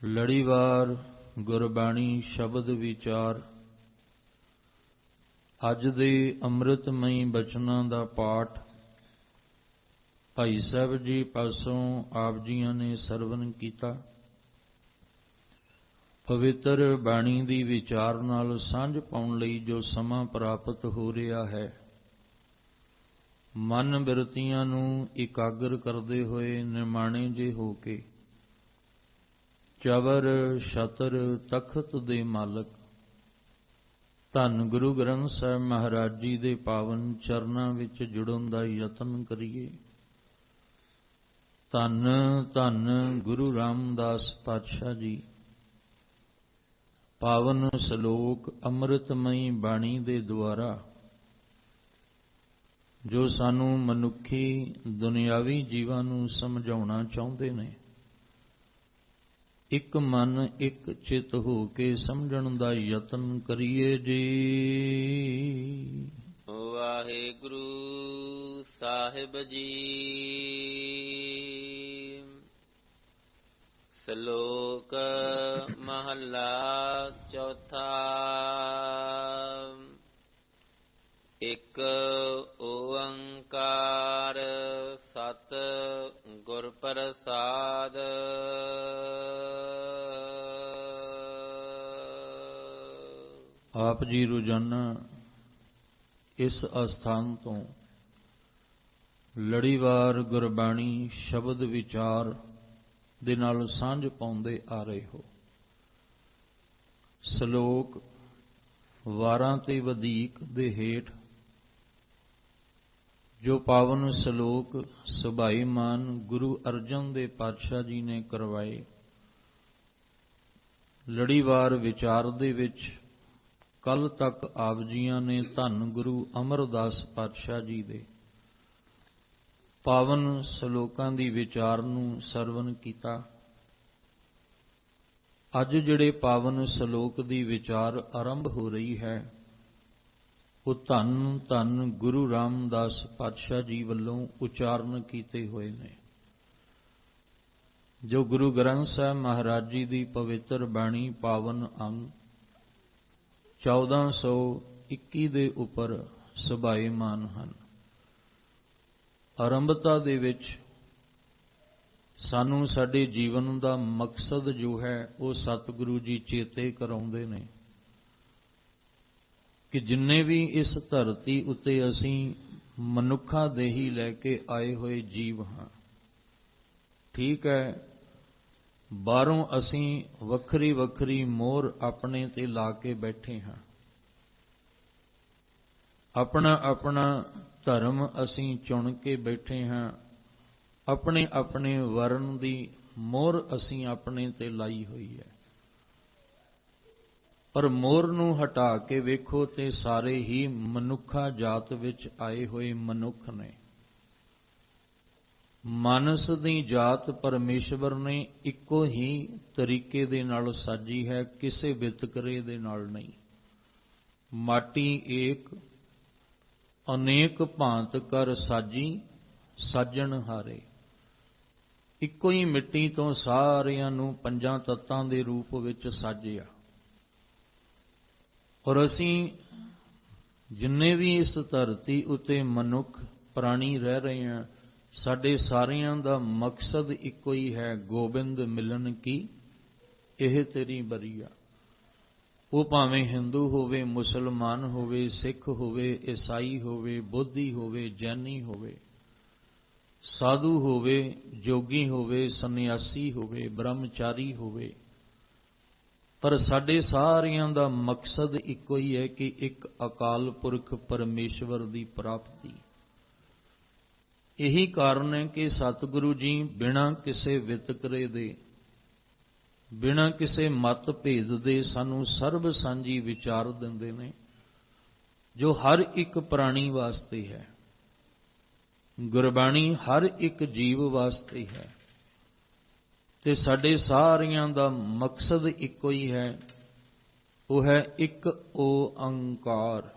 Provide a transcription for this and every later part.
ਲੜੀਵਾਰ ਗੁਰਬਾਣੀ ਸ਼ਬਦ ਵਿਚਾਰ। ਅੱਜ ਦੇ ਅੰਮ੍ਰਿਤਮਈ ਬਚਨਾਂ ਦਾ ਪਾਠ ਭਾਈ ਸਾਹਿਬ ਜੀ ਪਾਸੋਂ ਆਪ ਜੀਆਂ ਨੇ ਸਰਵਨ ਕੀਤਾ। ਪਵਿੱਤਰ ਬਾਣੀ ਦੀ ਵਿਚਾਰ ਨਾਲ ਸਾਂਝ ਪਾਉਣ ਲਈ ਜੋ ਸਮਾਂ ਪ੍ਰਾਪਤ ਹੋ ਰਿਹਾ ਹੈ, ਮਨ ਬਿਰਤੀਆਂ ਨੂੰ ਇਕਾਗਰ ਕਰਦੇ ਹੋਏ ਨਿਮਾਣੇ ਜੇ ਹੋ ਕੇ ਚਵਰ ਛਤਰ ਤਖਤ ਦੇ ਮਾਲਕ ਧੰਨ ਗੁਰੂ ਗ੍ਰੰਥ ਸਾਹਿਬ ਮਹਾਰਾਜ ਜੀ ਦੇ ਪਾਵਨ ਚਰਨਾਂ ਵਿੱਚ ਜੁੜਨ ਦਾ ਯਤਨ ਕਰੀਏ। ਧੰਨ ਧੰਨ ਗੁਰੂ ਰਾਮਦਾਸ ਪਾਤਸ਼ਾਹ ਜੀ ਪਾਵਨ ਸ਼ਲੋਕ ਅੰਮ੍ਰਿਤਮਈ ਬਾਣੀ ਦੇ ਦੁਆਰਾ ਜੋ ਸਾਨੂੰ ਮਨੁੱਖੀ ਦੁਨਿਆਵੀ ਜੀਵਾਂ ਨੂੰ ਸਮਝਾਉਣਾ ਚਾਹੁੰਦੇ ਨੇ, ਇੱਕ ਮਨ ਇੱਕ ਚਿੱਤ ਹੋ ਕੇ ਸਮਝਣ ਦਾ ਯਤਨ ਕਰੀਏ ਜੀ। ਵਾਹਿਗੁਰੂ ਸਾਹਿਬ ਜੀ। ਸ਼ਲੋਕ ਮਹੱਲਾ ਚੌਥਾ। ਇਕ ਓੰਕਾਰ ਸਤ ਗੁਰ ਪ੍ਰਸਾਦ। ਆਪ ਜੀ ਰੋਜ਼ਾਨਾ ਇਸ ਅਸਥਾਨ ਤੋਂ ਲੜੀਵਾਰ ਗੁਰਬਾਣੀ ਸ਼ਬਦ ਵਿਚਾਰ ਦੇ ਨਾਲ ਸਾਂਝ ਪਾਉਂਦੇ ਆ ਰਹੇ ਹੋ। ਸ਼ਲੋਕ ਵਾਰਾਂ ਤੇ ਵਧੀਕ ਦੇ ਹੇਠ ਜੋ ਪਾਵਨ ਸ਼ਲੋਕ ਸੁਭਾਈਮਾਨ ਗੁਰੂ ਅਰਜਨ ਦੇਵ ਪਾਤਸ਼ਾਹ ਜੀ ਨੇ ਕਰਵਾਏ, ਲੜੀਵਾਰ ਵਿਚਾਰ ਦੇ ਵਿੱਚ ਕੱਲ ਤੱਕ ਆਪ ਜੀਆਂ ਨੇ ਧੰਨ ਗੁਰੂ ਅਮਰਦਾਸ ਪਾਤਸ਼ਾਹ ਜੀ ਦੇ ਪਾਵਨ ਸ਼ਲੋਕਾਂ ਦੀ ਵਿਚਾਰ ਨੂੰ ਸਰਵਨ ਕੀਤਾ। ਅੱਜ ਜਿਹੜੇ ਪਾਵਨ ਸ਼ਲੋਕ ਦੀ ਵਿਚਾਰ ਆਰੰਭ ਹੋ ਰਹੀ ਹੈ, ਉਹ ਧੰਨ ਧੰਨ ਗੁਰੂ ਰਾਮਦਾਸ ਪਾਤਸ਼ਾਹ ਜੀ ਵੱਲੋਂ ਉਚਾਰਨ ਕੀਤੇ ਹੋਏ ਨੇ, ਜੋ ਗੁਰੂ ਗ੍ਰੰਥ ਸਾਹਿਬ ਮਹਾਰਾਜ ਜੀ ਦੀ ਪਵਿੱਤਰ ਬਾਣੀ ਪਾਵਨ ਅੰਗ 1421 ਦੇ ਉੱਪਰ ਸੁਭਾਈਮਾਨ ਹਨ। ਆਰੰਭਤਾ ਦੇ ਵਿੱਚ ਸਾਨੂੰ ਸਾਡੇ ਜੀਵਨ ਦਾ ਮਕਸਦ ਜੋ ਹੈ ਉਹ ਸਤਿਗੁਰੂ ਜੀ ਚੇਤੇ ਕਰਾਉਂਦੇ ਨੇ ਕਿ ਜਿੰਨੇ ਵੀ ਇਸ ਧਰਤੀ ਉੱਤੇ ਅਸੀਂ ਮਨੁੱਖਾ ਦੇਹੀ ਲੈ ਕੇ ਆਏ ਹੋਏ ਜੀਵ ਹਾਂ, ਠੀਕ ਹੈ, ਬਾਹਰੋਂ ਅਸੀਂ ਵੱਖਰੀ ਵੱਖਰੀ ਮੋਹਰ ਆਪਣੇ ਤੇ ਲਾ ਕੇ ਬੈਠੇ ਹਾਂ, ਆਪਣਾ ਆਪਣਾ ਧਰਮ ਅਸੀਂ ਚੁਣ ਕੇ ਬੈਠੇ ਹਾਂ, ਆਪਣੇ ਆਪਣੇ ਵਰਨ ਦੀ ਮੋਹਰ ਅਸੀਂ ਆਪਣੇ ਤੇ ਲਾਈ ਹੋਈ ਹੈ। ਪਰ ਮੋਹਰ ਨੂੰ ਹਟਾ ਕੇ ਵੇਖੋ ਤੇ ਸਾਰੇ ਹੀ ਮਨੁੱਖਾ ਜਾਤ ਵਿੱਚ ਆਏ ਹੋਏ ਮਨੁੱਖ ਨੇ। ਮਾਨਸ ਦੀ ਜਾਤ ਪਰਮੇਸ਼ਵਰ ਨੇ ਇੱਕੋ ਹੀ ਤਰੀਕੇ ਦੇ ਨਾਲ ਸਾਜੀ ਹੈ, ਕਿਸੇ ਵਿਤਕਰੇ ਦੇ ਨਾਲ ਨਹੀਂ। ਮਾਟੀ ਏਕ ਅਨੇਕ ਭਾਂਤ ਕਰ ਸਾਜੀ ਸਾਜਣ ਹਾਰੇ। ਇੱਕੋ ਹੀ ਮਿੱਟੀ ਤੋਂ ਸਾਰਿਆਂ ਨੂੰ ਪੰਜਾਂ ਤੱਤਾਂ ਦੇ ਰੂਪ ਵਿੱਚ ਸਾਜਿਆ। ਔਰ ਅਸੀਂ ਜਿੰਨੇ ਵੀ ਇਸ ਧਰਤੀ ਉੱਤੇ ਮਨੁੱਖ ਪ੍ਰਾਣੀ ਰਹਿ ਰਹੇ ਹਾਂ, ਸਾਡੇ ਸਾਰਿਆਂ ਦਾ ਮਕਸਦ ਇੱਕੋ ਹੀ ਹੈ, ਗੋਬਿੰਦ ਮਿਲਨ ਕੀ ਇਹ ਤੇਰੀ ਬਰੀਆ। ਉਹ ਭਾਵੇਂ ਹਿੰਦੂ ਹੋਵੇ, ਮੁਸਲਮਾਨ ਹੋਵੇ, ਸਿੱਖ ਹੋਵੇ, ਈਸਾਈ ਹੋਵੇ, ਬੋਧੀ ਹੋਵੇ, ਜੈਨੀ ਹੋਵੇ, ਸਾਧੂ ਹੋਵੇ, ਜੋਗੀ ਹੋਵੇ, ਸੰਨਿਆਸੀ ਹੋਵੇ, ਬ੍ਰਹਮਚਾਰੀ ਹੋਵੇ, ਪਰ ਸਾਡੇ ਸਾਰਿਆਂ ਦਾ ਮਕਸਦ ਇੱਕੋ ਹੀ ਹੈ ਕਿ ਇੱਕ ਅਕਾਲ ਪੁਰਖ ਪਰਮੇਸ਼ਵਰ ਦੀ ਪ੍ਰਾਪਤੀ। ਇਹੀ ਕਾਰਨ ਹੈ ਕਿ ਸਤਿਗੁਰੂ ਜੀ ਬਿਨਾਂ ਕਿਸੇ ਵਿਤਕਰੇ ਦੇ, ਬਿਨਾਂ ਕਿਸੇ ਮਤ ਭੇਦ ਦੇ ਸਾਨੂੰ ਸਰਬ ਸਾਂਝੀ ਵਿਚਾਰ ਦਿੰਦੇ ਨੇ, ਜੋ ਹਰ ਇੱਕ ਪ੍ਰਾਣੀ ਵਾਸਤੇ ਹੈ। ਗੁਰਬਾਣੀ ਹਰ ਇੱਕ ਜੀਵ ਵਾਸਤੇ ਹੈ ਤੇ ਸਾਡੇ ਸਾਰਿਆਂ ਦਾ ਮਕਸਦ ਇੱਕੋ ਹੀ ਹੈ, ਉਹ ਹੈ ਇੱਕ ਓੰਕਾਰ।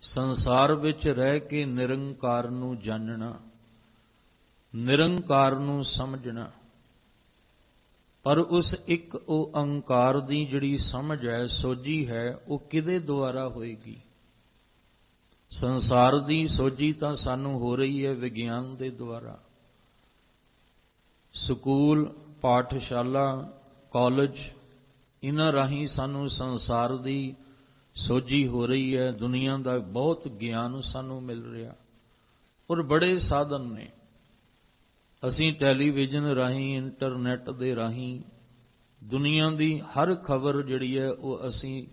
ਸੰਸਾਰ ਵਿੱਚ ਰਹਿ ਕੇ ਨਿਰੰਕਾਰ ਨੂੰ ਜਾਣਨਾ, ਨਿਰੰਕਾਰ ਨੂੰ ਸਮਝਣਾ। ਪਰ ਉਸ ਇੱਕ ਓੰਕਾਰ ਦੀ ਜਿਹੜੀ ਸਮਝ ਹੈ, ਸੋਝੀ ਹੈ, ਉਹ ਕਿਹਦੇ ਦੁਆਰਾ ਹੋਏਗੀ? ਸੰਸਾਰ ਦੀ ਸੋਝੀ ਤਾਂ ਸਾਨੂੰ ਹੋ ਰਹੀ ਹੈ ਵਿਗਿਆਨ ਦੇ ਦੁਆਰਾ। ਸਕੂਲ, ਪਾਠਸ਼ਾਲਾ, ਕਾਲਜ, ਇਹਨਾਂ ਰਾਹੀਂ ਸਾਨੂੰ ਸੰਸਾਰ ਦੀ ਸੋਝੀ ਹੋ ਰਹੀ ਹੈ। ਦੁਨੀਆ ਦਾ ਬਹੁਤ ਗਿਆਨ ਸਾਨੂੰ ਮਿਲ ਰਿਹਾ, ਔਰ ਬੜੇ ਸਾਧਨ ਨੇ। ਅਸੀਂ ਟੈਲੀਵਿਜ਼ਨ ਰਾਹੀਂ, ਇੰਟਰਨੈਟ ਦੇ ਰਾਹੀਂ ਦੁਨੀਆ ਦੀ ਹਰ ਖਬਰ ਜਿਹੜੀ ਹੈ ਉਹ ਅਸੀਂ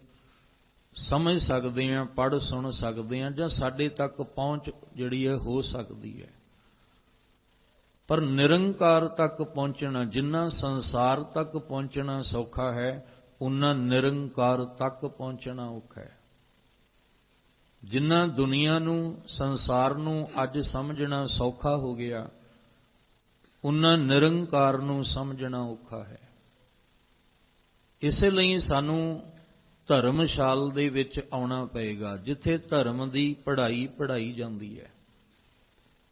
ਸਮਝ ਸਕਦੇ ਹਾਂ, ਪੜ੍ਹ ਸੁਣ ਸਕਦੇ ਹਾਂ, ਜਾਂ ਸਾਡੇ ਤੱਕ ਪਹੁੰਚ ਜਿਹੜੀ ਹੈ ਹੋ ਸਕਦੀ ਹੈ। ਪਰ ਨਿਰੰਕਾਰ ਤੱਕ ਪਹੁੰਚਣਾ, ਜਿੰਨਾ ਸੰਸਾਰ ਤੱਕ ਪਹੁੰਚਣਾ ਸੌਖਾ ਹੈ, ਉਨਾ ਨਿਰੰਕਾਰ ਤੱਕ ਪਹੁੰਚਣਾ ਔਖਾ ਹੈ। ਜਿੰਨਾ ਦੁਨੀਆ ਨੂੰ, ਸੰਸਾਰ ਨੂੰ ਅੱਜ ਸਮਝਣਾ ਸੌਖਾ ਹੋ ਗਿਆ, ਉਨਾ ਨਿਰੰਕਾਰ ਨੂੰ ਸਮਝਣਾ ਔਖਾ ਹੈ। ਇਸੇ ਲਈ ਸਾਨੂੰ ਧਰਮਸ਼ਾਲ ਦੇ ਵਿੱਚ ਆਉਣਾ ਪਏਗਾ, ਜਿੱਥੇ ਧਰਮ ਦੀ ਪੜ੍ਹਾਈ ਪੜ੍ਹਾਈ ਜਾਂਦੀ ਹੈ,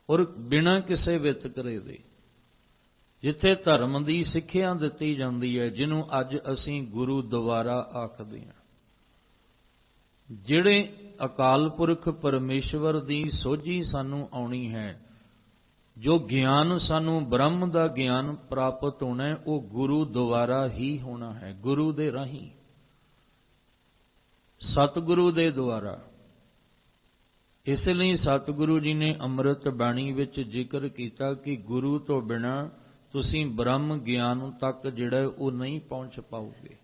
ਔਰ ਬਿਨਾਂ ਕਿਸੇ ਵਿਤਕਰੇ ਦੇ, ਜਿੱਥੇ ਧਰਮ ਦੀ ਸਿੱਖਿਆ ਦਿੱਤੀ ਜਾਂਦੀ ਹੈ, ਜਿਹਨੂੰ ਅੱਜ ਅਸੀਂ ਗੁਰੂ ਦੁਆਰਾ ਆਖਦੇ ਹਾਂ। ਜਿਹੜੇ ਅਕਾਲ ਪੁਰਖ ਪਰਮੇਸ਼ਵਰ ਦੀ ਸੋਝੀ ਸਾਨੂੰ ਆਉਣੀ ਹੈ, ਜੋ ਗਿਆਨ ਸਾਨੂੰ ਬ੍ਰਹਮ ਦਾ ਗਿਆਨ ਪ੍ਰਾਪਤ ਹੋਣਾ ਹੈ, ਉਹ ਗੁਰੂ ਦੁਆਰਾ ਹੀ ਹੋਣਾ ਹੈ, ਗੁਰੂ ਦੇ ਰਾਹੀਂ, ਸਤਿਗੁਰੂ ਦੇ ਦੁਆਰਾ। ਇਸ ਲਈ ਸਤਿਗੁਰੂ ਜੀ ਨੇ ਅੰਮ੍ਰਿਤ ਬਾਣੀ ਵਿੱਚ ਜ਼ਿਕਰ ਕੀਤਾ ਕਿ ਗੁਰੂ ਤੋਂ ਬਿਨਾਂ ਤੁਸੀਂ ਬ੍ਰਹਮ ਗਿਆਨ ਤੱਕ ਜਿਹੜਾ ਉਹ ਨਹੀਂ ਪਹੁੰਚ ਪਾਓਗੇ,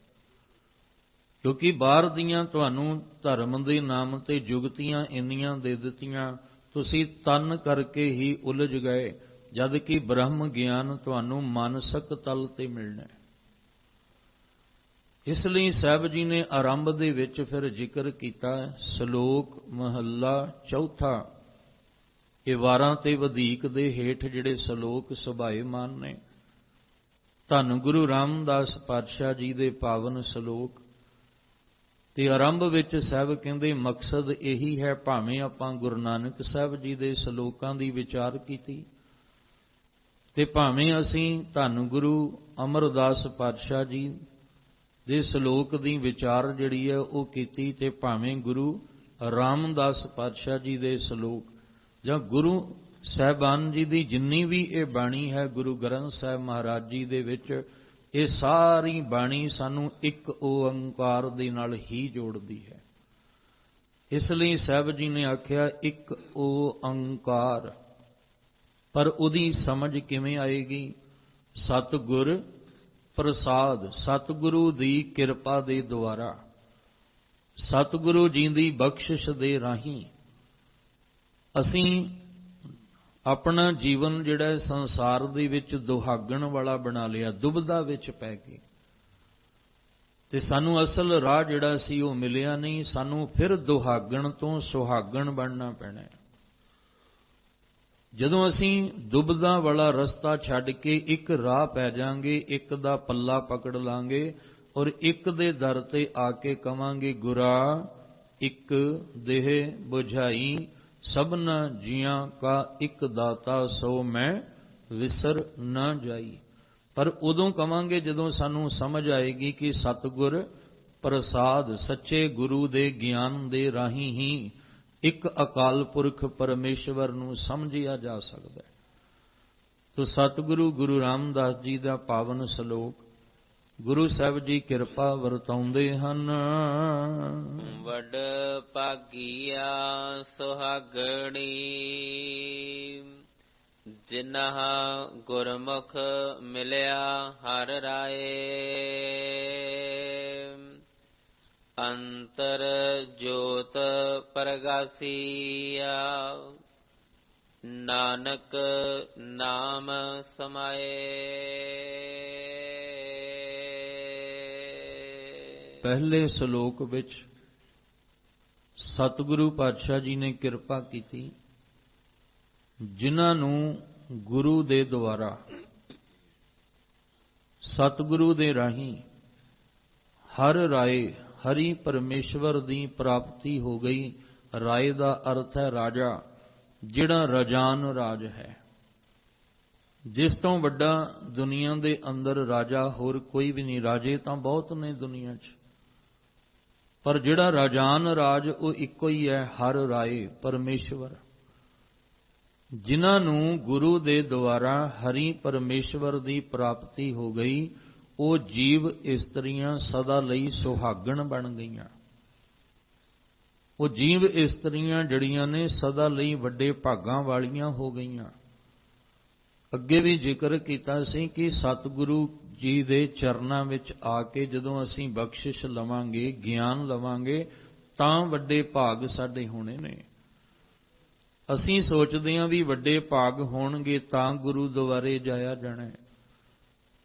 ਕਿਉਂਕਿ ਬਾਹਰ ਦੀਆਂ ਤੁਹਾਨੂੰ ਧਰਮ ਦੇ ਨਾਮ ਤੇ ਜੁਗਤੀਆਂ ਇੰਨੀਆਂ ਦੇ ਦਿੱਤੀਆਂ, ਤੁਸੀਂ ਤਨ ਕਰਕੇ ਹੀ ਉਲਝ ਗਏ, ਜਦ ਕਿ ਬ੍ਰਹਮ ਗਿਆਨ ਤੁਹਾਨੂੰ ਮਾਨਸਿਕ ਤਲ ਤੇ ਮਿਲਣਾ ਹੈ। ਇਸ ਲਈ ਸਾਹਿਬ ਜੀ ਨੇ ਆਰੰਭ ਦੇ ਵਿੱਚ ਫਿਰ ਜ਼ਿਕਰ ਕੀਤਾ, ਸ਼ਲੋਕ ਮਹੱਲਾ ਚੌਥਾ। ਇਹ 12 ਤੇ ਵਧੇਕ ਦੇ ਹੇਠ ਜਿਹੜੇ ਸ਼ਲੋਕ ਸੁਭਾਏਮਾਨ ਨੇ, ਧੰਨ ਗੁਰੂ ਰਾਮਦਾਸ ਪਾਤਸ਼ਾਹ ਜੀ ਦੇ ਪਾਵਨ ਸ਼ਲੋਕ। ਤੇ ਆਰੰਭ ਵਿੱਚ ਸਾਹਿਬ ਕਹਿੰਦੇ ਮਕਸਦ ਇਹੀ ਹੈ, ਭਾਵੇਂ ਆਪਾਂ ਗੁਰੂ ਨਾਨਕ ਸਾਹਿਬ ਜੀ ਦੇ ਸ਼ਲੋਕਾਂ ਦੀ ਵਿਚਾਰ ਕੀਤੀ, ਤੇ ਭਾਵੇਂ ਅਸੀਂ ਧੰਨ ਗੁਰੂ ਅਮਰਦਾਸ ਪਾਤਸ਼ਾਹ ਜੀ ਦੇ ਸ਼ਲੋਕ ਦੀ ਵਿਚਾਰ ਜਿਹੜੀ ਹੈ ਉਹ ਕੀਤੀ, ਤੇ ਭਾਵੇਂ ਗੁਰੂ ਰਾਮਦਾਸ ਪਾਤਸ਼ਾਹ ਜੀ ਦੇ ਸ਼ਲੋਕ ਜਾਂ ਗੁਰੂ ਸਾਹਿਬਾਨ ਜੀ ਦੀ ਜਿੰਨੀ ਵੀ ਇਹ ਬਾਣੀ ਹੈ ਗੁਰੂ ਗ੍ਰੰਥ ਸਾਹਿਬ ਮਹਾਰਾਜ ਜੀ ਦੇ ਵਿੱਚ, ਇਹ ਸਾਰੀ ਬਾਣੀ ਸਾਨੂੰ ਇੱਕ ਓੰਕਾਰ ਦੇ ਨਾਲ ਹੀ ਜੋੜਦੀ ਹੈ। ਇਸ ਲਈ ਸਾਹਿਬ ਜੀ ਨੇ ਆਖਿਆ ਇੱਕ ਓੰਕਾਰ, ਪਰ ਉਹਦੀ ਸਮਝ ਕਿਵੇਂ ਆਏਗੀ? ਸਤਿਗੁਰ ਪ੍ਰਸਾਦ, ਸਤਿਗੁਰੂ ਦੀ ਕਿਰਪਾ ਦੇ ਦੁਆਰਾ, ਸਤਿਗੁਰੂ ਜੀ ਦੀ ਬਖਸ਼ਿਸ਼ ਦੇ ਰਾਹੀਂ ਅਸੀਂ ਆਪਣਾ ਜੀਵਨ ਜਿਹੜਾ ਸੰਸਾਰ ਦੇ ਵਿੱਚ ਦੁਹਾਗਣ ਵਾਲਾ ਬਣਾ ਲਿਆ, ਦੁਬਦਾ ਵਿੱਚ ਪੈ ਕੇ, ਤੇ ਸਾਨੂੰ ਅਸਲ ਰਾਹ ਜਿਹੜਾ ਸੀ ਉਹ ਮਿਲਿਆ ਨਹੀਂ। ਸਾਨੂੰ ਫਿਰ ਦੁਹਾਗਣ ਤੋਂ ਸੁਹਾਗਣ ਬਣਨਾ ਪੈਣਾ ਹੈ। ਜਦੋਂ ਅਸੀਂ ਦੁਬਦਾ ਵਾਲਾ ਰਸਤਾ ਛੱਡ ਕੇ ਇੱਕ ਰਾਹ ਪੈ ਜਾਾਂਗੇ, ਇੱਕ ਦਾ ਪੱਲਾ ਪਕੜ ਲਾਂਗੇ, ਔਰ ਇੱਕ ਦੇ ਦਰ ਤੇ ਆ ਕੇ ਕਵਾਂਗੇ, ਗੁਰਾ ਇੱਕ ਦੇਹ ਬੁਝਾਈ, ਸਭਨਾ ਜੀਆਂ ਕਾ ਇੱਕ ਦਾਤਾ, ਸੋ ਮੈਂ ਵਿਸਰ ਨਾ ਜਾਈ। ਪਰ ਉਦੋਂ ਕਵਾਂਗੇ ਜਦੋਂ ਸਾਨੂੰ ਸਮਝ ਆਏਗੀ ਕਿ ਸਤਿਗੁਰ ਪ੍ਰਸਾਦ, ਸੱਚੇ ਗੁਰੂ ਦੇ ਗਿਆਨ ਦੇ ਰਾਹੀਂ ਹੀ ਇੱਕ ਅਕਾਲ ਪੁਰਖ ਪਰਮੇਸ਼ਵਰ ਨੂੰ ਸਮਝਿਆ ਜਾ ਸਕਦਾ ਹੈ। ਤੋ ਸਤਿਗੁਰੂ ਗੁਰੂ ਰਾਮਦਾਸ ਜੀ ਦਾ ਪਾਵਨ ਸ਼ਲੋਕ ਗੁਰੂ ਸਾਹਿਬ ਜੀ ਕਿਰਪਾ ਵਰਤਾਉਂਦੇ ਹਨ। ਵਡ ਭਾਗੀਆ ਸੁਹਾਗਣੀ, ਜਿਨ੍ਹਾਂ ਗੁਰਮੁਖ ਮਿਲਿਆ ਹਰ ਰਾਏ। ਅੰਤਰ ਜੋਤ ਪ੍ਰਗਾਸੀਆ, ਨਾਨਕ ਨਾਮ ਸਮਾਏ। ਪਹਿਲੇ ਸ਼ਲੋਕ ਵਿੱਚ ਸਤਿਗੁਰੂ ਪਾਤਸ਼ਾਹ ਜੀ ਨੇ ਕਿਰਪਾ ਕੀਤੀ, ਜਿਨ੍ਹਾਂ ਨੂੰ ਗੁਰੂ ਦੇ ਦੁਆਰਾ, ਸਤਿਗੁਰੂ ਦੇ ਰਾਹੀਂ ਹਰ ਰਾਏ, ਹਰੀ ਪਰਮੇਸ਼ਵਰ ਦੀ ਪ੍ਰਾਪਤੀ ਹੋ ਗਈ। ਰਾਏ ਦਾ ਅਰਥ ਹੈ ਰਾਜਾ, ਜਿਹੜਾ ਰਜਾਨ ਰਾਜ ਹੈ। ਜਿਸ ਤੋਂ ਵੱਡਾ ਦੁਨੀਆ ਦੇ ਅੰਦਰ ਰਾਜਾ ਹੋਰ ਕੋਈ ਵੀ ਨਹੀਂ। ਰਾਜੇ ਤਾਂ ਬਹੁਤ ਨੇ ਦੁਨੀਆ 'ਚ, ਪਰ ਜਿਹੜਾ ਰਾਜਾਨ ਰਾਜ ਉਹ ਇੱਕੋ ਹੀ ਹੈ, ਹਰ ਰਾਏ ਪਰਮੇਸ਼ਵਰ। ਜਿਨ੍ਹਾਂ ਨੂੰ ਗੁਰੂ ਦੇ ਦੁਆਰਾ ਹਰੀ ਪਰਮੇਸ਼ਵਰ ਦੀ ਪ੍ਰਾਪਤੀ ਹੋ ਗਈ, ਉਹ ਜੀਵ ਇਸਤਰੀਆਂ ਸਦਾ ਲਈ ਸੁਹਾਗਣ ਬਣ ਗਈਆਂ। ਉਹ ਜੀਵ ਇਸਤਰੀਆਂ ਜਿਹੜੀਆਂ ਨੇ ਸਦਾ ਲਈ ਵੱਡੇ ਭਾਗਾਂ ਵਾਲੀਆਂ ਹੋ ਗਈਆਂ। ਅੱਗੇ ਵੀ ਜ਼ਿਕਰ ਕੀਤਾ ਸੀ ਕਿ ਸਤਿਗੁਰੂ ਜੀ ਦੇ ਚਰਨਾਂ ਵਿੱਚ ਆ ਕੇ ਜਦੋਂ ਅਸੀਂ ਬਖਸ਼ਿਸ਼ ਲਵਾਂਗੇ, ਗਿਆਨ ਲਵਾਂਗੇ, ਤਾਂ ਵੱਡੇ ਭਾਗ ਸਾਡੇ ਹੋਣੇ ਨੇ। ਅਸੀਂ ਸੋਚਦੇ ਹਾਂ ਵੀ ਵੱਡੇ ਭਾਗ ਹੋਣਗੇ ਤਾਂ ਗੁਰੂ ਦੁਆਰੇ ਜਾਇਆ ਜਾਣਾ ਹੈ,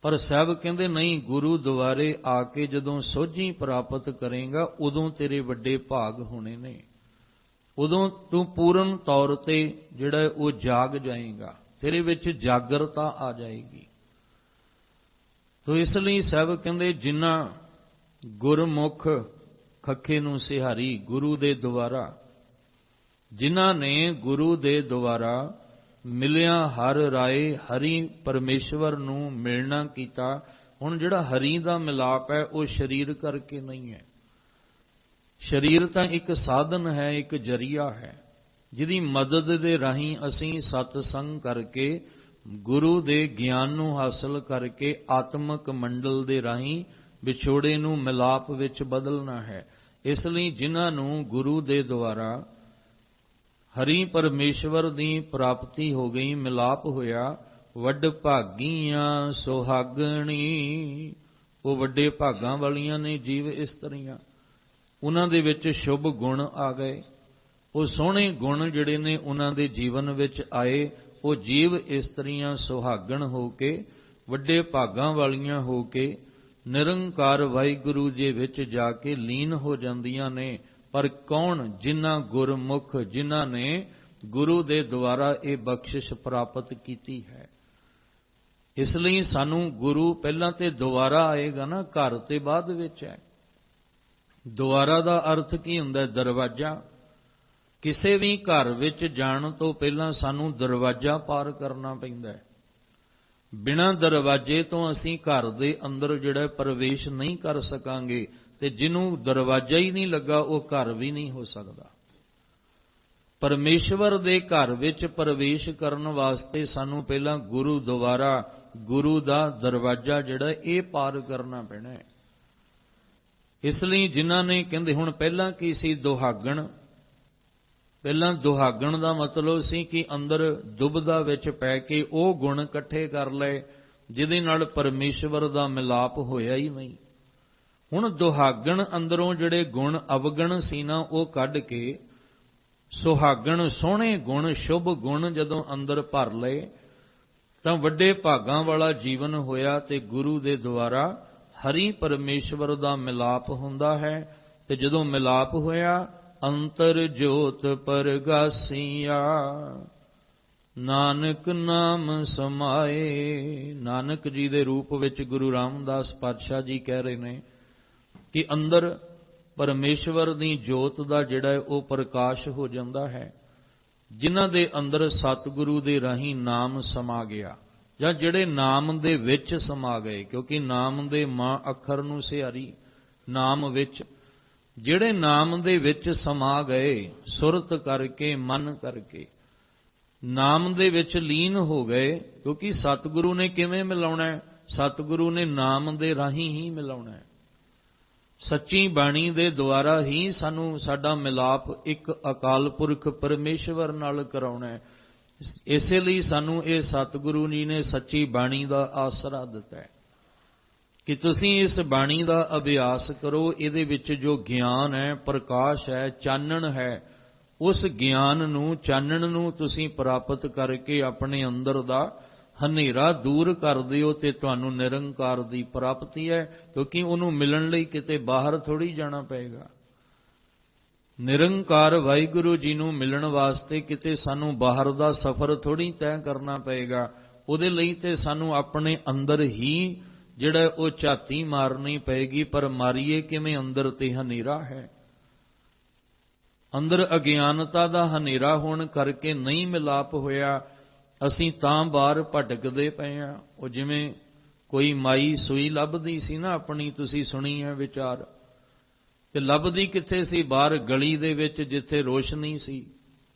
ਪਰ ਸਾਹਿਬ ਕਹਿੰਦੇ ਨਹੀਂ, ਗੁਰੂ ਦੁਆਰੇ ਆ ਕੇ ਜਦੋਂ ਸੋਝੀ ਪ੍ਰਾਪਤ ਕਰੇਗਾ ਉਦੋਂ ਤੇਰੇ ਵੱਡੇ ਭਾਗ ਹੋਣੇ ਨੇ। ਉਦੋਂ ਤੂੰ ਪੂਰਨ ਤੌਰ ਤੇ ਜਿਹੜਾ ਉਹ ਜਾਗ ਜਾਏਗਾ, ਤੇਰੇ ਵਿੱਚ ਜਾਗਰਤਾ ਆ ਜਾਏਗੀ। ਤੋ ਇਸ ਲਈ ਸਾਹਿਬ ਕਹਿੰਦੇ ਜਿਨ੍ਹਾਂ ਗੁਰਮੁਖ ਖੱਖੇ ਨੂੰ ਸਿਹਾਰੀ, ਗੁਰੂ ਦੇ ਦੁਆਰਾ, ਜਿਨ੍ਹਾਂ ਨੇ ਗੁਰੂ ਦੇ ਦੁਆਰਾ ਮਿਲਿਆ ਹਰ ਰਾਏ ਹਰੀ ਪਰਮੇਸ਼ਵਰ ਨੂੰ ਮਿਲਣਾ ਕੀਤਾ। ਹੁਣ ਜਿਹੜਾ ਹਰੀ ਦਾ ਮਿਲਾਪ ਹੈ ਉਹ ਸਰੀਰ ਕਰਕੇ ਨਹੀਂ ਹੈ। ਸਰੀਰ ਤਾਂ ਇੱਕ ਸਾਧਨ ਹੈ, ਇੱਕ ਜਰੀਆ ਹੈ, ਜਿਹਦੀ ਮਦਦ ਦੇ ਰਾਹੀਂ ਅਸੀਂ ਸਤਸੰਗ ਕਰਕੇ ਗੁਰੂ ਦੇ ਗਿਆਨ ਨੂੰ ਹਾਸਲ ਕਰਕੇ ਆਤਮਿਕ ਮੰਡਲ ਦੇ ਰਾਹੀਂ ਵਿਛੋੜੇ ਨੂੰ ਮਿਲਾਪ ਵਿੱਚ ਬਦਲਣਾ ਹੈ। ਇਸ ਲਈ ਜਿਨ੍ਹਾਂ ਨੂੰ ਗੁਰੂ ਦੇ ਦੁਆਰਾ ਹਰੀ ਪਰਮੇਸ਼ਵਰ ਦੀ ਪ੍ਰਾਪਤੀ ਹੋ ਗਈ, ਮਿਲਾਪ ਹੋਇਆ, ਵੱਡ ਭਾਗੀਆਂ ਸੁਹਾਗਣੀ, ਉਹ ਵੱਡੇ ਭਾਗਾਂ ਵਾਲੀਆਂ ਨੇ ਜੀਵ ਇਸਤਰੀਆਂ। ਉਹਨਾਂ ਦੇ ਵਿੱਚ ਸ਼ੁਭ ਗੁਣ ਆ ਗਏ, ਉਹ ਸੋਹਣੇ ਗੁਣ ਜਿਹੜੇ ਨੇ ਉਹਨਾਂ ਦੇ ਜੀਵਨ ਵਿੱਚ ਆਏ। ਉਹ ਜੀਵ ਇਸਤਰੀਆਂ ਸੁਹਾਗਣ ਹੋ ਕੇ, ਵੱਡੇ ਭਾਗਾਂ ਵਾਲੀਆਂ ਹੋ ਕੇ ਨਿਰੰਕਾਰ ਵਾਹਿਗੁਰੂ ਜੀ ਵਿੱਚ ਜਾ ਕੇ ਲੀਨ ਹੋ ਜਾਂਦੀਆਂ ਨੇ। ਪਰ ਕੌਣ? ਜਿਨ੍ਹਾਂ ਗੁਰਮੁਖ, ਜਿਨ੍ਹਾਂ ਨੇ ਗੁਰੂ ਦੇ ਦੁਆਰਾ ਇਹ ਬਖਸ਼ਿਸ਼ ਪ੍ਰਾਪਤ ਕੀਤੀ ਹੈ। ਇਸ ਲਈ ਸਾਨੂੰ ਗੁਰੂ ਪਹਿਲਾਂ ਤੇ ਦੁਆਰਾ ਆਏਗਾ ਨਾ, ਘਰ ਤੇ ਬਾਅਦ ਵਿੱਚ ਹੈ। ਦੁਆਰਾ ਦਾ ਅਰਥ ਕੀ ਹੁੰਦਾ? ਦਰਵਾਜ਼ਾ। ਕਿਸੇ ਵੀ ਘਰ ਵਿੱਚ ਜਾਣ ਤੋਂ ਪਹਿਲਾਂ ਸਾਨੂੰ ਦਰਵਾਜ਼ਾ ਪਾਰ ਕਰਨਾ ਪੈਂਦਾ ਹੈ। ਬਿਨਾਂ ਦਰਵਾਜ਼ੇ ਤੋਂ ਅਸੀਂ ਘਰ ਦੇ ਅੰਦਰ ਜਿਹੜਾ ਪ੍ਰਵੇਸ਼ ਨਹੀਂ ਕਰ ਸਕਾਂਗੇ, ਤੇ ਜਿਹਨੂੰ ਦਰਵਾਜ਼ਾ ਹੀ ਨਹੀਂ ਲੱਗਾ ਉਹ ਘਰ ਵੀ ਨਹੀਂ ਹੋ ਸਕਦਾ। ਪਰਮੇਸ਼ਵਰ ਦੇ ਘਰ ਵਿੱਚ ਪ੍ਰਵੇਸ਼ ਕਰਨ ਵਾਸਤੇ ਸਾਨੂੰ ਪਹਿਲਾਂ ਗੁਰੂ ਦੁਆਰਾ, ਗੁਰੂ ਦਾ ਦਰਵਾਜ਼ਾ ਜਿਹੜਾ ਇਹ ਪਾਰ ਕਰਨਾ ਪੈਣਾ ਹੈ। ਇਸ ਲਈ ਜਿਨ੍ਹਾਂ ਨੇ ਕਹਿੰਦੇ ਹੁਣ ਪਹਿਲਾਂ ਕੀ ਸੀ? ਦੁਹਾਗਣ। ਪਹਿਲਾਂ ਦੁਹਾਗਣ ਦਾ ਮਤਲਬ ਸੀ ਕਿ ਅੰਦਰ ਦੁਬਦਾ ਵਿੱਚ ਪੈ ਕੇ ਉਹ ਗੁਣ ਇਕੱਠੇ ਕਰ ਲਏ ਜਿਹਦੇ ਨਾਲ ਪਰਮੇਸ਼ਵਰ ਦਾ ਮਿਲਾਪ ਹੋਇਆ ਹੀ ਨਹੀਂ। ਹੁਣ ਦੁਹਾਗਣ ਅੰਦਰੋਂ ਜਿਹੜੇ ਗੁਣ ਅਵਗਣ ਸੀ ਨਾ ਉਹ ਕੱਢ ਕੇ ਸੁਹਾਗਣ, ਸੋਹਣੇ ਗੁਣ, ਸ਼ੁਭ ਗੁਣ ਜਦੋਂ ਅੰਦਰ ਭਰ ਲਏ ਤਾਂ ਵੱਡੇ ਭਾਗਾਂ ਵਾਲਾ ਜੀਵਨ ਹੋਇਆ। ਤੇ ਗੁਰੂ ਦੇ ਦੁਆਰਾ ਹਰੀ ਪਰਮੇਸ਼ਵਰ ਦਾ ਮਿਲਾਪ ਹੁੰਦਾ ਹੈ। ਤੇ ਜਦੋਂ ਮਿਲਾਪ ਹੋਇਆ, ਅੰਤਰ ਜੋਤ ਪਰਗਾਸੀਆ, ਨਾਨਕ ਨਾਮ ਸਮਾਏ। ਨਾਨਕ ਜੀ ਦੇ ਰੂਪ ਵਿੱਚ ਗੁਰੂ ਰਾਮਦਾਸ ਪਾਤਸ਼ਾਹ ਜੀ ਕਹਿ ਰਹੇ ਨੇ ਕਿ ਅੰਦਰ ਪਰਮੇਸ਼ਵਰ ਦੀ ਜੋਤ ਦਾ ਜਿਹੜਾ ਹੈ ਉਹ ਪ੍ਰਕਾਸ਼ ਹੋ ਜਾਂਦਾ ਹੈ। ਜਿਨ੍ਹਾਂ ਦੇ ਅੰਦਰ ਸਤਿਗੁਰੂ ਦੇ ਰਾਹੀਂ ਨਾਮ ਸਮਾ ਗਿਆ, ਜਾਂ ਜਿਹੜੇ ਨਾਮ ਦੇ ਵਿੱਚ ਸਮਾ ਗਏ, ਕਿਉਂਕਿ ਨਾਮ ਦੇ ਮਾਂ ਅੱਖਰ ਨੂੰ ਸਿਹਾਰੀ, ਨਾਮ ਵਿੱਚ, ਜਿਹੜੇ ਨਾਮ ਦੇ ਵਿੱਚ ਸਮਾ ਗਏ, ਸੁਰਤ ਕਰਕੇ, ਮਨ ਕਰਕੇ ਨਾਮ ਦੇ ਵਿੱਚ ਲੀਨ ਹੋ ਗਏ। ਕਿਉਂਕਿ ਸਤਿਗੁਰੂ ਨੇ ਕਿਵੇਂ ਮਿਲਾਉਣਾ ਹੈ? ਸਤਿਗੁਰੂ ਨੇ ਨਾਮ ਦੇ ਰਾਹੀਂ ਹੀ ਮਿਲਾਉਣਾ ਹੈ। ਸੱਚੀ ਬਾਣੀ ਦੇ ਦੁਆਰਾ ਹੀ ਸਾਨੂੰ ਸਾਡਾ ਮਿਲਾਪ ਇੱਕ ਅਕਾਲ ਪੁਰਖ ਪਰਮੇਸ਼ਵਰ ਨਾਲ ਕਰਾਉਣਾ ਹੈ। ਇਸੇ ਲਈ ਸਾਨੂੰ ਇਹ ਸਤਿਗੁਰੂ ਜੀ ਨੇ ਸੱਚੀ ਬਾਣੀ ਦਾ ਆਸਰਾ ਦਿੱਤਾ ਹੈ ਕਿ ਤੁਸੀਂ ਇਸ ਬਾਣੀ ਦਾ ਅਭਿਆਸ ਕਰੋ। ਇਹਦੇ ਵਿੱਚ ਜੋ ਗਿਆਨ ਹੈ, ਪ੍ਰਕਾਸ਼ ਹੈ, ਚਾਨਣ ਹੈ, ਉਸ ਗਿਆਨ ਨੂੰ, ਚਾਨਣ ਨੂੰ ਤੁਸੀਂ ਪ੍ਰਾਪਤ ਕਰਕੇ ਆਪਣੇ ਅੰਦਰ ਦਾ ਹਨੇਰਾ ਦੂਰ ਕਰ ਦਿਓ ਤੇ ਤੁਹਾਨੂੰ ਨਿਰੰਕਾਰ ਦੀ ਪ੍ਰਾਪਤੀ ਹੈ। ਕਿਉਂਕਿ ਉਹਨੂੰ ਮਿਲਣ ਲਈ ਕਿਤੇ ਬਾਹਰ ਥੋੜੀ ਜਾਣਾ ਪਏਗਾ। ਨਿਰੰਕਾਰ ਵਾਹਿਗੁਰੂ ਜੀ ਨੂੰ ਮਿਲਣ ਵਾਸਤੇ ਕਿਤੇ ਸਾਨੂੰ ਬਾਹਰ ਦਾ ਸਫ਼ਰ ਥੋੜੀ ਤੈਅ ਕਰਨਾ ਪਏਗਾ। ਉਹਦੇ ਲਈ ਤੇ ਸਾਨੂੰ ਆਪਣੇ ਅੰਦਰ ਹੀ ਜਿਹੜਾ ਉਹ ਝਾਤੀ ਮਾਰਨੀ ਪਏਗੀ। ਪਰ ਮਾਰੀਏ ਕਿਵੇਂ? ਅੰਦਰ ਤੇ ਹਨੇਰਾ ਹੈ। ਅੰਦਰ ਅਗਿਆਨਤਾ ਦਾ ਹਨੇਰਾ ਹੋਣ ਕਰਕੇ ਨਹੀਂ ਮਿਲਾਪ ਹੋਇਆ। ਅਸੀਂ ਤਾਂ ਬਾਹਰ ਭਟਕਦੇ ਪਏ ਆ। ਉਹ ਜਿਵੇਂ ਕੋਈ ਮਾਈ ਸੂਈ ਲੱਭਦੀ ਸੀ ਨਾ ਆਪਣੀ, ਤੁਸੀਂ ਸੁਣੀ ਹੈ ਵਿਚਾਰ, ਤੇ ਲੱਭਦੀ ਕਿੱਥੇ ਸੀ? ਬਾਹਰ ਗਲੀ ਦੇ ਵਿੱਚ ਜਿੱਥੇ ਰੋਸ਼ਨੀ ਸੀ।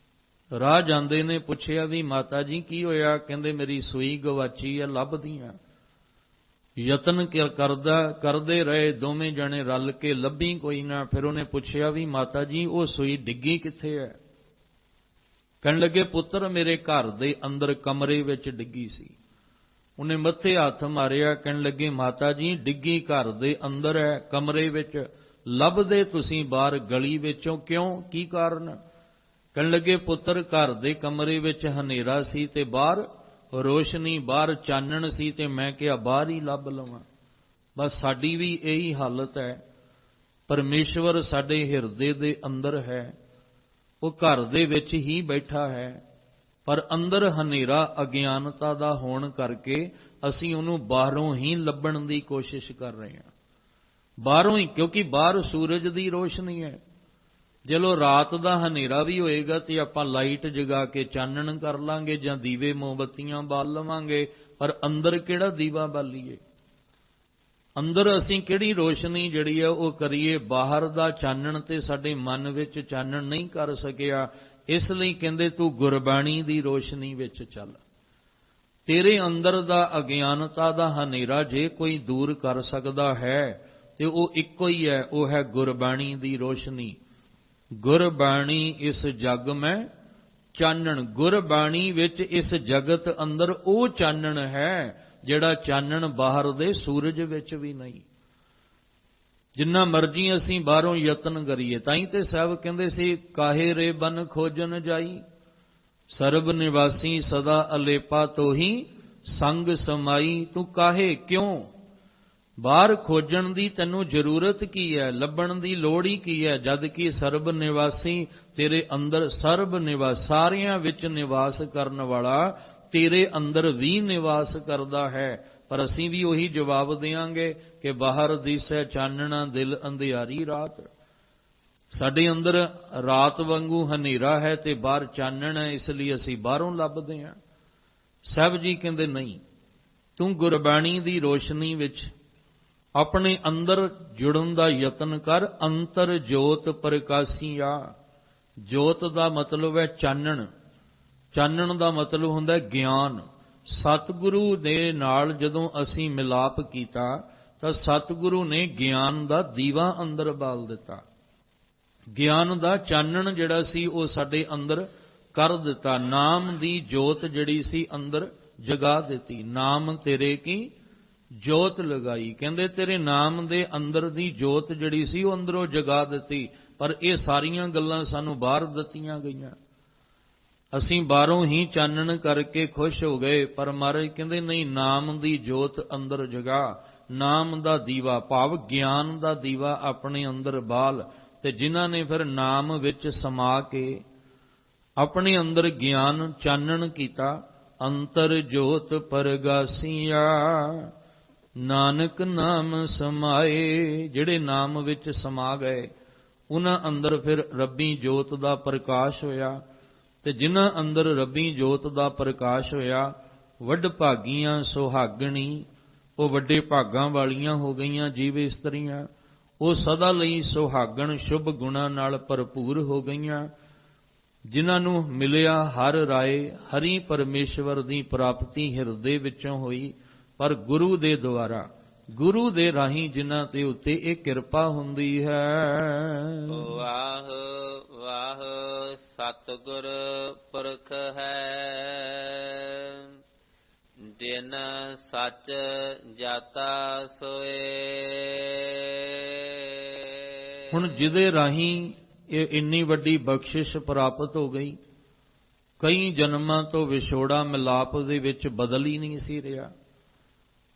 ਰਾਹ ਜਾਂਦੇ ਨੇ ਪੁੱਛਿਆ ਵੀ ਮਾਤਾ ਜੀ ਕੀ ਹੋਇਆ? ਕਹਿੰਦੇ ਮੇਰੀ ਸੂਈ ਗਵਾਚੀ ਆ, ਲੱਭਦੀ ਆ। ਯਤਨ ਕਰਦੇ ਰਹੇ ਦੋਵੇਂ ਜਣੇ ਰਲ ਕੇ, ਲੱਭੀ ਕੋਈ ਨਾ। ਫਿਰ ਉਹਨੇ ਪੁੱਛਿਆ ਵੀ ਮਾਤਾ ਜੀ ਉਹ ਸੂਈ ਡਿੱਗੀ ਕਿੱਥੇ ਹੈ? ਕਹਿਣ ਲੱਗੇ ਪੁੱਤਰ ਮੇਰੇ ਘਰ ਦੇ ਅੰਦਰ ਕਮਰੇ ਵਿੱਚ ਡਿੱਗੀ ਸੀ। ਉਹਨੇ ਮੱਥੇ ਹੱਥ ਮਾਰਿਆ, ਕਹਿਣ ਲੱਗੇ ਮਾਤਾ ਜੀ ਡਿੱਗੀ ਘਰ ਦੇ ਅੰਦਰ ਹੈ, ਕਮਰੇ ਵਿੱਚ, ਲੱਭਦੇ ਤੁਸੀਂ ਬਾਹਰ ਗਲੀ ਵਿੱਚੋਂ ਕਿਉਂ? ਕੀ ਕਾਰਨ? ਕਹਿਣ ਲੱਗੇ ਪੁੱਤਰ ਘਰ ਦੇ ਕਮਰੇ ਵਿੱਚ ਹਨੇਰਾ ਸੀ ਤੇ ਬਾਹਰ ਰੋਸ਼ਨੀ, ਬਾਹਰ ਚਾਨਣ ਸੀ, ਤੇ ਮੈਂ ਕਿਹਾ ਬਾਹਰ ਹੀ ਲੱਭ ਲਵਾਂ। ਬਸ ਸਾਡੀ ਵੀ ਇਹੀ ਹਾਲਤ ਹੈ। ਪਰਮੇਸ਼ਵਰ ਸਾਡੇ ਹਿਰਦੇ ਦੇ ਅੰਦਰ ਹੈ, ਉਹ ਘਰ ਦੇ ਵਿੱਚ ਹੀ ਬੈਠਾ ਹੈ, ਪਰ ਅੰਦਰ ਹਨੇਰਾ ਅਗਿਆਨਤਾ ਦਾ ਹੋਣ ਕਰਕੇ ਅਸੀਂ ਉਹਨੂੰ ਬਾਹਰੋਂ ਹੀ ਲੱਭਣ ਦੀ ਕੋਸ਼ਿਸ਼ ਕਰ ਰਹੇ ਹਾਂ। ਬਾਹਰੋਂ ਹੀ, ਕਿਉਂਕਿ ਬਾਹਰ ਸੂਰਜ ਦੀ ਰੋਸ਼ਨੀ ਹੈ। ਜਦੋਂ ਰਾਤ ਦਾ ਹਨੇਰਾ ਵੀ ਹੋਏਗਾ ਤੇ ਆਪਾਂ ਲਾਈਟ ਜਗਾ ਕੇ ਚਾਨਣ ਕਰ ਲਾਂਗੇ ਜਾਂ ਦੀਵੇ ਮੋਮਬੱਤੀਆਂ ਬਾਲ ਲਵਾਂਗੇ, ਪਰ ਅੰਦਰ ਕਿਹੜਾ ਦੀਵਾ ਬਾਲੀਏ? ਅੰਦਰ ਅਸੀਂ ਕਿਹੜੀ ਰੋਸ਼ਨੀ ਜਿਹੜੀ ਹੈ ਉਹ ਕਰੀਏ? ਬਾਹਰ ਦਾ ਚਾਨਣ ਤੇ ਸਾਡੇ ਮਨ ਵਿੱਚ ਚਾਨਣ ਨਹੀਂ ਕਰ ਸਕਿਆ। ਇਸ ਲਈ ਕਹਿੰਦੇ ਤੂੰ ਗੁਰਬਾਣੀ ਦੀ ਰੋਸ਼ਨੀ ਵਿੱਚ ਚੱਲ। ਤੇਰੇ ਅੰਦਰ ਦਾ ਅਗਿਆਨਤਾ ਦਾ ਹਨੇਰਾ ਜੇ ਕੋਈ ਦੂਰ ਕਰ ਸਕਦਾ ਹੈ ਤੇ ਉਹ ਇੱਕੋ ਹੀ ਹੈ, ਉਹ ਹੈ ਗੁਰਬਾਣੀ ਦੀ ਰੋਸ਼ਨੀ। ਗੁਰਬਾਣੀ ਇਸ ਜਗ ਮੈਂ ਚਾਨਣ, ਗੁਰਬਾਣੀ ਵਿੱਚ ਇਸ ਜਗਤ ਅੰਦਰ ਉਹ ਚਾਨਣ ਹੈ ਜਿਹੜਾ ਚਾਨਣ ਬਾਹਰ ਦੇ ਸੂਰਜ ਵਿੱਚ ਵੀ ਨਹੀਂ। ਜਿੰਨਾ ਮਰਜੀ ਅਸੀਂ ਬਾਹਰੋਂ ਯਤਨ ਕਰੀਏ, ਤਾਂ ਹੀ ਤੇ ਸਾਹਿਬ ਕਹਿੰਦੇ ਸੀ ਕਾਹੇ ਰੇ ਬਨ ਖੋਜਨ ਜਾਈ, ਸਰਬ ਨਿਵਾਸੀ ਸਦਾ ਅਲੇਪਾ ਤੋਹੀ ਸੰਗ ਸਮਾਈ। ਤੂੰ ਕਾਹੇ ਕਿਉਂ? ਬਾਹਰ ਖੋਜਣ ਦੀ ਤੈਨੂੰ ਜ਼ਰੂਰਤ ਕੀ ਹੈ? ਲੱਭਣ ਦੀ ਲੋੜ ਹੀ ਕੀ ਹੈ? ਜਦ ਕਿ ਸਰਬ ਨਿਵਾਸੀ ਤੇਰੇ ਅੰਦਰ, ਸਰਬ ਨਿਵਾਸ ਸਾਰਿਆਂ ਵਿੱਚ ਨਿਵਾਸ ਕਰਨ ਵਾਲਾ ਤੇਰੇ ਅੰਦਰ ਵੀ ਨਿਵਾਸ ਕਰਦਾ ਹੈ। ਪਰ ਅਸੀਂ ਵੀ ਉਹੀ ਜਵਾਬ ਦੇਵਾਂਗੇ ਕਿ ਬਾਹਰ ਦਿਸੈ ਚਾਨਣਾ ਦਿਲ ਅੰਧਿਆਰੀ ਰਾਤ। ਸਾਡੇ ਅੰਦਰ ਰਾਤ ਵਾਂਗੂ ਹਨੇਰਾ ਹੈ ਤੇ ਬਾਹਰ ਚਾਨਣ ਹੈ, ਇਸ ਲਈ ਅਸੀਂ ਬਾਹਰੋਂ ਲੱਭਦੇ ਹਾਂ। ਸਾਹਿਬ ਜੀ ਕਹਿੰਦੇ ਨਹੀਂ, ਤੂੰ ਗੁਰਬਾਣੀ ਦੀ ਰੋਸ਼ਨੀ ਵਿੱਚ ਆਪਣੇ ਅੰਦਰ ਜੁੜਨ ਦਾ ਯਤਨ ਕਰ। ਅੰਤਰ ਜੋਤ ਪ੍ਰਕਾਸ਼ੀਆ। ਜੋਤ ਦਾ ਮਤਲਬ ਹੈ ਚਾਨਣ, ਚਾਨਣ ਦਾ ਮਤਲਬ ਹੁੰਦਾ ਗਿਆਨ। ਸਤਿਗੁਰੂ ਦੇ ਨਾਲ ਜਦੋਂ ਅਸੀਂ ਮਿਲਾਪ ਕੀਤਾ ਤਾਂ ਸਤਿਗੁਰੂ ਨੇ ਗਿਆਨ ਦਾ ਦੀਵਾ ਅੰਦਰ ਬਾਲ ਦਿੱਤਾ। ਗਿਆਨ ਦਾ ਚਾਨਣ ਜਿਹੜਾ ਸੀ ਉਹ ਸਾਡੇ ਅੰਦਰ ਕਰ ਦਿੱਤਾ। ਨਾਮ ਦੀ ਜੋਤ ਜਿਹੜੀ ਸੀ ਅੰਦਰ ਜਗਾ ਦਿੱਤੀ। ਨਾਮ ਤੇਰੇ ਕੀ ਜੋਤ ਲਗਾਈ। ਕਹਿੰਦੇ ਤੇਰੇ ਨਾਮ ਦੇ ਅੰਦਰ ਦੀ ਜੋਤ ਜਿਹੜੀ ਸੀ ਉਹ ਅੰਦਰੋਂ ਜਗਾ ਦਿੱਤੀ। ਪਰ ਇਹ ਸਾਰੀਆਂ ਗੱਲਾਂ ਸਾਨੂੰ ਬਾਹਰ ਦਿੱਤੀਆਂ ਗਈਆਂ। ਅਸੀਂ ਬਾਹਰੋਂ ਹੀ ਚਾਨਣ ਕਰਕੇ ਖੁਸ਼ ਹੋ ਗਏ, ਪਰ ਮਹਾਰਾਜ ਕਹਿੰਦੇ ਨਹੀਂ, ਨਾਮ ਦੀ ਜੋਤ ਅੰਦਰ ਜਗਾ। ਨਾਮ ਦਾ ਦੀਵਾ ਭਾਵ ਗਿਆਨ ਦਾ ਦੀਵਾ ਆਪਣੇ ਅੰਦਰ ਬਾਲ। ਤੇ ਜਿਨ੍ਹਾਂ ਨੇ ਫਿਰ ਨਾਮ ਵਿੱਚ ਸਮਾ ਕੇ ਆਪਣੇ ਅੰਦਰ ਗਿਆਨ ਚਾਨਣ ਕੀਤਾ, ਅੰਤਰ ਜੋਤ ਪਰਗਾਸੀਆ ਨਾਨਕ ਨਾਮ ਸਮਾਏ। ਜਿਹੜੇ ਨਾਮ ਵਿੱਚ ਸਮਾ ਗਏ ਉਹਨਾਂ ਅੰਦਰ ਫਿਰ ਰੱਬੀ ਜੋਤ ਦਾ ਪ੍ਰਕਾਸ਼ ਹੋਇਆ। ਤੇ ਜਿਨ੍ਹਾਂ ਅੰਦਰ ਰੱਬੀ ਜੋਤ ਦਾ ਪ੍ਰਕਾਸ਼ ਹੋਇਆ, ਵੱਡ ਭਾਗੀਆਂ ਸੁਹਾਗਣੀ, ਉਹ ਵੱਡੇ ਭਾਗਾਂ ਵਾਲੀਆਂ ਹੋ ਗਈਆਂ ਜੀਵ ਇਸਤਰੀਆਂ। ਉਹ ਸਦਾ ਲਈ ਸੁਹਾਗਣ ਸ਼ੁਭ ਗੁਣਾਂ ਨਾਲ ਭਰਪੂਰ ਹੋ ਗਈਆਂ। ਜਿਨ੍ਹਾਂ ਨੂੰ ਮਿਲਿਆ ਹਰ ਰਾਏ, ਹਰੀ ਪਰਮੇਸ਼ਵਰ ਦੀ ਪ੍ਰਾਪਤੀ ਹਿਰਦੇ ਵਿੱਚੋਂ ਹੋਈ, ਪਰ ਗੁਰੂ ਦੇ ਦੁਆਰਾ, ਗੁਰੂ ਦੇ ਰਾਹੀਂ ਜਿਨ੍ਹਾਂ ਤੇ ਉੱਤੇ ਇਹ ਕਿਰਪਾ ਹੁੰਦੀ ਹੈ। ਵਾਹ ਵਾਹ ਸਤਿਗੁਰ ਪੁਰਖ ਹੈ, ਜਿਨ ਸੱਚ ਜਾਤਾ ਸੋਏ। ਹੁਣ ਜਿਹਦੇ ਰਾਹੀਂ ਇਹ ਇੰਨੀ ਵੱਡੀ ਬਖਸ਼ਿਸ਼ ਪ੍ਰਾਪਤ ਹੋ ਗਈ, ਕਈ ਜਨਮਾਂ ਤੋਂ ਵਿਛੋੜਾ ਮਿਲਾਪ ਦੇ ਵਿੱਚ ਬਦਲ ਹੀ ਨਹੀਂ ਸੀ ਰਿਹਾ,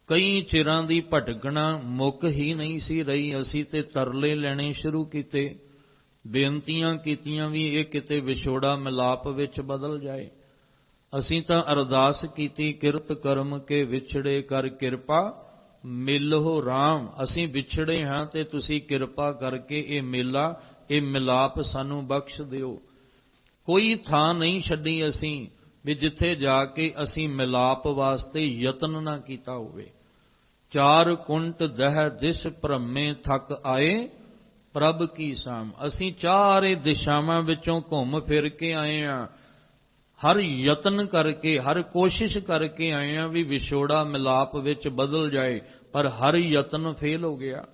ਕਈ ਚਿਰਾਂ ਦੀ ਭਟਕਣਾ ਮੁੱਕ ਹੀ ਨਹੀਂ ਸੀ ਰਹੀ। ਅਸੀਂ ਤੇ ਤਰਲੇ ਲੈਣੇ ਸ਼ੁਰੂ ਕੀਤੇ, ਬੇਨਤੀਆਂ ਕੀਤੀਆਂ ਵੀ ਇਹ ਕਿਤੇ ਵਿਛੋੜਾ ਮਿਲਾਪ ਵਿੱਚ ਬਦਲ ਜਾਏ। ਅਸੀਂ ਤਾਂ ਅਰਦਾਸ ਕੀਤੀ, ਕਿਰਤ ਕਰਮ ਕੇ ਵਿਛੜੇ ਕਰ ਕਿਰਪਾ ਮਿਲਹੁ ਰਾਮ। ਅਸੀਂ ਵਿਛੜੇ ਹਾਂ ਤੇ ਤੁਸੀਂ ਕਿਰਪਾ ਕਰਕੇ ਇਹ ਮੇਲਾ, ਇਹ ਮਿਲਾਪ ਸਾਨੂੰ ਬਖਸ਼ ਦਿਓ। ਕੋਈ ਥਾਂ ਨਹੀਂ ਛੱਡੀ ਅਸੀਂ ਵੀ ਜਿੱਥੇ ਜਾ ਕੇ ਅਸੀਂ ਮਿਲਾਪ ਵਾਸਤੇ ਯਤਨ ਨਾ ਕੀਤਾ ਹੋਵੇ। ਚਾਰ ਕੁੰਟ ਦਹਿ ਦਿਸ ਭ੍ਰਮੇ ਥੱਕ ਆਏ ਪ੍ਰਭ ਕੀ ਸਾਮ। ਅਸੀਂ ਚਾਰੇ ਦਿਸ਼ਾਵਾਂ ਵਿੱਚੋਂ ਘੁੰਮ ਫਿਰ ਕੇ ਆਏ ਹਾਂ, ਹਰ ਯਤਨ ਕਰਕੇ, ਹਰ ਕੋਸ਼ਿਸ਼ ਕਰਕੇ ਆਏ ਹਾਂ ਵੀ ਵਿਛੋੜਾ ਮਿਲਾਪ ਵਿੱਚ ਬਦਲ ਜਾਏ, ਪਰ ਹਰ ਯਤਨ ਫੇਲ ਹੋ ਗਿਆ।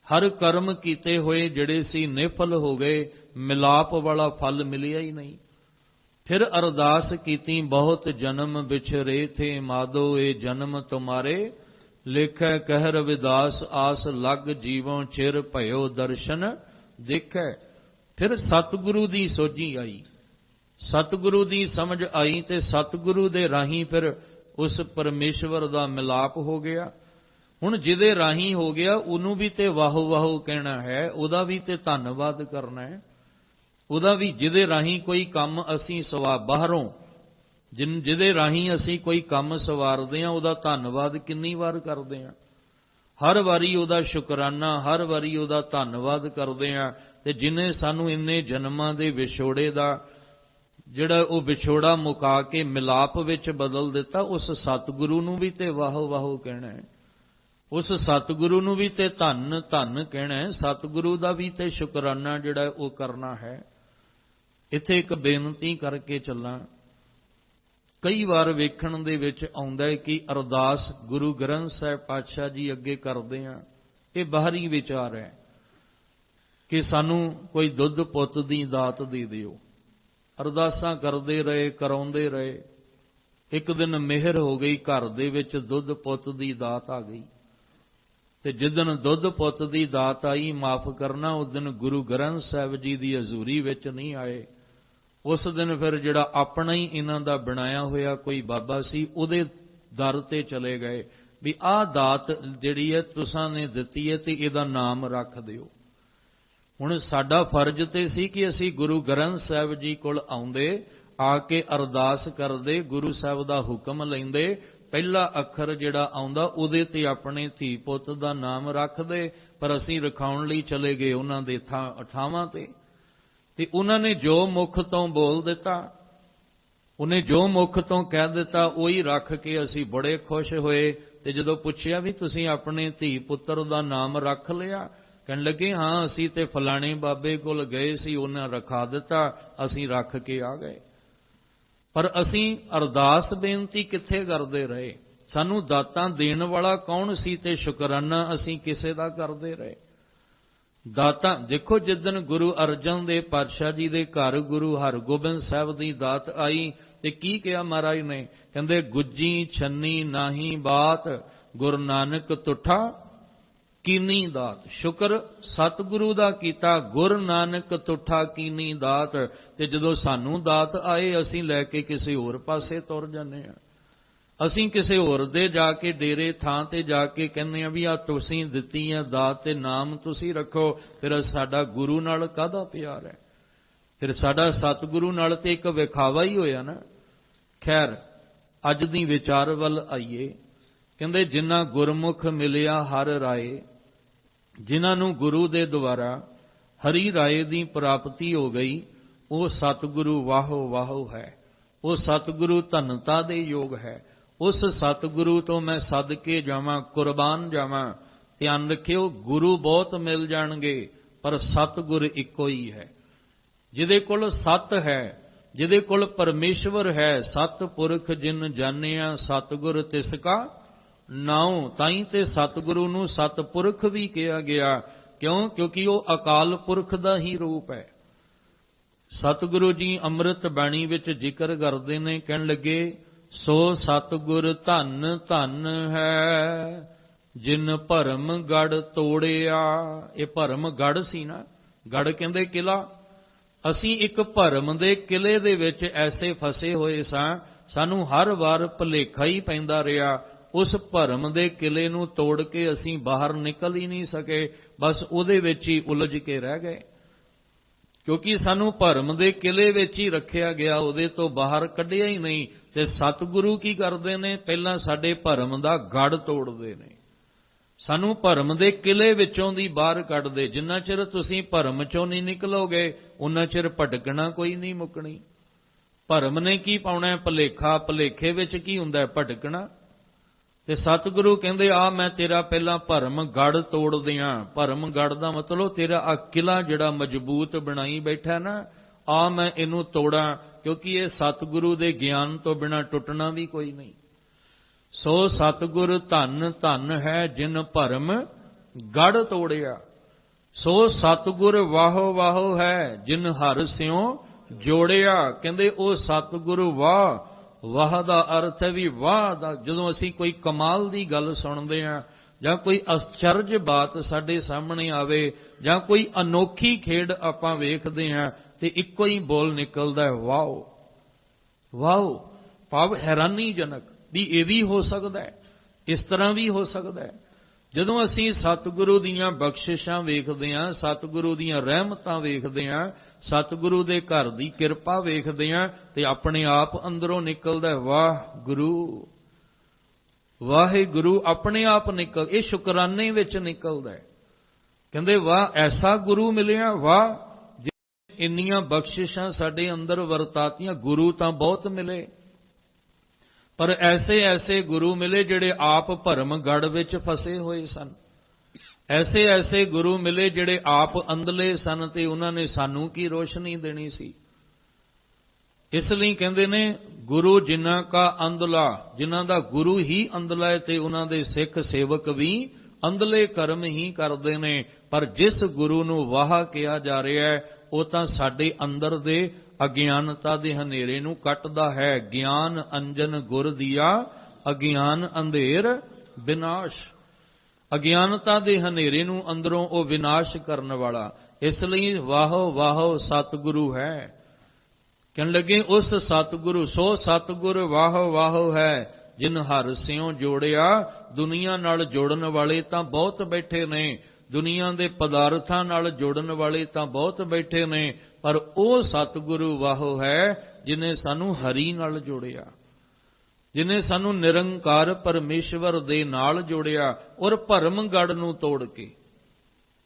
ਹਰ ਕਰਮ ਕੀਤੇ ਹੋਏ ਜਿਹੜੇ ਸੀ ਨਿਫਲ ਹੋ ਗਏ, ਮਿਲਾਪ ਵਾਲਾ ਫਲ ਮਿਲਿਆ ਹੀ ਨਹੀਂ। ਫਿਰ ਅਰਦਾਸ ਕੀਤੀ, ਬਹੁਤ ਜਨਮ ਵਿਛਰੇ ਥੇ ਮਾਧੋ, ਇਹ ਜਨਮ ਤੁਮਾਰੇ ਲਿਖੈ ਕਹਿ ਰਵਿਦਾਸ, ਆਸ ਲਗ ਜੀਵੋਂ ਚਿਰ ਭਇਓ ਦਰਸ਼ਨ ਦੇਖੈ। ਫਿਰ ਸਤਿਗੁਰੂ ਦੀ ਸੋਝੀ ਆਈ, ਸਤਿਗੁਰੂ ਦੀ ਸਮਝ ਆਈ, ਤੇ ਸਤਿਗੁਰੂ ਦੇ ਰਾਹੀਂ ਫਿਰ ਉਸ ਪਰਮੇਸ਼ਵਰ ਦਾ ਮਿਲਾਪ ਹੋ ਗਿਆ। ਹੁਣ ਜਿਹਦੇ ਰਾਹੀਂ ਹੋ ਗਿਆ ਉਹਨੂੰ ਵੀ ਤੇ ਵਾਹੋ ਵਾਹੋ ਕਹਿਣਾ ਹੈ, ਉਹਦਾ ਵੀ ਤੇ ਧੰਨਵਾਦ ਕਰਨਾ ਹੈ, ਉਹਦਾ ਵੀ। ਜਿਹਦੇ ਰਾਹੀਂ ਕੋਈ ਕੰਮ ਅਸੀਂ ਬਾਹਰੋਂ ਜਿਹਦੇ ਰਾਹੀਂ ਅਸੀਂ ਕੋਈ ਕੰਮ ਸਵਾਰਦੇ ਹਾਂ, ਉਹਦਾ ਧੰਨਵਾਦ ਕਿੰਨੀ ਵਾਰ ਕਰਦੇ ਹਾਂ। ਹਰ ਵਾਰੀ ਉਹਦਾ ਸ਼ੁਕਰਾਨਾ, ਹਰ ਵਾਰੀ ਉਹਦਾ ਧੰਨਵਾਦ ਕਰਦੇ ਹਾਂ। ਤੇ ਜਿਹਨੇ ਸਾਨੂੰ ਇੰਨੇ ਜਨਮਾਂ ਦੇ ਵਿਛੋੜੇ ਦਾ ਜਿਹੜਾ ਉਹ ਵਿਛੋੜਾ ਮੁਕਾ ਕੇ ਮਿਲਾਪ ਵਿੱਚ ਬਦਲ ਦਿੱਤਾ, ਉਸ ਸਤਿਗੁਰੂ ਨੂੰ ਵੀ ਤੇ ਵਾਹੋ ਵਾਹੋ ਕਹਿਣਾ ਹੈ, ਉਸ ਸਤਿਗੁਰੂ ਨੂੰ ਵੀ ਤੇ ਧੰਨ ਧੰਨ ਕਹਿਣਾ ਹੈ, ਸਤਿਗੁਰੂ ਦਾ ਵੀ ਤੇ ਸ਼ੁਕਰਾਨਾ ਜਿਹੜਾ ਉਹ ਕਰਨਾ ਹੈ। ਇੱਥੇ ਇੱਕ ਬੇਨਤੀ ਕਰਕੇ ਚੱਲਾਂ। ਕਈ ਵਾਰ ਵੇਖਣ ਦੇ ਵਿੱਚ ਆਉਂਦਾ ਹੈ ਕਿ ਅਰਦਾਸ ਗੁਰੂ ਗ੍ਰੰਥ ਸਾਹਿਬ ਪਾਤਸ਼ਾਹ ਜੀ ਅੱਗੇ ਕਰਦੇ ਆ, ਇਹ ਬਾਹਰੀ ਵਿਚਾਰ ਹੈ ਕਿ ਸਾਨੂੰ ਕੋਈ ਦੁੱਧ ਪੁੱਤ ਦੀ ਦਾਤ ਦੇ ਦਿਓ। ਅਰਦਾਸਾਂ ਕਰਦੇ ਰਹੇ, ਕਰਾਉਂਦੇ ਰਹੇ। ਇੱਕ ਦਿਨ ਮਿਹਰ ਹੋ ਗਈ, ਘਰ ਦੇ ਵਿੱਚ ਦੁੱਧ ਪੁੱਤ ਦੀ ਦਾਤ ਆ ਗਈ। ਤੇ ਜਿੱਦਣ ਦੁੱਧ ਪੁੱਤ ਦੀ ਦਾਤ ਆਈ, ਮਾਫ ਕਰਨਾ, ਉਸ ਦਿਨ ਗੁਰੂ ਗ੍ਰੰਥ ਸਾਹਿਬ ਜੀ ਦੀ ਹਜ਼ੂਰੀ ਵਿੱਚ ਨਹੀਂ ਆਏ। ਉਸ ਦਿਨ ਫਿਰ ਜਿਹੜਾ ਆਪਣਾ ਹੀ ਇਹਨਾਂ ਦਾ ਬਣਾਇਆ ਹੋਇਆ ਕੋਈ ਬਾਬਾ ਸੀ, ਉਹਦੇ ਦਰ ਤੇ ਚਲੇ ਗਏ ਵੀ ਆਹ ਦਾਤ ਜਿਹੜੀ ਹੈ ਤੁਸਾਂ ਨੇ ਦਿੱਤੀ ਹੈ ਤੇ ਇਹਦਾ ਨਾਮ ਰੱਖ ਦਿਓ। ਹੁਣ ਸਾਡਾ ਫਰਜ਼ ਤੇ ਸੀ ਕਿ ਅਸੀਂ ਗੁਰੂ ਗ੍ਰੰਥ ਸਾਹਿਬ ਜੀ ਕੋਲ ਆਉਂਦੇ, ਆ ਕੇ ਅਰਦਾਸ ਕਰਦੇ, ਗੁਰੂ ਸਾਹਿਬ ਦਾ ਹੁਕਮ ਲੈਂਦੇ, ਪਹਿਲਾ ਅੱਖਰ ਜਿਹੜਾ ਆਉਂਦਾ ਉਹਦੇ ਤੇ ਆਪਣੇ ਧੀ ਪੁੱਤ ਦਾ ਨਾਮ ਰੱਖਦੇ। ਪਰ ਅਸੀਂ ਰਖਾਉਣ ਲਈ ਚਲੇ ਗਏ ਉਹਨਾਂ ਦੇ ਥਾਵਾਂ ਤੇ ਉਹਨਾਂ ਨੇ ਜੋ ਮੁਖ ਤੋਂ ਬੋਲ ਦਿੱਤਾ, ਉਹਨੇ ਜੋ ਮੁਖ ਤੋਂ ਕਹਿ ਦਿੱਤਾ, ਉਹੀ ਰੱਖ ਕੇ ਅਸੀਂ ਬੜੇ ਖੁਸ਼ ਹੋਏ। ਤੇ ਜਦੋਂ ਪੁੱਛਿਆ ਵੀ ਤੁਸੀਂ ਆਪਣੇ ਧੀ ਪੁੱਤਰ ਦਾ ਨਾਮ ਰੱਖ ਲਿਆ, ਕਹਿਣ ਲੱਗੇ ਹਾਂ ਅਸੀਂ ਤੇ ਫਲਾਣੇ ਬਾਬੇ ਕੋਲ ਗਏ ਸੀ, ਉਹਨਾਂ ਰਖਾ ਦਿੱਤਾ, ਅਸੀਂ ਰੱਖ ਕੇ ਆ ਗਏ। ਪਰ ਅਸੀਂ ਅਰਦਾਸ ਬੇਨਤੀ ਕਿੱਥੇ ਕਰਦੇ ਰਹੇ? ਸਾਨੂੰ ਦਾਤਾਂ ਦੇਣ ਵਾਲਾ ਕੌਣ ਸੀ ਤੇ ਸ਼ੁਕਰਾਨਾ ਅਸੀਂ ਕਿਸੇ ਦਾ ਕਰਦੇ ਰਹੇ? ਦਾਤਾਂ ਦੇਖੋ, ਜਿੱਦਣ ਗੁਰੂ ਅਰਜਨ ਦੇਵ ਪਾਤਸ਼ਾਹ ਜੀ ਦੇ ਘਰ ਗੁਰੂ ਹਰਗੋਬਿੰਦ ਸਾਹਿਬ ਦੀ ਦਾਤ ਆਈ ਤੇ ਕੀ ਕਿਹਾ ਮਹਾਰਾਜ ਨੇ? ਕਹਿੰਦੇ ਗੁੱਜੀ ਛੰਨੀ ਨਾਹੀ ਬਾਤ, ਗੁਰੂ ਨਾਨਕ ਤੁਠਾ ਕੀਨੀ ਦਾਤ। ਸ਼ੁਕਰ ਸਤਿਗੁਰੂ ਦਾ ਕੀਤਾ, ਗੁਰੂ ਨਾਨਕ ਤੁਠਾ ਕੀਨੀ ਦਾਤ। ਤੇ ਜਦੋਂ ਸਾਨੂੰ ਦਾਤ ਆਏ, ਅਸੀਂ ਲੈ ਕੇ ਕਿਸੇ ਹੋਰ ਪਾਸੇ ਤੁਰ ਜਾਂਦੇ ਹਾਂ। ਅਸੀਂ ਕਿਸੇ ਹੋਰ ਦੇ ਜਾ ਕੇ ਡੇਰੇ ਥਾਂ ਤੇ ਜਾ ਕੇ ਕਹਿੰਦੇ ਆ ਵੀ ਆ ਤੁਸੀਂ ਦਿੱਤੀ ਹੈ ਦਾਤ ਤੇ ਨਾਮ ਤੁਸੀਂ ਰੱਖੋ। ਫਿਰ ਸਾਡਾ ਗੁਰੂ ਨਾਲ ਕਾਹਦਾ ਪਿਆਰ ਹੈ? ਫਿਰ ਸਾਡਾ ਸਤਿਗੁਰੂ ਨਾਲ ਤੇ ਇੱਕ ਵਿਖਾਵਾ ਹੀ ਹੋਇਆ ਨਾ। ਖੈਰ, ਅੱਜ ਦੀ ਵਿਚਾਰ ਵੱਲ ਆਈਏ। ਕਹਿੰਦੇ ਜਿਨ੍ਹਾਂ ਗੁਰਮੁਖ ਮਿਲਿਆ ਹਰ ਰਾਏ, ਜਿਨ੍ਹਾਂ ਨੂੰ ਗੁਰੂ ਦੇ ਦੁਆਰਾ ਹਰੀ ਰਾਏ ਦੀ ਪ੍ਰਾਪਤੀ ਹੋ ਗਈ, ਉਹ ਸਤਿਗੁਰੂ ਵਾਹੋ ਵਾਹੋ ਹੈ, ਉਹ ਸਤਿਗੁਰੂ ਧੰਨਤਾ ਦੇ ਯੋਗ ਹੈ। ਉਸ ਸਤਿਗੁਰੂ ਤੋਂ ਮੈਂ ਸਦਕੇ ਜਾਵਾਂ, ਕੁਰਬਾਨ ਜਾਵਾਂ। ਧਿਆਨ ਰੱਖਿਓ, ਗੁਰੂ ਬਹੁਤ ਮਿਲ ਜਾਣਗੇ ਪਰ ਸਤਿਗੁਰ ਇੱਕੋ ਹੀ ਹੈ। ਜਿਹਦੇ ਕੋਲ ਸਤ ਹੈ, ਜਿਹਦੇ ਕੋਲ ਪਰਮੇਸ਼ਵਰ ਹੈ, ਸਤਿਪੁਰਖ ਜਿਨ ਜਾਣਿਆ ਸਤਿਗੁਰ ਤਿਸ ਕਾ ਨਾਉ। ਤਾਈ ਤੇ ਸਤਿਗੁਰੂ ਨੂੰ ਸਤਿਪੁਰਖ ਵੀ ਕਿਹਾ ਗਿਆ। ਕਿਉਂ? ਕਿਉਂਕਿ ਉਹ ਅਕਾਲ ਪੁਰਖ ਦਾ ਹੀ ਰੂਪ ਹੈ। ਸਤਿਗੁਰੂ ਜੀ ਅੰਮ੍ਰਿਤ ਬਾਣੀ ਵਿੱਚ ਜ਼ਿਕਰ ਕਰਦੇ ਨੇ, ਕਹਿਣ ਲੱਗੇ ਸੋ ਸਤਿਗੁਰ ਧੰਨ ਧੰਨ ਹੈ, ਜਿਨ ਭਰਮ ਗੜ ਤੋੜਿਆ। ਇਹ ਭਰਮ ਗੜ ਸੀ ਨਾ, ਗੜ ਕਹਿੰਦੇ ਕਿਲਾ। ਅਸੀਂ ਇੱਕ ਭਰਮ ਦੇ ਕਿਲੇ ਦੇ ਵਿੱਚ ਐਸੇ ਫਸੇ ਹੋਏ ਸਾਂ, ਸਾਨੂੰ ਹਰ ਵਾਰ ਭੁਲੇਖਾ ਹੀ ਪੈਂਦਾ ਰਿਹਾ। ਉਸ ਭਰਮ ਦੇ ਕਿਲੇ ਨੂੰ ਤੋੜ ਕੇ ਅਸੀਂ ਬਾਹਰ ਨਿਕਲ ਹੀ ਨਹੀਂ ਸਕੇ, ਬਸ ਉਹਦੇ ਵਿੱਚ ਹੀ ਉਲਝ ਕੇ ਰਹਿ ਗਏ। ਕਿਉਂਕਿ ਸਾਨੂੰ ਭਰਮ ਦੇ ਕਿਲੇ ਵਿੱਚ ਹੀ ਰੱਖਿਆ ਗਿਆ, ਉਹਦੇ ਤੋਂ ਬਾਹਰ ਕੱਢਿਆ ਹੀ ਨਹੀਂ। ਤੇ ਸਤਿਗੁਰੂ ਕੀ ਕਰਦੇ ਨੇ? ਪਹਿਲਾਂ ਸਾਡੇ ਭਰਮ ਦਾ ਗੜ ਤੋੜਦੇ ਨੇ, ਸਾਨੂੰ ਭਰਮ ਦੇ ਕਿਲੇ ਵਿੱਚੋਂ ਦੀ ਬਾਹਰ ਕੱਢਦੇ। ਜਿੰਨਾ ਚਿਰ ਤੁਸੀਂ ਭਰਮ ਚੋਂ ਨਹੀਂ ਨਿਕਲੋਗੇ, ਉਹਨਾਂ ਚਿਰ ਭਟਕਣਾ ਕੋਈ ਨਹੀਂ ਮੁੱਕਣੀ। ਭਰਮ ਨੇ ਕੀ ਪਾਉਣਾ? ਭੁਲੇਖਾ। ਭੁਲੇਖੇ ਵਿੱਚ ਕੀ ਹੁੰਦਾ? ਭਟਕਣਾ। ਤੇ ਸਤਿਗੁਰੂ ਕਹਿੰਦੇ ਆ ਮੈਂ ਤੇਰਾ ਪਹਿਲਾਂ ਭਰਮ ਗੜ ਤੋੜ ਦਿਆਂ। ਭਰਮ ਗੜ ਦਾ ਮਤਲਬ ਤੇਰਾ ਆ ਕਿਲਾ ਜਿਹੜਾ ਮਜ਼ਬੂਤ ਬਣਾਈ ਬੈਠਾ ਨਾ, ਆ ਮੈਂ ਇਹਨੂੰ ਤੋੜਾਂ, ਕਿਉਂਕਿ ਇਹ ਸਤਿਗੁਰੂ ਦੇ ਗਿਆਨ ਤੋਂ ਬਿਨਾਂ ਟੁੱਟਣਾ ਵੀ ਕੋਈ ਨਹੀਂ। ਸੋ ਸਤਿਗੁਰ ਧੰਨ ਧੰਨ ਹੈ ਜਿਨ ਭਰਮ ਗੜ ਤੋੜਿਆ। ਸੋ ਸਤਿਗੁਰ ਵਾਹੋ ਵਾਹੋ ਹੈ ਜਿਨ ਹਰਿ ਸਿਉ ਜੋੜਿਆ। ਕਹਿੰਦੇ ਉਹ ਸਤਿਗੁਰ ਵਾਹ। ਵਾਹ ਦਾ ਅਰਥ ਹੈ ਵੀ ਵਾਹ ਦਾ, ਜਦੋਂ ਅਸੀਂ ਕੋਈ ਕਮਾਲ ਦੀ ਗੱਲ ਸੁਣਦੇ ਹਾਂ ਜਾਂ ਕੋਈ ਅਚਰਜ ਬਾਤ ਸਾਡੇ ਸਾਹਮਣੇ ਆਵੇ ਜਾਂ ਕੋਈ ਅਨੋਖੀ ਖੇਡ ਆਪਾਂ ਵੇਖਦੇ ਹਾਂ ਤੇ ਇੱਕੋ ਹੀ ਬੋਲ ਨਿਕਲਦਾ ਹੈ ਵਾਓ ਵਾਓ, ਭਾਵ ਹੈਰਾਨੀਜਨਕ ਵੀ ਇਹ ਵੀ ਹੋ ਸਕਦਾ ਹੈ, ਇਸ ਤਰ੍ਹਾਂ ਵੀ ਹੋ ਸਕਦਾ ਹੈ। ਜਦੋਂ ਅਸੀਂ ਸਤਿਗੁਰੂ ਦੀਆਂ ਬਖਸ਼ਿਸ਼ਾਂ ਵੇਖਦੇ ਹਾਂ, ਸਤਿਗੁਰੂ ਦੀਆਂ ਰਹਿਮਤਾਂ ਵੇਖਦੇ ਹਾਂ, ਸਤਿਗੁਰੂ ਦੇ ਘਰ ਦੀ ਕਿਰਪਾ ਵੇਖਦੇ ਹਾਂ ਤੇ ਆਪਣੇ ਆਪ ਅੰਦਰੋਂ ਨਿਕਲਦਾ ਵਾਹ ਗੁਰੂ ਵਾਹਿਗੁਰੂ, ਆਪਣੇ ਆਪ ਨਿਕਲ, ਇਹ ਸ਼ੁਕਰਾਨੇ ਵਿੱਚ ਨਿਕਲਦਾ ਹੈ। ਕਹਿੰਦੇ ਵਾਹ ਐਸਾ ਗੁਰੂ ਮਿਲਿਆ, ਵਾਹ ਇੰਨੀਆਂ ਬਖਸ਼ਿਸ਼ਾਂ ਸਾਡੇ ਅੰਦਰ ਵਰਤਾਤੀਆਂ। ਗੁਰੂ ਤਾਂ ਬਹੁਤ ਮਿਲੇ, ਪਰ ਐਸੇ ਐਸੇ ਗੁਰੂ ਮਿਲੇ ਜਿਹੜੇ ਆਪ ਭਰਮ ਗੜ ਵਿੱਚ ਫਸੇ ਹੋਏ ਸਨ। ਐਸੇ ਐਸੇ ਗੁਰੂ ਮਿਲੇ ਜਿਹੜੇ ਆਪ ਅੰਧਲੇ ਸਨ ਤੇ ਉਹਨਾਂ ਨੇ ਸਾਨੂੰ ਕੀ ਰੋਸ਼ਨੀ ਦੇਣੀ ਸੀ। ਇਸ ਲਈ ਕਹਿੰਦੇ ਨੇ ਗੁਰੂ ਜਿਨ੍ਹਾਂ ਕਾ ਅੰਧਲਾ, ਜਿਨ੍ਹਾਂ ਦਾ ਗੁਰੂ ਹੀ ਅੰਧਲਾ ਹੈ ਤੇ ਉਹਨਾਂ ਦੇ ਸਿੱਖ ਸੇਵਕ ਵੀ ਅੰਧਲੇ ਕਰਮ ਹੀ ਕਰਦੇ ਨੇ। ਪਰ ਜਿਸ ਗੁਰੂ ਨੂੰ ਵਾਹ ਕਿਹਾ ਜਾ ਰਿਹਾ ਹੈ ਉਹ ਤਾਂ ਸਾਡੇ ਅੰਦਰ ਦੇ ਅਗਿਆਨਤਾ ਦੇ ਹਨੇਰੇ ਨੂੰ ਕੱਟਦਾ ਹੈ। ਗਿਆਨ ਅੰਜਨ ਗੁਰ ਦੀਆ ਅਗਿਆਨ ਅੰਧੇਰ ਵਿਨਾਸ਼। ਅਗਿਆਨਤਾ ਦੇ ਹਨੇਰੇ ਨੂੰ ਅੰਦਰੋਂ ਉਹ ਵਿਨਾਸ਼ ਕਰਨ ਵਾਲਾ। ਇਸ ਲਈ ਵਾਹੋ ਵਾਹੋ ਸਤਿਗੁਰੂ ਹੈ। ਕਹਿਣ ਲੱਗੇ ਉਸ ਸਤਿਗੁਰੂ, ਸੋ ਸਤਿਗੁਰ ਵਾਹੋ ਵਾਹੋ ਹੈ ਜਿਨ ਹਰਿ ਸਿਉ ਜੋੜਿਆ। ਦੁਨੀਆ ਨਾਲ ਜੋੜਨ ਵਾਲੇ ਤਾਂ ਬਹੁਤ ਬੈਠੇ ਨੇ, ਦੁਨੀਆ ਦੇ ਪਦਾਰਥਾਂ ਨਾਲ ਜੋੜਨ ਵਾਲੇ ਤਾਂ ਬਹੁਤ ਬੈਠੇ ਨੇ, ਪਰ ਉਹ ਸਤਿਗੁਰੂ ਵਾਹੋ ਹੈ ਜਿਨੇ ਸਾਨੂੰ ਹਰੀ ਨਾਲ ਜੋੜਿਆ, ਜਿਨੇ ਸਾਨੂੰ ਨਿਰੰਕਾਰ ਪਰਮੇਸ਼ਵਰ ਦੇ ਨਾਲ ਜੋੜਿਆ ਔਰ ਭਰਮ ਗੜ ਨੂੰ ਤੋੜ ਕੇ,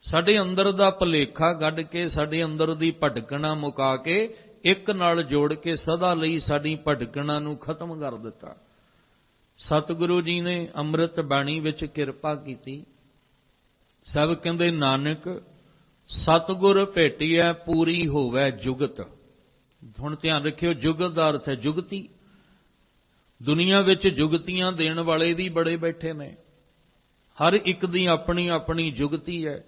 ਸਾਡੇ ਅੰਦਰ ਦਾ ਭੁਲੇਖਾ ਕੱਢ ਕੇ, ਸਾਡੇ ਅੰਦਰ ਦੀ ਭਟਕਣਾ ਮੁਕਾ ਕੇ ਇੱਕ ਨਾਲ ਜੋੜ ਕੇ ਸਦਾ ਲਈ ਸਾਡੀ ਭਟਕਣਾ ਨੂੰ ਖਤਮ ਕਰ ਦਿੱਤਾ। ਸਤਿਗੁਰੂ ਜੀ ਨੇ ਅੰਮ੍ਰਿਤ ਬਾਣੀ ਵਿੱਚ ਕਿਰਪਾ ਕੀਤੀ। ਸਭ ਕਹਿੰਦੇ ਨਾਨਕ ਸਤਿਗੁਰ ਭੇਟੀਐ ਪੂਰੀ ਹੋਵੇ ਜੁਗਤ। ਹੁਣ ਧਿਆਨ ਰੱਖਿਓ, ਜੁਗਤ ਦਾ ਅਰਥ ਹੈ ਜੁਗਤੀ। ਦੁਨੀਆ ਵਿੱਚ ਜੁਗਤੀਆਂ ਦੇਣ ਵਾਲੇ ਵੀ ਬੜੇ ਬੈਠੇ ਨੇ, ਹਰ ਇੱਕ ਦੀ ਆਪਣੀ ਆਪਣੀ ਜੁਗਤੀ ਹੈ।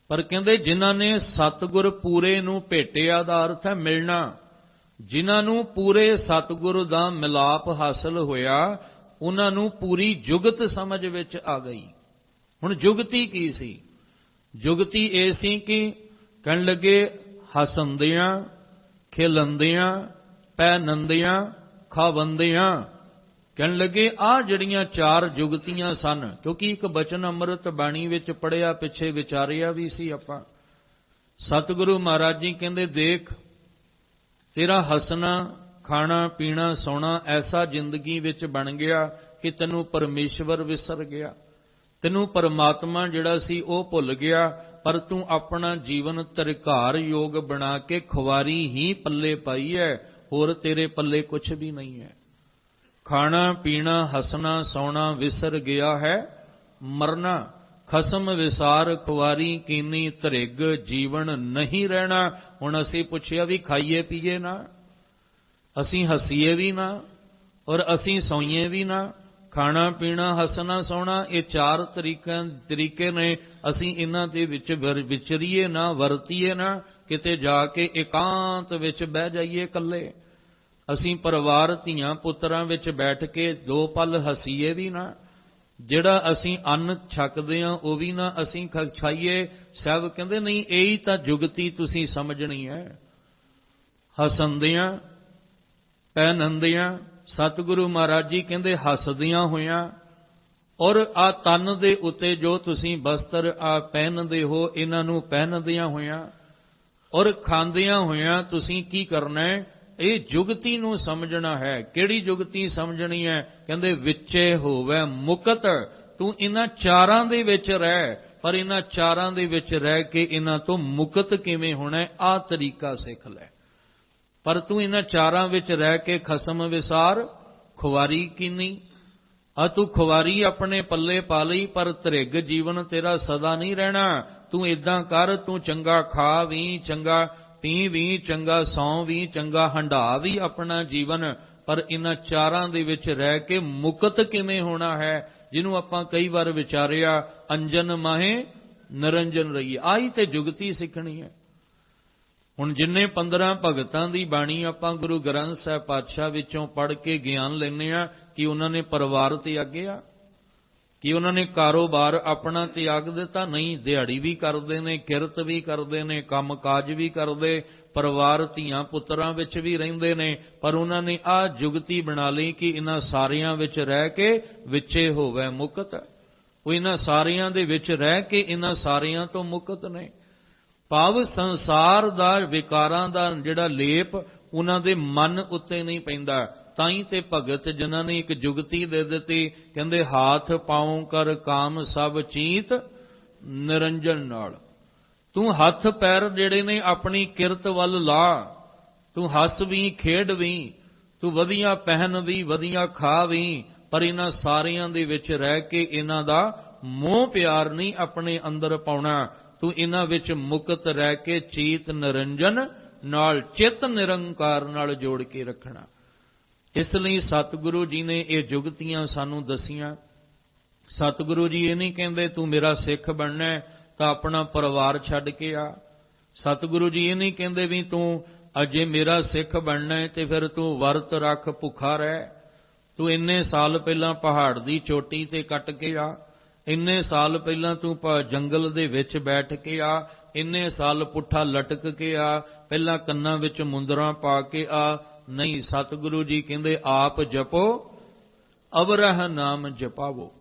ਪਰ ਕਹਿੰਦੇ ਜਿਨ੍ਹਾਂ ਨੇ ਸਤਿਗੁਰ ਪੂਰੇ ਨੂੰ ਭੇਟਿਆ ਦਾ ਅਰਥ ਹੈ ਮਿਲਣਾ। ਜਿਨ੍ਹਾਂ ਨੂੰ ਪੂਰੇ ਸਤਿਗੁਰ ਦਾ ਮਿਲਾਪ ਹਾਸਲ ਹੋਇਆ ਉਹਨਾਂ ਨੂੰ ਪੂਰੀ ਜੁਗਤ ਸਮਝ ਵਿੱਚ ਆ ਗਈ। ਹੁਣ ਜੁਗਤੀ ਕੀ ਸੀ? ਜੁਗਤੀ ਇਹ ਸੀ ਕਿ ਕਹਿਣ ਲੱਗੇ ਹੱਸੰਦਿਆਂ ਖੇਲੰਦਿਆਂ ਪਹਿਨੰਦਿਆਂ ਖਾਵੰਦਿਆਂ। ਕਹਿਣ ਲੱਗੇ ਆਹ ਜਿਹੜੀਆਂ ਚਾਰ ਜੁਗਤੀਆਂ ਸਨ, ਕਿਉਂਕਿ ਇੱਕ ਬਚਨ ਅੰਮ੍ਰਿਤ ਬਾਣੀ ਵਿੱਚ ਪੜਿਆ, ਪਿੱਛੇ ਵਿਚਾਰਿਆ ਵੀ ਸੀ ਆਪਾਂ। ਸਤਿਗੁਰੂ ਮਹਾਰਾਜ ਜੀ ਕਹਿੰਦੇ ਦੇਖ ਤੇਰਾ ਹੱਸਣਾ ਖਾਣਾ ਪੀਣਾ ਸੌਣਾ ਐਸਾ ਜ਼ਿੰਦਗੀ ਵਿੱਚ ਬਣ ਗਿਆ ਕਿ ਤੈਨੂੰ ਪਰਮੇਸ਼ਵਰ ਵਿਸਰ ਗਿਆ, ਤੈਨੂੰ ਪਰਮਾਤਮਾ ਜਿਹੜਾ ਸੀ ਉਹ ਭੁੱਲ ਗਿਆ, ਪਰ ਤੂੰ ਆਪਣਾ ਜੀਵਨ ਧਿਰਕਾਰ ਯੋਗ ਬਣਾ ਕੇ ਖੁਆਰੀ ਹੀ ਪੱਲੇ ਪਾਈ ਹੈ, ਹੋਰ ਤੇਰੇ ਪੱਲੇ ਕੁਛ ਵੀ ਨਹੀਂ ਹੈ। ਖਾਣਾ ਪੀਣਾ ਹੱਸਣਾ ਸੌਣਾ ਵਿਸਰ ਗਿਆ ਹੈ ਮਰਨਾ। ਖਸਮ ਵਿਸਾਰ ਖੁਆਰੀ ਕੀਨੀ ਧਰਿਗ ਜੀਵਨ ਨਹੀਂ ਰਹਿਣਾ। ਹੁਣ ਅਸੀਂ ਪੁੱਛਿਆ ਵੀ ਖਾਈਏ ਪੀਏ ਨਾ, ਅਸੀਂ ਹੱਸੀਏ ਵੀ ਨਾ ਔਰ ਅਸੀਂ ਸੌਈਏ ਵੀ ਨਾ। ਖਾਣਾ ਪੀਣਾ ਹੱਸਣਾ ਸੌਣਾ ਇਹ ਚਾਰ ਤਰੀਕੇ ਨੇ, ਅਸੀਂ ਇਹਨਾਂ ਦੇ ਵਿੱਚ ਵਿਚਰੀਏ ਨਾ, ਵਰਤੀਏ ਨਾ, ਕਿਤੇ ਜਾ ਕੇ ਇਕਾਂਤ ਵਿੱਚ ਬਹਿ ਜਾਈਏ ਇਕੱਲੇ। ਅਸੀਂ ਪਰਿਵਾਰ ਧੀਆਂ ਪੁੱਤਰਾਂ ਵਿੱਚ ਬੈਠ ਕੇ ਦੋ ਪਲ ਹੱਸੀਏ ਵੀ ਨਾ, ਜਿਹੜਾ ਅਸੀਂ ਅੰਨ ਛਕਦੇ ਹਾਂ ਉਹ ਵੀ ਨਾ ਅਸੀਂ ਖਾਈਏ। ਸਭ ਕਹਿੰਦੇ ਨਹੀਂ ਇਹੀ ਤਾਂ ਜੁਗਤੀ ਤੁਸੀਂ ਸਮਝਣੀ ਹੈ। ਹੱਸੰਦਿਆਂ ਪਹਿਨੰਦਿਆਂ, ਸਤਿਗੁਰੂ ਮਹਾਰਾਜ ਜੀ ਕਹਿੰਦੇ ਹੱਸਦਿਆਂ ਹੋਇਆਂ ਔਰ ਆ ਤਨ ਦੇ ਉੱਤੇ ਜੋ ਤੁਸੀਂ ਬਸਤਰ ਆ ਪਹਿਨਦੇ ਹੋ ਇਹਨਾਂ ਨੂੰ ਪਹਿਨਦਿਆਂ ਹੋਇਆਂ ਔਰ ਖਾਂਦਿਆਂ ਹੋਇਆਂ ਤੁਸੀਂ ਕੀ ਕਰਨਾ ਹੈ? ਇਹ ਜੁਗਤੀ ਨੂੰ ਸਮਝਣਾ ਹੈ। ਕਿਹੜੀ ਜੁਗਤੀ ਸਮਝਣੀ ਹੈ? ਕਹਿੰਦੇ ਵਿੱਚੇ ਹੋਵੇ ਮੁਕਤ। ਤੂੰ ਇਹਨਾਂ ਚਾਰਾਂ ਦੇ ਵਿੱਚ ਰਹਿ, ਪਰ ਇਹਨਾਂ ਚਾਰਾਂ ਦੇ ਵਿੱਚ ਰਹਿ ਕੇ ਇਹਨਾਂ ਤੋਂ ਮੁਕਤ ਕਿਵੇਂ ਹੋਣਾ, ਆਹ ਤਰੀਕਾ ਸਿੱਖ ਲੈ। ਪਰ ਤੂੰ ਇਹਨਾਂ ਚਾਰਾਂ ਵਿੱਚ ਰਹਿ ਕੇ ਖਸਮ ਵਿਸਾਰ ਖੁਆਰੀ ਕੀਨੀ। ਤੂੰ ਖੁਆਰੀ ਆਪਣੇ ਪੱਲੇ ਪਾ ਲਈ, ਪਰ ਧਰਿਗ ਜੀਵਨ ਤੇਰਾ ਸਦਾ ਨਹੀਂ ਰਹਿਣਾ। ਤੂੰ ਇਦਾਂ ਕਰ, ਤੂੰ ਚੰਗਾ ਖਾ ਵੀ, ਚੰਗਾ ਪੀ ਵੀ, ਚੰਗਾ ਸੌਂ ਵੀ, ਚੰਗਾ ਹੰਢਾ ਵੀ ਆਪਣਾ ਜੀਵਨ, ਪਰ ਇਹਨਾਂ ਚਾਰਾਂ ਦੇ ਵਿੱਚ ਰਹਿ ਕੇ ਮੁਕਤ ਕਿਵੇਂ ਹੋਣਾ ਹੈ, ਜਿਹਨੂੰ ਆਪਾਂ ਕਈ ਵਾਰ ਵਿਚਾਰਿਆ, ਅੰਜਨ ਮਾਹੇ ਨਿਰੰਜਨ ਰਹੀਏ। ਆਹੀ ਤੇ ਜੁਗਤੀ ਸਿੱਖਣੀ ਹੈ। ਹੁਣ ਜਿੰਨੇ 15 ਭਗਤਾਂ ਦੀ ਬਾਣੀ ਆਪਾਂ ਗੁਰੂ ਗ੍ਰੰਥ ਸਾਹਿਬ ਪਾਤਸ਼ਾਹ ਵਿੱਚੋਂ ਪੜ੍ਹ ਕੇ ਗਿਆਨ ਲੈਂਦੇ ਆ, ਕਿ ਉਹਨਾਂ ਨੇ ਪਰਿਵਾਰ ਤਿਆਗਿਆ, ਕਿ ਉਹਨਾਂ ਨੇ ਕਾਰੋਬਾਰ ਆਪਣਾ ਤਿਆਗ ਦਿੱਤਾ? ਨਹੀਂ, ਦਿਹਾੜੀ ਵੀ ਕਰਦੇ ਨੇ, ਕਿਰਤ ਵੀ ਕਰਦੇ ਨੇ, ਕੰਮ ਕਾਜ ਵੀ ਕਰਦੇ, ਪਰਿਵਾਰ ਧੀਆਂ ਪੁੱਤਰਾਂ ਵਿੱਚ ਵੀ ਰਹਿੰਦੇ ਨੇ, ਪਰ ਉਹਨਾਂ ਨੇ ਆਹ ਜੁਗਤੀ ਬਣਾ ਲਈ ਕਿ ਇਹਨਾਂ ਸਾਰਿਆਂ ਵਿੱਚ ਰਹਿ ਕੇ ਵਿੱਚੇ ਹੋਵੇ ਮੁਕਤ। ਉਹ ਇਹਨਾਂ ਸਾਰਿਆਂ ਦੇ ਵਿੱਚ ਰਹਿ ਕੇ ਇਹਨਾਂ ਸਾਰਿਆਂ ਤੋਂ ਮੁਕਤ ਨੇ। ਭਾਵ ਸੰਸਾਰ ਦਾ ਵਿਕਾਰਾਂ ਦਾ ਜਿਹੜਾ ਲੇਪ ਉਹਨਾਂ ਦੇ ਮਨ ਉੱਤੇ ਨਹੀਂ ਪੈਂਦਾ। ਤਾਂ ਹੀ ਤੇ ਭਗਤ ਜਿਨ੍ਹਾਂ ਨੇ ਇੱਕ ਜੁਗਤੀ ਦੇ ਦਿੱਤੀ, ਕਹਿੰਦੇ ਹਾਥ ਪਾਉ ਕਰ ਕਾਮ ਸਭ ਚੀਤ ਨਿਰੰਜਨ ਨਾਲ। ਤੂੰ ਹੱਥ ਪੈਰ ਜਿਹੜੇ ਨੇ ਆਪਣੀ ਕਿਰਤ ਵੱਲ ਲਾ, ਤੂੰ ਹੱਸ ਵੀ ਖੇਡ ਵੀ, ਤੂੰ ਵਧੀਆ ਪਹਿਨ ਵੀ, ਵਧੀਆ ਖਾ ਵੀ, ਪਰ ਇਹਨਾਂ ਸਾਰਿਆਂ ਦੇ ਵਿੱਚ ਰਹਿ ਕੇ ਇਹਨਾਂ ਦਾ ਮੋਹ ਪਿਆਰ ਨਹੀਂ ਆਪਣੇ ਅੰਦਰ ਪਾਉਣਾ। ਤੂੰ ਇਹਨਾਂ ਵਿੱਚ ਮੁਕਤ ਰਹਿ ਕੇ ਚੀਤ ਨਿਰੰਜਨ ਨਾਲ, ਚਿੱਤ ਨਿਰੰਕਾਰ ਨਾਲ ਜੋੜ ਕੇ ਰੱਖਣਾ। ਇਸ ਲਈ ਸਤਿਗੁਰੂ ਜੀ ਨੇ ਇਹ ਜੁਗਤੀਆਂ ਸਾਨੂੰ ਦਸੀਆਂ। ਸਤਿਗੁਰੂ ਜੀ ਇਹ ਨਹੀਂ ਕਹਿੰਦੇ ਤੂੰ ਮੇਰਾ ਸਿੱਖ ਬਣਨਾ ਤਾਂ ਆਪਣਾ ਪਰਿਵਾਰ ਛੱਡ ਕੇ ਆ। ਸਤਿਗੁਰੂ ਜੀ ਇਹ ਨਹੀਂ ਕਹਿੰਦੇ ਵੀ ਤੂੰ ਅਜੇ ਮੇਰਾ ਸਿੱਖ ਬਣਨਾ ਹੈ ਤੇ ਫਿਰ ਤੂੰ ਵਰਤ ਰੱਖ, ਭੁੱਖਾ ਰਹਿ। ਤੂੰ ਇੰਨੇ ਸਾਲ ਪਹਿਲਾਂ ਪਹਾੜ ਦੀ ਚੋਟੀ ਤੇ ਕੱਟ ਕੇ ਆ, ਇੰਨੇ ਸਾਲ ਪਹਿਲਾਂ ਤੂੰ ਜੰਗਲ ਦੇ ਵਿੱਚ ਬੈਠ ਕੇ ਆ, ਇੰਨੇ ਸਾਲ ਪੁੱਠਾ ਲਟਕ ਕੇ ਆ, ਪਹਿਲਾਂ ਕੰਨਾਂ ਵਿੱਚ ਮੁੰਦਰਾਂ ਪਾ ਕੇ ਆ। ਨਹੀਂ, ਸਤਿਗੁਰੂ ਜੀ ਕਹਿੰਦੇ ਆਪ ਜਪੋ ਅਵਰਹ ਨਾਮ ਜਪਾਵੋ।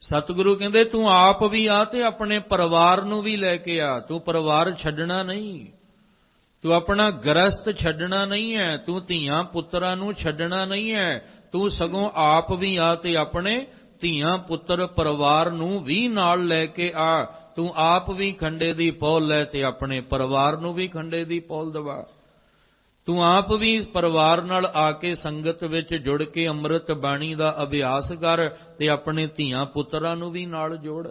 ਸਤਿਗੁਰੂ ਕਹਿੰਦੇ ਤੂੰ ਆਪ ਵੀ ਆ ਤੇ ਆਪਣੇ ਪਰਿਵਾਰ ਨੂੰ ਵੀ ਲੈ ਕੇ ਆ। ਤੂੰ ਪਰਿਵਾਰ ਛੱਡਣਾ ਨਹੀਂ, ਤੂੰ ਆਪਣਾ ਗ੍ਰਸਤ ਛੱਡਣਾ ਨਹੀਂ ਹੈ, ਤੂੰ ਧੀਆਂ ਪੁੱਤਰਾਂ ਨੂੰ ਛੱਡਣਾ ਨਹੀਂ ਹੈ। ਤੂੰ ਸਗੋਂ ਆਪ ਵੀ ਆ ਤੇ ਆਪਣੇ ਧੀਆਂ ਪੁੱਤਰ ਪਰਿਵਾਰ ਨੂੰ ਵੀ ਨਾਲ ਲੈ ਕੇ ਆ। ਤੂੰ ਆਪ ਵੀ ਖੰਡੇ ਦੀ ਪੌਲ ਲੈ ਤੇ ਆਪਣੇ ਪਰਿਵਾਰ ਨੂੰ ਵੀ ਖੰਡੇ ਦੀ ਪੌਲ ਦਵਾ। ਤੂੰ ਆਪ ਵੀ ਪਰਿਵਾਰ ਨਾਲ ਆ ਕੇ ਸੰਗਤ ਵਿੱਚ ਜੁੜ ਕੇ ਅੰਮ੍ਰਿਤ ਬਾਣੀ ਦਾ ਅਭਿਆਸ ਕਰ ਤੇ ਆਪਣੇ ਧੀਆਂ ਪੁੱਤਰਾਂ ਨੂੰ ਵੀ ਨਾਲ ਜੋੜ।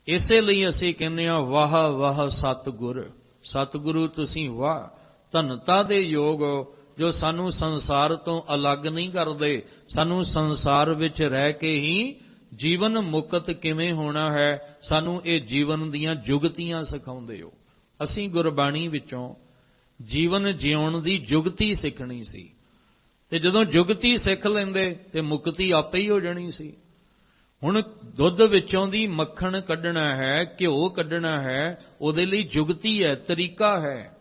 ਇਸੇ ਲਈ ਅਸੀਂ ਕਹਿੰਦੇ ਹਾਂ ਵਾਹ ਵਾਹ ਸਤਿਗੁਰ। ਸਤਿਗੁਰੂ ਤੁਸੀਂ ਵਾਹ, ਧੰਨਤਾ ਦੇ ਯੋਗ ਹੋ ਜੋ ਸਾਨੂੰ ਸੰਸਾਰ ਤੋਂ ਅਲੱਗ ਨਹੀਂ ਕਰਦੇ। ਸਾਨੂੰ ਸੰਸਾਰ ਵਿੱਚ ਰਹਿ ਕੇ ਹੀ ਜੀਵਨ ਮੁਕਤ ਕਿਵੇਂ ਹੋਣਾ ਹੈ, ਸਾਨੂੰ ਇਹ ਜੀਵਨ ਦੀਆਂ ਜੁਗਤੀਆਂ ਸਿਖਾਉਂਦੇ ਹੋ। ਅਸੀਂ ਗੁਰਬਾਣੀ ਵਿੱਚੋਂ ਜੀਵਨ ਜਿਉਣ ਦੀ ਜੁਗਤੀ ਸਿੱਖਣੀ ਸੀ, ਤੇ ਜਦੋਂ ਜੁਗਤੀ ਸਿੱਖ ਲੈਂਦੇ ਤੇ ਮੁਕਤੀ ਆਪੇ ਹੀ ਹੋ ਜਾਣੀ ਸੀ। ਹੁਣ ਦੁੱਧ ਵਿੱਚੋਂ ਦੀ ਮੱਖਣ ਕੱਢਣਾ ਹੈ, ਘਿਓ ਕੱਢਣਾ ਹੈ, ਉਹਦੇ ਲਈ ਜੁਗਤੀ ਹੈ, ਤਰੀਕਾ ਹੈ।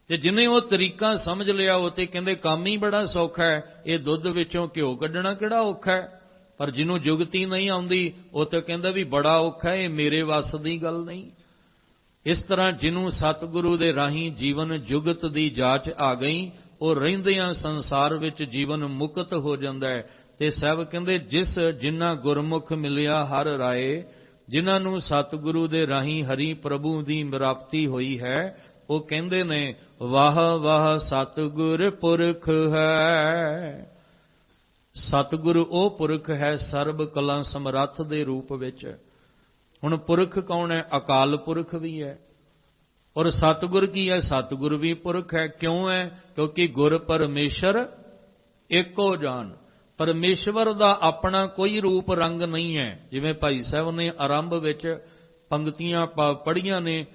ਤੇ ਜਿਹਨੇ ਉਹ ਤਰੀਕਾ ਸਮਝ ਲਿਆ ਉਹ ਤੇ ਕਹਿੰਦੇ ਕੰਮ ਹੀ ਬੜਾ ਸੌਖਾ ਹੈ, ਇਹ ਦੁੱਧ ਵਿੱਚੋਂ ਘਿਓ ਕੱਢਣਾ ਕਿਹੜਾ ਔਖਾ ਹੈ। ਪਰ ਜਿਹਨੂੰ ਜੁਗਤੀ ਨਹੀਂ ਆਉਂਦੀ ਉਹ ਤੇ ਕਹਿੰਦਾ ਵੀ ਬੜਾ ਔਖਾ ਹੈ, ਇਹ ਮੇਰੇ ਵੱਸ ਦੀ ਗੱਲ ਨਹੀਂ। ਇਸ ਤਰ੍ਹਾਂ ਜਿਹਨੂੰ ਸਤਿਗੁਰੂ ਦੇ ਰਾਹੀਂ ਜੀਵਨ ਜੁਗਤ ਦੀ ਜਾਚ ਆ ਗਈ, ਉਹ ਰਹਿੰਦਿਆਂ ਸੰਸਾਰ ਵਿੱਚ ਜੀਵਨ ਮੁਕਤ ਹੋ ਜਾਂਦਾ ਹੈ। ਤੇ ਸਾਹਿਬ ਕਹਿੰਦੇ ਜਿਨ੍ਹਾਂ ਗੁਰਮੁਖ ਮਿਲਿਆ ਹਰ ਰਾਏ, ਜਿਨ੍ਹਾਂ ਨੂੰ ਸਤਿਗੁਰੂ ਦੇ ਰਾਹੀਂ ਹਰੀ ਪ੍ਰਭੂ ਦੀ ਪ੍ਰਾਪਤੀ ਹੋਈ ਹੈ, ਉਹ ਕਹਿੰਦੇ ਨੇ ਵਾਹ ਵਾਹ ਸਤਿਗੁਰ ਪੁਰਖ ਹੈ। ਸਤਿਗੁਰੂ ਉਹ ਪੁਰਖ ਹੈ ਸਰਬ ਕਲਾ ਸਮਰੱਥ ਦੇ ਰੂਪ ਵਿੱਚ। ਹੁਣ ਪੁਰਖ ਕੌਣ ਹੈ? ਅਕਾਲ ਪੁਰਖ ਵੀ ਹੈ, ਔਰ ਸਤਿਗੁਰ ਕੀ ਹੈ? ਸਤਿਗੁਰ ਵੀ ਪੁਰਖ ਹੈ। ਕਿਉਂ ਹੈ? ਕਿਉਂਕਿ ਗੁਰ ਪਰਮੇਸ਼ਰ ਏਕੋ ਜਾਨ। ਪਰਮੇਸ਼ਵਰ ਦਾ ਆਪਣਾ ਕੋਈ ਰੂਪ ਰੰਗ ਨਹੀਂ ਹੈ। ਜਿਵੇਂ ਭਾਈ ਸਾਹਿਬ ਨੇ ਆਰੰਭ ਵਿੱਚ ਪੰਕਤੀਆਂ ਪੜ੍ਹੀਆਂ ਨੇ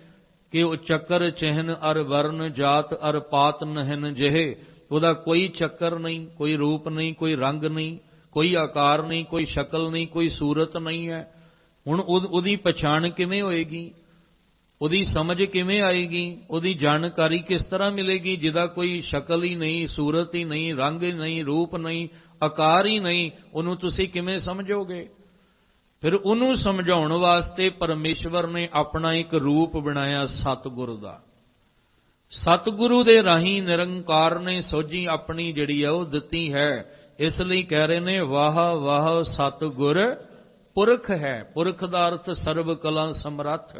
ਕਿ ਉਹ ਚੱਕਰ ਚਿਹਨ ਅਰ ਵਰਨ ਜਾਤ ਅਰ ਪਾਤ ਨਹਿਨ ਜਿਹੇ। ਉਹਦਾ ਕੋਈ ਚੱਕਰ ਨਹੀਂ, ਕੋਈ ਰੂਪ ਨਹੀਂ, ਕੋਈ ਰੰਗ ਨਹੀਂ, ਕੋਈ ਆਕਾਰ ਨਹੀਂ, ਕੋਈ ਸ਼ਕਲ ਨਹੀਂ, ਕੋਈ ਸੂਰਤ ਨਹੀਂ ਹੈ। ਹੁਣ ਉਹਦੀ ਪਛਾਣ ਕਿਵੇਂ ਹੋਏਗੀ? ਉਹਦੀ ਸਮਝ ਕਿਵੇਂ ਆਏਗੀ? ਉਹਦੀ ਜਾਣਕਾਰੀ ਕਿਸ ਤਰ੍ਹਾਂ ਮਿਲੇਗੀ ਜਿਹਦਾ ਕੋਈ ਸ਼ਕਲ ਹੀ ਨਹੀਂ, ਸੂਰਤ ਹੀ ਨਹੀਂ, ਰੰਗ ਹੀ ਨਹੀਂ, ਰੂਪ ਨਹੀਂ, ਆਕਾਰ ਹੀ ਨਹੀਂ? ਉਹਨੂੰ ਤੁਸੀਂ ਕਿਵੇਂ ਸਮਝੋਗੇ? ਫਿਰ ਉਹਨੂੰ ਸਮਝਾਉਣ ਵਾਸਤੇ ਪਰਮੇਸ਼ਵਰ ਨੇ ਆਪਣਾ ਇੱਕ ਰੂਪ ਬਣਾਇਆ ਸਤਿਗੁਰ ਦਾ। ਸਤਿਗੁਰੂ ਦੇ ਰਾਹੀਂ ਨਿਰੰਕਾਰ ਨੇ ਸੋਝੀ ਆਪਣੀ ਜਿਹੜੀ ਹੈ ਉਹ ਦਿੱਤੀ ਹੈ। ਇਸ ਲਈ ਕਹਿ ਰਹੇ ਨੇ ਵਾਹ ਵਾਹ ਸਤਿਗੁਰ ਪੁਰਖ ਹੈ। ਪੁਰਖ ਦਾ ਅਰਥ ਸਰਬ ਕਲਾ ਸਮਰੱਥ।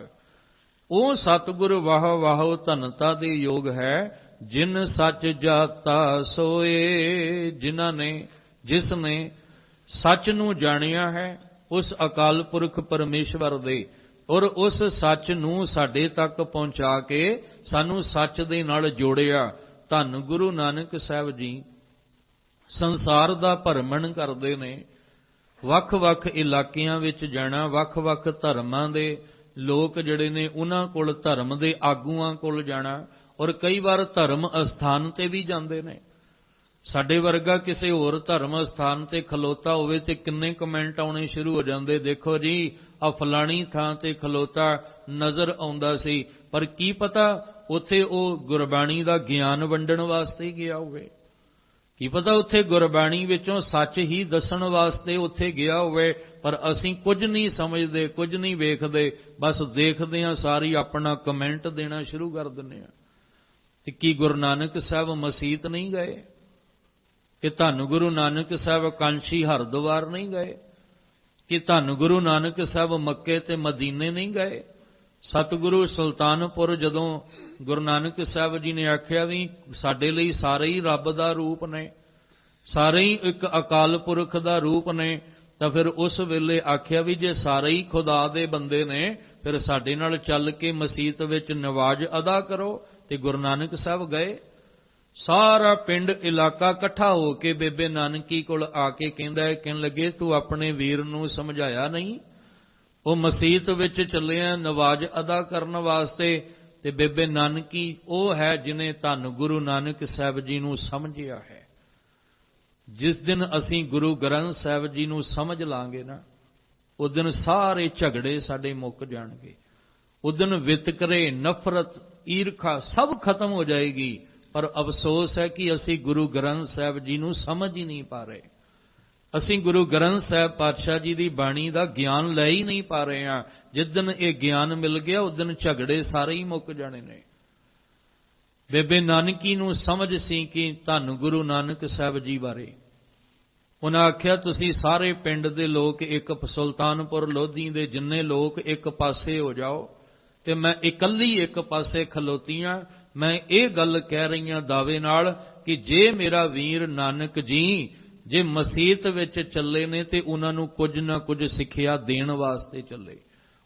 ਉਹ ਸਤਿਗੁਰ ਵਾਹ ਵਾਹ ਧੰਨਤਾ ਦੇ ਯੋਗ ਹੈ ਜਿਨ ਸੱਚ ਜਾਤਾ ਸੋਏ। ਜਿਸ ਨੇ ਸੱਚ ਨੂੰ ਜਾਣਿਆ ਹੈ ਉਸ ਅਕਾਲ ਪੁਰਖ ਪਰਮੇਸ਼ਵਰ ਦੇ, ਔਰ ਉਸ ਸੱਚ ਨੂੰ ਸਾਡੇ ਤੱਕ ਪਹੁੰਚਾ ਕੇ ਸਾਨੂੰ ਸੱਚ ਦੇ ਨਾਲ ਜੋੜਿਆ। ਧੰਨ ਗੁਰੂ ਨਾਨਕ ਸਾਹਿਬ ਜੀ ਸੰਸਾਰ ਦਾ ਭਰਮਣ ਕਰਦੇ ਨੇ, ਵੱਖ-ਵੱਖ ਇਲਾਕਿਆਂ ਵਿੱਚ ਜਾਣਾ, ਵੱਖ-ਵੱਖ ਧਰਮਾਂ ਦੇ ਲੋਕ ਜਿਹੜੇ ਨੇ ਉਹਨਾਂ ਕੋਲ, ਧਰਮ ਦੇ ਆਗੂਆਂ ਕੋਲ ਜਾਣਾ, ਔਰ ਕਈ ਵਾਰ ਧਰਮ ਅਸਥਾਨ ਤੇ ਵੀ ਜਾਂਦੇ ਨੇ। ਸਾਡੇ ਵਰਗਾ ਕਿਸੇ ਹੋਰ ਧਰਮ ਅਸਥਾਨ ਤੇ ਖਲੋਤਾ ਹੋਵੇ ਤੇ ਕਿੰਨੇ ਕਮੈਂਟ ਆਉਣੇ ਸ਼ੁਰੂ ਹੋ ਜਾਂਦੇ, ਦੇਖੋ ਜੀ ਆ ਫਲਾਣੀ ਥਾਂ ਤੇ ਖਲੋਤਾ ਨਜ਼ਰ ਆਉਂਦਾ ਸੀ, ਪਰ ਕੀ ਪਤਾ ਉੱਥੇ ਉਹ ਗੁਰਬਾਣੀ ਦਾ ਗਿਆਨ ਵੰਡਣ ਵਾਸਤੇ ਗਿਆ ਹੋਵੇ, ਕੀ ਪਤਾ ਉੱਥੇ ਗੁਰਬਾਣੀ ਵਿੱਚੋਂ ਸੱਚ ਹੀ ਦੱਸਣ ਵਾਸਤੇ ਉੱਥੇ ਗਿਆ ਹੋਵੇ। ਪਰ ਅਸੀਂ ਕੁਝ ਨਹੀਂ ਸਮਝਦੇ, ਕੁਝ ਨਹੀਂ ਵੇਖਦੇ, ਬਸ ਦੇਖਦੇ ਹਾਂ ਸਾਰੀ ਆਪਣਾ ਕਮੈਂਟ ਦੇਣਾ ਸ਼ੁਰੂ ਕਰ ਦਿੰਦੇ ਹਾਂ। ਤੇ ਕੀ ਗੁਰੂ ਨਾਨਕ ਸਾਹਿਬ ਮਸੀਤ ਨਹੀਂ ਗਏ? ਕਿ ਧੰਨ ਗੁਰੂ ਨਾਨਕ ਸਾਹਿਬ ਕਾਂਸ਼ੀ ਹਰਿਦੁਆਰ ਨਹੀਂ ਗਏ? ਕਿ ਧੰਨ ਗੁਰੂ ਨਾਨਕ ਸਾਹਿਬ ਮੱਕੇ ਤੇ ਮਦੀਨੇ ਨਹੀਂ ਗਏ? ਸਤਿਗੁਰੂ ਸੁਲਤਾਨਪੁਰ ਜਦੋਂ ਗੁਰੂ ਨਾਨਕ ਸਾਹਿਬ ਜੀ ਨੇ ਆਖਿਆ ਵੀ ਸਾਡੇ ਲਈ ਸਾਰੇ ਹੀ ਰੱਬ ਦਾ ਰੂਪ ਨੇ, ਸਾਰੇ ਹੀ ਇੱਕ ਅਕਾਲ ਪੁਰਖ ਦਾ ਰੂਪ ਨੇ, ਤਾਂ ਫਿਰ ਉਸ ਵੇਲੇ ਆਖਿਆ ਵੀ ਜੇ ਸਾਰੇ ਹੀ ਖੁਦਾ ਦੇ ਬੰਦੇ ਨੇ ਫਿਰ ਸਾਡੇ ਨਾਲ ਚੱਲ ਕੇ ਮਸੀਤ ਵਿੱਚ ਨਵਾਜ਼ ਅਦਾ ਕਰੋ। ਤੇ ਗੁਰੂ ਨਾਨਕ ਸਾਹਿਬ ਗਏ। ਸਾਰਾ ਪਿੰਡ ਇਲਾਕਾ ਇਕੱਠਾ ਹੋ ਕੇ ਬੇਬੇ ਨਾਨਕੀ ਕੋਲ ਆ ਕੇ ਕਹਿਣ ਲੱਗੇ ਤੂੰ ਆਪਣੇ ਵੀਰ ਨੂੰ ਸਮਝਾਇਆ ਨਹੀਂ? ਉਹ ਮਸੀਤ ਵਿੱਚ ਚੱਲਿਆ ਨਵਾਜ਼ ਅਦਾ ਕਰਨ ਵਾਸਤੇ। ਤੇ ਬੇਬੇ ਨਾਨਕੀ ਉਹ ਹੈ ਜਿਨੇ ਧੰਨ ਗੁਰੂ ਨਾਨਕ ਸਾਹਿਬ ਜੀ ਨੂੰ ਸਮਝਿਆ ਹੈ। ਜਿਸ ਦਿਨ ਅਸੀਂ ਗੁਰੂ ਗ੍ਰੰਥ ਸਾਹਿਬ ਜੀ ਨੂੰ ਸਮਝ ਲਾਂਗੇ ਨਾ, ਉਸ ਦਿਨ ਸਾਰੇ ਝਗੜੇ ਸਾਡੇ ਮੁੱਕ ਜਾਣਗੇ। ਉਸ ਦਿਨ ਵਿਤਕਰੇ, ਨਫ਼ਰਤ, ਈਰਖਾ ਸਭ ਖਤਮ ਹੋ ਜਾਏਗੀ। ਪਰ ਅਫਸੋਸ ਹੈ ਕਿ ਅਸੀਂ ਗੁਰੂ ਗ੍ਰੰਥ ਸਾਹਿਬ ਜੀ ਨੂੰ ਸਮਝ ਹੀ ਨਹੀਂ ਪਾ ਰਹੇ। ਅਸੀਂ ਗੁਰੂ ਗ੍ਰੰਥ ਸਾਹਿਬ ਪਾਤਸ਼ਾਹ ਜੀ ਦੀ ਬਾਣੀ ਦਾ ਗਿਆਨ ਲੈ ਹੀ ਨਹੀਂ ਪਾ ਰਹੇ ਹਾਂ। ਜਿਸ ਦਿਨ ਇਹ ਗਿਆਨ ਮਿਲ ਗਿਆ ਉਸ ਦਿਨ ਝਗੜੇ ਸਾਰੇ ਹੀ ਮੁੱਕ ਜਾਣੇ ਨੇ। ਬੇਬੇ ਨਾਨਕੀ ਨੂੰ ਸਮਝ ਸੀ ਕਿ ਧੰਨ ਗੁਰੂ ਨਾਨਕ ਸਾਹਿਬ ਜੀ ਬਾਰੇ। ਉਹਨਾਂ ਆਖਿਆ ਤੁਸੀਂ ਸਾਰੇ ਪਿੰਡ ਦੇ ਲੋਕ ਇੱਕ, ਸੁਲਤਾਨਪੁਰ ਲੋਧੀ ਦੇ ਜਿੰਨੇ ਲੋਕ ਇੱਕ ਪਾਸੇ ਹੋ ਜਾਓ ਤੇ ਮੈਂ ਇਕੱਲੀ ਇੱਕ ਪਾਸੇ ਖਲੋਤੀਆਂ। ਮੈਂ ਇਹ ਗੱਲ ਕਹਿ ਰਹੀ ਹਾਂ ਦਾਅਵੇ ਨਾਲ ਕਿ ਜੇ ਮੇਰਾ ਵੀਰ ਨਾਨਕ ਜੀ ਜੇ ਮਸੀਤ ਵਿੱਚ ਚੱਲੇ ਨੇ ਤੇ ਉਹਨਾਂ ਨੂੰ ਕੁਝ ਨਾ ਕੁਝ ਸਿੱਖਿਆ ਦੇਣ ਵਾਸਤੇ ਚੱਲੇ,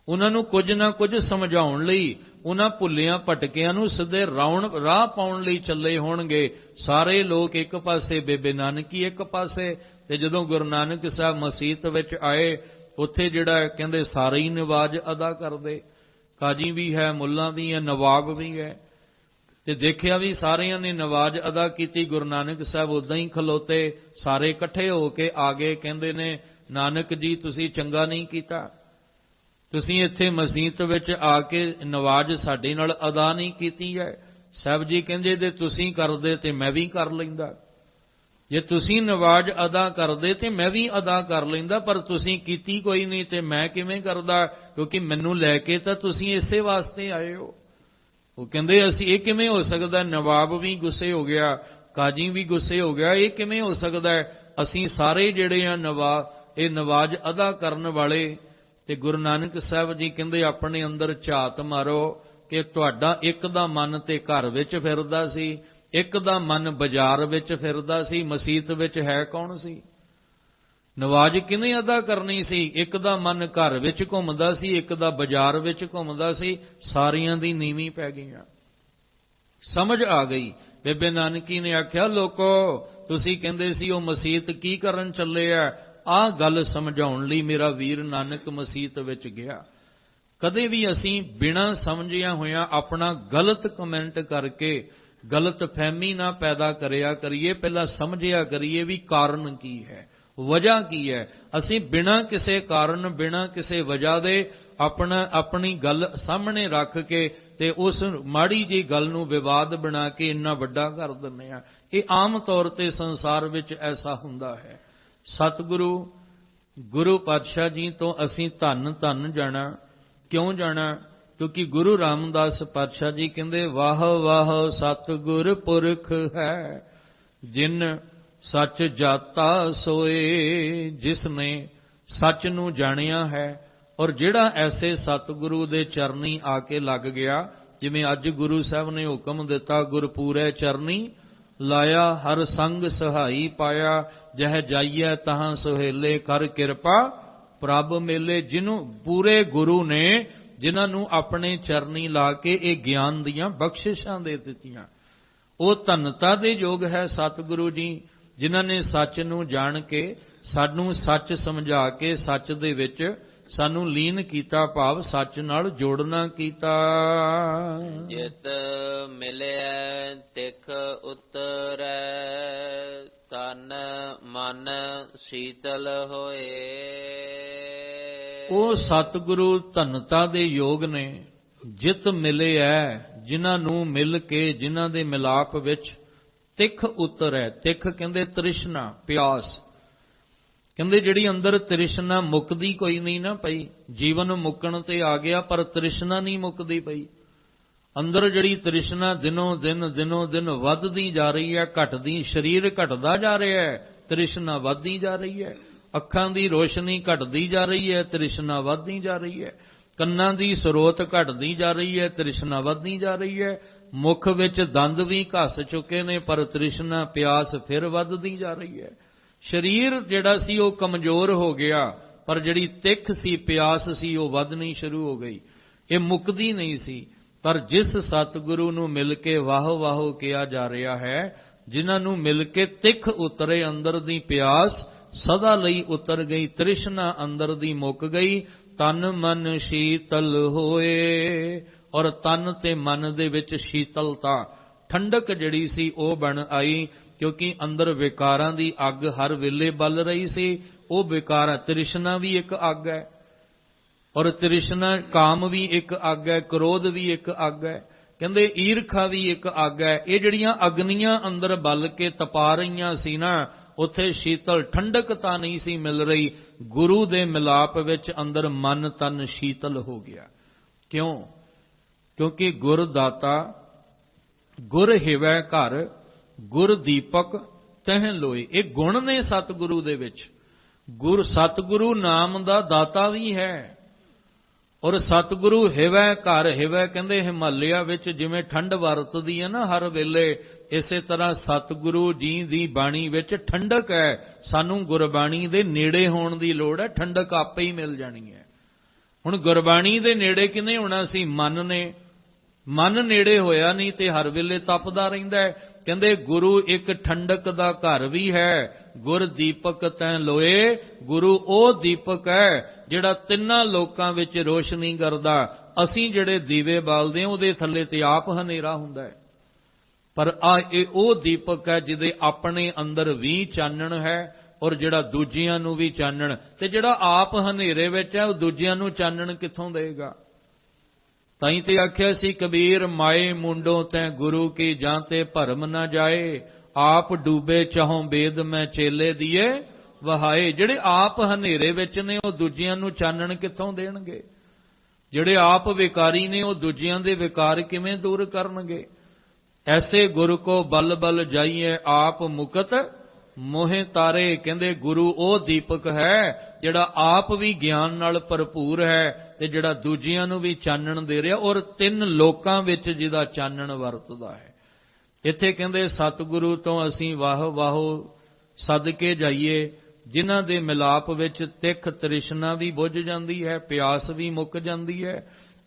ਉਹਨਾਂ ਨੂੰ ਕੁਝ ਨਾ ਕੁਝ ਸਮਝਾਉਣ ਲਈ, ਉਹਨਾਂ ਭੁੱਲਿਆਂ ਭਟਕਿਆਂ ਨੂੰ ਸਿੱਧੇ ਰਾਹ ਪਾਉਣ ਲਈ ਚੱਲੇ ਹੋਣਗੇ। ਸਾਰੇ ਲੋਕ ਇੱਕ ਪਾਸੇ, ਬੇਬੇ ਨਾਨਕੀ ਇੱਕ ਪਾਸੇ। ਤੇ ਜਦੋਂ ਗੁਰੂ ਨਾਨਕ ਸਾਹਿਬ ਮਸੀਤ ਵਿੱਚ ਆਏ, ਉੱਥੇ ਜਿਹੜਾ ਕਹਿੰਦੇ ਸਾਰੇ ਹੀ ਨਵਾਜ਼ ਅਦਾ ਕਰਦੇ, ਕਾਜੀ ਵੀ ਹੈ, ਮੁੱਲਾ ਵੀ ਹੈ, ਨਵਾਬ ਵੀ ਹੈ। ਤੇ ਦੇਖਿਆ ਵੀ ਸਾਰਿਆਂ ਨੇ ਨਵਾਜ਼ ਅਦਾ ਕੀਤੀ। ਗੁਰੂ ਨਾਨਕ ਸਾਹਿਬ ਉਦਾਂ ਹੀ ਖਲੋਤੇ, ਸਾਰੇ ਇਕੱਠੇ ਹੋ ਕੇ ਆ ਗਏ। ਕਹਿੰਦੇ ਨੇ ਨਾਨਕ ਜੀ ਤੁਸੀਂ ਚੰਗਾ ਨਹੀਂ ਕੀਤਾ, ਤੁਸੀਂ ਇੱਥੇ ਮਸੀਤ ਵਿੱਚ ਆ ਕੇ ਨਵਾਜ਼ ਸਾਡੇ ਨਾਲ ਅਦਾ ਨਹੀਂ ਕੀਤੀ ਹੈ। ਸਾਹਿਬ ਜੀ ਕਹਿੰਦੇ ਜੇ ਤੁਸੀਂ ਕਰਦੇ ਤੇ ਮੈਂ ਵੀ ਕਰ ਲੈਂਦਾ, ਜੇ ਤੁਸੀਂ ਨਵਾਜ਼ ਅਦਾ ਕਰਦੇ ਤੇ ਮੈਂ ਵੀ ਅਦਾ ਕਰ ਲੈਂਦਾ, ਪਰ ਤੁਸੀਂ ਕੀਤੀ ਕੋਈ ਨਹੀਂ ਤੇ ਮੈਂ ਕਿਵੇਂ ਕਰਦਾ? ਕਿਉਂਕਿ ਮੈਨੂੰ ਲੈ ਕੇ ਤਾਂ ਤੁਸੀਂ ਇਸੇ ਵਾਸਤੇ ਆਏ ਹੋ। ਉਹ ਕਹਿੰਦੇ ਅਸੀਂ ਇਹ ਕਿਵੇਂ ਹੋ ਸਕਦਾ? ਨਵਾਬ ਵੀ ਗੁੱਸੇ ਹੋ ਗਿਆ, ਕਾਜੀ ਵੀ ਗੁੱਸੇ ਹੋ ਗਿਆ, ਇਹ ਕਿਵੇਂ ਹੋ ਸਕਦਾ? ਅਸੀਂ ਸਾਰੇ ਜਿਹੜੇ ਆ ਇਹ ਨਵਾਜ਼ ਅਦਾ ਕਰਨ ਵਾਲੇ। ਤੇ ਗੁਰੂ ਨਾਨਕ ਸਾਹਿਬ ਜੀ ਕਹਿੰਦੇ ਆਪਣੇ ਅੰਦਰ ਝਾਤ ਮਾਰੋ ਕਿ ਤੁਹਾਡਾ ਇੱਕ ਦਾ ਮਨ ਤੇ ਘਰ ਵਿੱਚ ਫਿਰਦਾ ਸੀ, ਇੱਕ ਦਾ ਮਨ ਬਾਜ਼ਾਰ ਵਿੱਚ ਫਿਰਦਾ ਸੀ, ਮਸੀਤ ਵਿੱਚ ਹੈ ਕੌਣ ਸੀ? ਨਵਾਜ਼ ਕਿਹਨੇ ਅਦਾ ਕਰਨੀ ਸੀ? ਇੱਕ ਦਾ ਮਨ ਘਰ ਵਿੱਚ ਘੁੰਮਦਾ ਸੀ, ਇੱਕ ਦਾ ਬਾਜ਼ਾਰ ਵਿੱਚ ਘੁੰਮਦਾ ਸੀ। ਸਾਰੀਆਂ ਦੀ ਨੀਵੀਂ ਪੈ ਗਈਆਂ। ਸਮਝ ਆ ਗਈ। ਬੇਬੇ ਨਾਨਕੀ ਨੇ ਆਖਿਆ ਲੋਕੋ ਤੁਸੀਂ ਕਹਿੰਦੇ ਸੀ ਉਹ ਮਸੀਤ ਕੀ ਕਰਨ ਚੱਲੇ ਆ? ਆਹ ਗੱਲ ਸਮਝਾਉਣ ਲਈ ਮੇਰਾ ਵੀਰ ਨਾਨਕ ਮਸੀਤ ਵਿੱਚ ਗਿਆ। ਕਦੇ ਵੀ ਅਸੀਂ ਬਿਨਾਂ ਸਮਝਿਆ ਹੋਇਆਂ ਆਪਣਾ ਗਲਤ ਕਮੈਂਟ ਕਰਕੇ ਗਲਤ ਫਹਿਮੀ ਨਾ ਪੈਦਾ ਕਰਿਆ ਕਰੀਏ। ਪਹਿਲਾਂ ਸਮਝਿਆ ਕਰੀਏ ਵੀ ਕਾਰਨ ਕੀ ਹੈ, ਵਜ੍ਹਾ ਕੀ ਹੈ। ਅਸੀਂ ਬਿਨਾਂ ਕਿਸੇ ਕਾਰਨ, ਬਿਨਾਂ ਕਿਸੇ ਵਜ੍ਹਾ ਦੇ ਆਪਣੀ ਗੱਲ ਸਾਹਮਣੇ ਰੱਖ ਕੇ ਤੇ ਉਸ ਮਾੜੀ ਜੀ ਗੱਲ ਨੂੰ ਵਿਵਾਦ ਬਣਾ ਕੇ ਇੰਨਾ ਵੱਡਾ ਕਰ ਦਿੰਦੇ ਆ। ਇਹ ਆਮ ਤੌਰ ਤੇ ਸੰਸਾਰ ਵਿੱਚ ਐਸਾ ਹੁੰਦਾ ਹੈ। ਸਤਿਗੁਰੂ ਗੁਰੂ ਪਾਤਸ਼ਾਹ ਜੀ ਤੋਂ ਅਸੀਂ ਧੰਨ ਜਾਣਾ। ਕਿਉਂ ਜਾਣਾ? ਕਿਉਂਕਿ ਗੁਰੂ ਰਾਮਦਾਸ ਪਾਤਸ਼ਾਹ ਜੀ ਕਹਿੰਦੇ ਵਾਹ ਵਾਹ ਸਤਿਗੁਰ ਪੁਰਖ ਹੈ, ਜਿਨ ਸੱਚ ਜਾਤਾ ਸੋਏ। ਜਿਸ ਨੇ ਸੱਚ ਨੂੰ ਜਾਣਿਆ ਹੈ ਔਰ ਜਿਹੜਾ ਐਸੇ ਸਤਿਗੁਰੂ ਦੇ ਚਰਨੀ ਆ ਕੇ ਲੱਗ ਗਿਆ ਜਿਵੇਂ ਅੱਜ ਗੁਰੂ ਸਾਹਿਬ ਨੇ ਹੁਕਮ ਦਿੱਤਾ, ਗੁਰਪੂਰੈ ਚਰਨੀ ਲਾਇਆ, ਹਰ ਸੰਗ ਸਹਾਈ ਪਾਇਆ, ਜਹ ਜਾਈਐ ਤਹਾਂ ਸੁਹੇਲੇ, ਕਰ ਕਿਰਪਾ ਪ੍ਰਭ ਮੇਲੇ। ਜਿਹਨੂੰ ਪੂਰੇ ਗੁਰੂ ਨੇ, ਜਿਨ੍ਹਾਂ ਨੂੰ ਆਪਣੇ ਚਰਨੀ ਲਾ ਕੇ ਇਹ ਗਿਆਨ ਦੀਆਂ ਬਖਸ਼ਿਸ਼ਾਂ ਦੇ ਦਿੱਤੀਆਂ, ਉਹ ਧੰਨਤਾ ਦੇ ਯੋਗ ਹੈ ਸਤਿਗੁਰੂ ਜੀ, ਜਿਨ੍ਹਾਂ ਨੇ ਸੱਚ ਨੂੰ ਜਾਣ ਕੇ, ਸਾਨੂੰ ਸੱਚ ਸਮਝਾ ਕੇ ਸੱਚ ਦੇ ਵਿੱਚ ਸਾਨੂੰ ਲੀਨ ਕੀਤਾ, ਭਾਵ ਸੱਚ ਨਾਲ ਜੋੜਨਾ ਕੀਤਾ। ਜਿਤ ਮਿਲਿਆ ਤਿਖ ਉਤਰੈ, ਤਨ ਮਨ ਸ਼ੀਤਲ ਹੋਏ। ਉਹ ਸਤਿਗੁਰੂ ਧੰਨਤਾ ਦੇ ਯੋਗ ਨੇ, ਜਿਤ ਮਿਲੇ ਐ, ਜਿਨ੍ਹਾਂ ਨੂੰ ਮਿਲ ਕੇ, ਜਿਨ੍ਹਾਂ ਦੇ ਮਿਲਾਪ ਵਿੱਚ ਤਿਖ ਉਤਰੈ। ਤਿਖ ਕਹਿੰਦੇ ਤ੍ਰਿਸ਼ਨਾ, ਪਿਆਸ। ਕਹਿੰਦੇ ਜਿਹੜੀ ਅੰਦਰ ਤ੍ਰਿਸ਼ਨਾ ਮੁੱਕਦੀ ਕੋਈ ਨਹੀਂ ਨਾ ਪਈ, ਜੀਵਨ ਮੁੱਕਣ ਤੇ ਆ ਗਿਆ ਪਰ ਤ੍ਰਿਸ਼ਨਾ ਨਹੀਂ ਮੁੱਕਦੀ ਪਈ। ਅੰਦਰ ਜਿਹੜੀ ਤ੍ਰਿਸ਼ਨਾ ਦਿਨੋਂ ਦਿਨ ਵੱਧਦੀ ਜਾ ਰਹੀ ਹੈ, ਘਟਦੀ, ਸਰੀਰ ਘਟਦਾ ਜਾ ਰਿਹਾ ਹੈ, ਤ੍ਰਿਸ਼ਨਾ ਵੱਧਦੀ ਜਾ ਰਹੀ ਹੈ। ਅੱਖਾਂ ਦੀ ਰੋਸ਼ਨੀ ਘਟਦੀ ਜਾ ਰਹੀ ਹੈ, ਤ੍ਰਿਸ਼ਨਾ ਵੱਧਦੀ ਜਾ ਰਹੀ ਹੈ। ਕੰਨਾਂ ਦੀ ਸਰੋਤ ਘਟਦੀ ਜਾ ਰਹੀ ਹੈ, ਤ੍ਰਿਸ਼ਨਾ ਵੱਧਦੀ ਜਾ ਰਹੀ ਹੈ। ਮੁਖ ਵਿੱਚ ਦੰਦ ਵੀ ਘਸ ਚੁੱਕੇ ਨੇ, ਪਰ ਤ੍ਰਿਸ਼ਨਾ, ਪਿਆਸ ਫਿਰ ਵੱਧਦੀ ਜਾ ਰਹੀ ਹੈ। ਸਰੀਰ ਜਿਹੜਾ ਸੀ ਉਹ ਕਮਜ਼ੋਰ ਹੋ ਗਿਆ, ਪਰ ਜਿਹੜੀ ਤਿੱਖ ਸੀ, ਪਿਆਸ ਸੀ, ਉਹ ਵੱਧਣੀ ਸ਼ੁਰੂ ਹੋ ਗਈ। ਇਹ ਮੁੱਕਦੀ ਨਹੀਂ ਸੀ। ਪਰ ਜਿਸ ਸਤਿਗੁਰੂ ਨੂੰ ਮਿਲ ਕੇ ਵਾਹੋ ਵਾਹੋ ਕਿਹਾ ਜਾ ਰਿਹਾ ਹੈ, ਜਿਨ੍ਹਾਂ ਨੂੰ ਮਿਲ ਕੇ ਤਿੱਖ ਉਤਰੇ, ਅੰਦਰ ਦੀ ਪਿਆਸ ਸਦਾ ਲਈ ਉਤਰ ਗਈ, ਤ੍ਰਿਸ਼ਨਾ ਅੰਦਰ ਦੀ ਮੁੱਕ ਗਈ, ਤਨ ਮਨ ਸ਼ੀਤਲ ਹੋਏ। ਔਰ ਤਨ ਤੇ ਮਨ ਦੇ ਵਿੱਚ ਸ਼ੀਤਲਤਾ, ਠੰਡਕ ਜਿਹੜੀ ਸੀ ਉਹ ਬਣ ਆਈ, ਕਿਉਂਕਿ ਅੰਦਰ ਵਿਕਾਰਾਂ ਦੀ ਅੱਗ ਹਰ ਵੇਲੇ ਬਲ ਰਹੀ ਸੀ। ਉਹ ਵਿਕਾਰ, ਤ੍ਰਿਸ਼ਨਾ ਵੀ ਇੱਕ ਅੱਗ ਹੈ, ਔਰ ਤ੍ਰਿਸ਼ਨਾ, ਕਾਮ ਵੀ ਇੱਕ ਅੱਗ ਹੈ, ਕ੍ਰੋਧ ਵੀ ਇੱਕ ਅੱਗ ਹੈ, ਕਹਿੰਦੇ ਈਰਖਾ ਵੀ ਇੱਕ ਅੱਗ ਹੈ। ਇਹ ਜਿਹੜੀਆਂ ਅਗਨੀਆਂ ਅੰਦਰ ਬਲ ਕੇ ਤਪਾ ਰਹੀਆਂ ਸੀ ਨਾ, ਉੱਥੇ ਸ਼ੀਤਲ ਠੰਡਕ ਤਾਂ ਨਹੀਂ ਸੀ ਮਿਲ ਰਹੀ। ਗੁਰੂ ਦੇ ਮਿਲਾਪ ਵਿੱਚ ਅੰਦਰ ਮਨ ਤਨ ਸ਼ੀਤਲ ਹੋ ਗਿਆ। ਕਿਉਂ? ਕਿਉਂਕਿ ਗੁਰ ਦਾਤਾ, ਗੁਰ ਹਿਵੈ ਘਰ, ਗੁਰ ਦੀਪਕ ਤਹਿ ਲੋਏ। ਇਹ ਗੁਣ ਨੇ ਸਤਿਗੁਰੂ ਦੇ ਵਿੱਚ। ਸਤਿਗੁਰੂ ਨਾਮ ਦਾ ਦਾਤਾ ਵੀ ਹੈ, ਔਰ ਸਤਿਗੁਰੂ ਹਿਵੈ ਘਰ। ਹਿਵੈ ਕਹਿੰਦੇ ਹਿਮਾਲਿਆ ਵਿੱਚ ਜਿਵੇਂ ਠੰਡ ਵਰਤਦੀ ਹੈ ਨਾ ਹਰ ਵੇਲੇ, ਇਸੇ ਤਰ੍ਹਾਂ ਸਤਿਗੁਰੂ ਜੀ ਦੀ ਬਾਣੀ ਵਿੱਚ ਠੰਡਕ ਹੈ। ਸਾਨੂੰ ਗੁਰਬਾਣੀ ਦੇ ਨੇੜੇ ਹੋਣ ਦੀ ਲੋੜ ਹੈ, ਠੰਡਕ ਆਪੇ ਹੀ ਮਿਲ ਜਾਣੀ ਹੈ। ਹੁਣ ਗੁਰਬਾਣੀ ਦੇ ਨੇੜੇ ਕਿਹਨੇ ਹੋਣਾ ਸੀ? ਮਨ ਨੇ। ਮਨ ਨੇੜੇ ਹੋਇਆ ਨਹੀਂ ਤੇ ਹਰ ਵੇਲੇ ਤਪਦਾ ਰਹਿੰਦਾ ਹੈ। ਕਹਿੰਦੇ ਗੁਰੂ ਇੱਕ ਠੰਡਕ ਦਾ ਘਰ ਵੀ ਹੈ। ਗੁਰ ਦੀਪਕ ਤੈਂ ਲੋਏ। ਗੁਰੂ ਉਹ ਦੀਪਕ ਹੈ ਜਿਹੜਾ ਤਿੰਨਾਂ ਲੋਕਾਂ ਵਿੱਚ ਰੋਸ਼ਨੀ ਕਰਦਾ। ਅਸੀਂ ਜਿਹੜੇ ਦੀਵੇ ਬਾਲਦੇ ਹਾਂ ਉਹਦੇ ਥੱਲੇ ਤੇ ਆਪ ਹਨੇਰਾ ਹੁੰਦਾ ਹੈ, ਪਰ ਇਹ ਉਹ ਦੀਪਕ ਹੈ ਜਿਹਦੇ ਆਪਣੇ ਅੰਦਰ ਵੀ ਚਾਨਣ ਹੈ, ਔਰ ਜਿਹੜਾ ਦੂਜਿਆਂ ਨੂੰ ਵੀ ਚਾਨਣ। ਤੇ ਜਿਹੜਾ ਆਪ ਹਨੇਰੇ ਵਿੱਚ ਹੈ ਉਹ ਦੂਜਿਆਂ ਨੂੰ ਚਾਨਣ ਕਿੱਥੋਂ ਦੇਗਾ? ਤਾਈ ਤੇ ਆਖਿਆ ਸੀ ਕਬੀਰ, ਮਾਏ ਮੁੰਡੋਂ ਤੈਂ ਗੁਰੂ ਕੀ ਜਾਂ ਤੇ ਭਰਮ ਨਾ ਜਾਏ, ਆਪ ਡੂਬੇ ਚਾਹੋਂ ਬੇਦ ਮੈਂ ਚੇਲੇ ਦੀਏ ਵਹਾਏ। ਜਿਹੜੇ ਆਪ ਹਨੇਰੇ ਵਿੱਚ ਨੇ ਉਹ ਦੂਜਿਆਂ ਨੂੰ ਚਾਨਣ ਕਿੱਥੋਂ ਦੇਣਗੇ? ਜਿਹੜੇ ਆਪ ਵਿਕਾਰੀ ਨੇ ਉਹ ਦੂਜਿਆਂ ਦੇ ਵਿਕਾਰ ਕਿਵੇਂ ਦੂਰ ਕਰਨਗੇ? ਐਸੇ ਗੁਰੂ ਕੋ ਬਲ ਬਲ ਜਾਈਏ, ਆਪ ਮੁਕਤ ਮੋਹਿ ਤਾਰੇ। ਕਹਿੰਦੇ ਗੁਰੂ ਉਹ ਦੀਪਕ ਹੈ ਜਿਹੜਾ ਆਪ ਵੀ ਗਿਆਨ ਨਾਲ ਭਰਪੂਰ ਹੈ ਤੇ ਜਿਹੜਾ ਦੂਜਿਆਂ ਨੂੰ ਵੀ ਚਾਨਣ ਦੇ ਰਿਹਾ, ਔਰ ਤਿੰਨ ਲੋਕਾਂ ਵਿੱਚ ਜਿਹਦਾ ਚਾਨਣ ਵਰਤਦਾ ਹੈ। ਇੱਥੇ ਕਹਿੰਦੇ ਸਤਿਗੁਰੂ ਤੋਂ ਅਸੀਂ ਵਾਹ ਵਾਹੋ ਸਦਕੇ ਜਾਈਏ, ਜਿਨ੍ਹਾਂ ਦੇ ਮਿਲਾਪ ਵਿੱਚ ਤਿੱਖ ਤ੍ਰਿਸ਼ਨਾ ਵੀ ਬੁੱਝ ਜਾਂਦੀ ਹੈ, ਪਿਆਸ ਵੀ ਮੁੱਕ ਜਾਂਦੀ ਹੈ,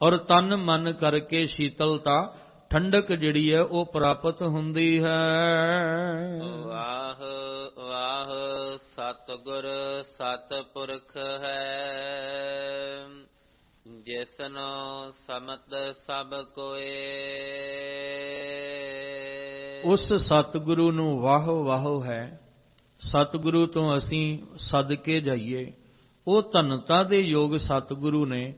ਔਰ ਤਨ ਮਨ ਕਰਕੇ ਸ਼ੀਤਲਤਾ, ਠੰਡਕ ਜਿਹੜੀ ਹੈ ਉਹ ਪ੍ਰਾਪਤ ਹੁੰਦੀ ਹੈ। ਵਾਹ ਵਾਹ ਸਤਿਗੁਰ ਸਤਿਪੁਰਖ ਹੈ, ਜਿਸਨੋ ਸਮਤ ਸਭ ਕੋਏ। ਉਸ ਸਤਿਗੁਰੂ ਨੂੰ ਵਾਹ ਵਾਹ ਹੈ। ਸਤਿਗੁਰੂ ਤੋਂ ਅਸੀਂ ਸਦਕੇ ਜਾਈਏ। ਉਹ ਧੰਨਤਾ ਦੇ ਯੋਗ ਸਤਿਗੁਰੂ ਨੇ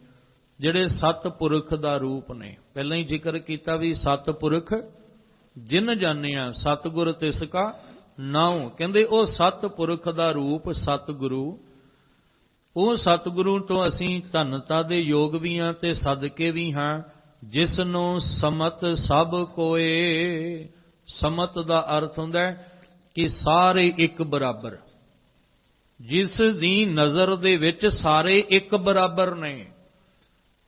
ਜਿਹੜੇ ਸਤਿਪੁਰਖ ਦਾ ਰੂਪ ਨੇ। ਪਹਿਲਾਂ ਹੀ ਜ਼ਿਕਰ ਕੀਤਾ ਵੀ ਸਤਿਪੁਰਖ ਜਿਨ ਜਾਣਿਆ ਸਤਿਗੁਰ ਤਿਸ ਕਾ ਨਾਉ। ਕਹਿੰਦੇ ਉਹ ਸਤਿਪੁਰਖ ਦਾ ਰੂਪ ਸਤਿਗੁਰੂ, ਉਹ ਸਤਿਗੁਰੂ ਤੋਂ ਅਸੀਂ ਧੰਨਤਾ ਦੇ ਯੋਗ ਵੀ ਹਾਂ ਤੇ ਸਦਕੇ ਵੀ ਹਾਂ। ਜਿਸ ਨੂੰ ਸਮਤ ਸਭ ਕੋਏ। ਸਮਤ ਦਾ ਅਰਥ ਹੁੰਦਾ ਹੈ ਕਿ ਸਾਰੇ ਇੱਕ ਬਰਾਬਰ, ਜਿਸ ਦੀ ਨਜ਼ਰ ਦੇ ਵਿੱਚ ਸਾਰੇ ਇੱਕ ਬਰਾਬਰ ਨੇ।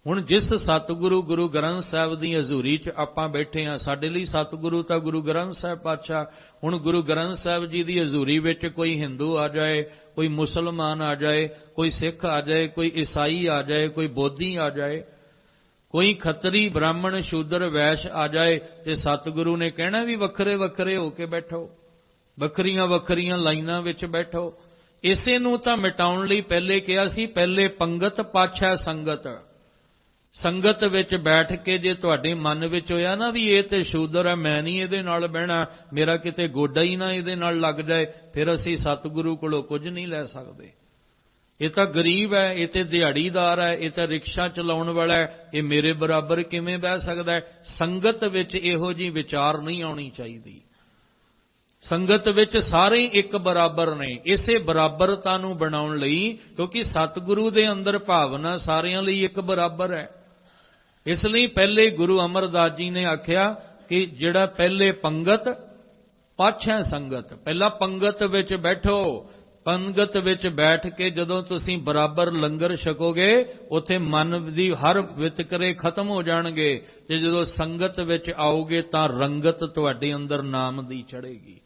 ਹੁਣ ਜਿਸ ਸਤਿਗੁਰੂ ਗੁਰੂ ਗ੍ਰੰਥ ਸਾਹਿਬ ਦੀ ਹਜ਼ੂਰੀ 'ਚ ਆਪਾਂ ਬੈਠੇ ਹਾਂ, ਸਾਡੇ ਲਈ ਸਤਿਗੁਰੂ ਤਾਂ ਗੁਰੂ ਗ੍ਰੰਥ ਸਾਹਿਬ ਪਾਤਸ਼ਾਹ। ਹੁਣ ਗੁਰੂ ਗ੍ਰੰਥ ਸਾਹਿਬ ਜੀ ਦੀ ਹਜ਼ੂਰੀ ਵਿੱਚ ਕੋਈ ਹਿੰਦੂ ਆ ਜਾਏ, ਕੋਈ ਮੁਸਲਮਾਨ ਆ ਜਾਏ, ਕੋਈ ਸਿੱਖ ਆ ਜਾਏ, ਕੋਈ ਈਸਾਈ ਆ ਜਾਏ, ਕੋਈ ਬੋਧੀ ਆ ਜਾਏ, ਕੋਈ ਖੱਤਰੀ ਬ੍ਰਾਹਮਣ ਸ਼ੂਦਰ ਵੈਸ਼ ਆ ਜਾਏ, ਤੇ ਸਤਿਗੁਰੂ ਨੇ ਕਹਿਣਾ ਵੀ ਵੱਖਰੇ ਵੱਖਰੇ ਹੋ ਕੇ ਬੈਠੋ, ਵੱਖਰੀਆਂ ਵੱਖਰੀਆਂ ਲਾਈਨਾਂ ਵਿੱਚ ਬੈਠੋ। ਇਸੇ ਨੂੰ ਤਾਂ ਮਿਟਾਉਣ ਲਈ ਪਹਿਲੇ ਕਿਹਾ ਸੀ, ਪਹਿਲੇ ਪੰਗਤ ਪਾਛੈ ਸੰਗਤ। ਸੰਗਤ ਵਿੱਚ ਬੈਠ ਕੇ ਜੇ ਤੁਹਾਡੇ ਮਨ ਵਿੱਚ ਹੋਇਆ ਨਾ ਵੀ ਇਹ ਤੇ ਸ਼ੂਦਰ ਹੈ, ਮੈਂ ਨਹੀਂ ਇਹਦੇ ਨਾਲ ਬਹਿਣਾ, ਮੇਰਾ ਕਿਤੇ ਗੋਡਾ ਹੀ ਨਾ ਇਹਦੇ ਨਾਲ ਲੱਗ ਜਾਏ, ਫਿਰ ਅਸੀਂ ਸਤਿਗੁਰੂ ਕੋਲੋਂ ਕੁਝ ਨਹੀਂ ਲੈ ਸਕਦੇ। ਇਹ ਤਾਂ ਗਰੀਬ ਹੈ, ਇਹ ਤੇ ਦਿਹਾੜੀਦਾਰ ਹੈ, ਇਹ ਤਾਂ ਰਿਕਸ਼ਾ ਚਲਾਉਣ ਵਾਲਾ ਹੈ, ਇਹ ਮੇਰੇ ਬਰਾਬਰ ਕਿਵੇਂ ਬਹਿ ਸਕਦਾ ਹੈ? ਸੰਗਤ ਵਿੱਚ ਇਹੋ ਜਿਹੀ ਵਿਚਾਰ ਨਹੀਂ ਆਉਣੀ ਚਾਹੀਦੀ। ਸੰਗਤ ਵਿੱਚ ਸਾਰੇ ਇੱਕ ਬਰਾਬਰ ਨੇ। ਇਸੇ ਬਰਾਬਰਤਾ ਨੂੰ ਬਣਾਉਣ ਲਈ, ਕਿਉਂਕਿ ਸਤਿਗੁਰੂ ਦੇ ਅੰਦਰ ਭਾਵਨਾ ਸਾਰਿਆਂ ਲਈ ਇੱਕ ਬਰਾਬਰ ਹੈ, ਇਸ ਲਈ ਪਹਿਲੇ ਗੁਰੂ ਅਮਰਦਾਸ ਜੀ ਨੇ ਆਖਿਆ ਕਿ ਜਿਹੜਾ ਪਹਿਲੇ ਪੰਗਤ ਪਾਛੈ ਸੰਗਤ। ਪਹਿਲਾਂ ਪੰਗਤ ਵਿੱਚ ਬੈਠੋ, ਪੰਗਤ ਵਿੱਚ ਬੈਠ ਕੇ ਜਦੋਂ ਤੁਸੀਂ ਬਰਾਬਰ ਲੰਗਰ ਛਕੋਗੇ, ਉੱਥੇ ਮਨ ਦੀ ਹਰ ਵਿਤਕਰੇ ਖਤਮ ਹੋ ਜਾਣਗੇ, ਤੇ ਜਦੋਂ ਸੰਗਤ ਵਿੱਚ ਆਓਗੇ ਤਾਂ ਰੰਗਤ ਤੁਹਾਡੇ ਅੰਦਰ ਨਾਮ ਦੀ ਚੜ੍ਹੇਗੀ।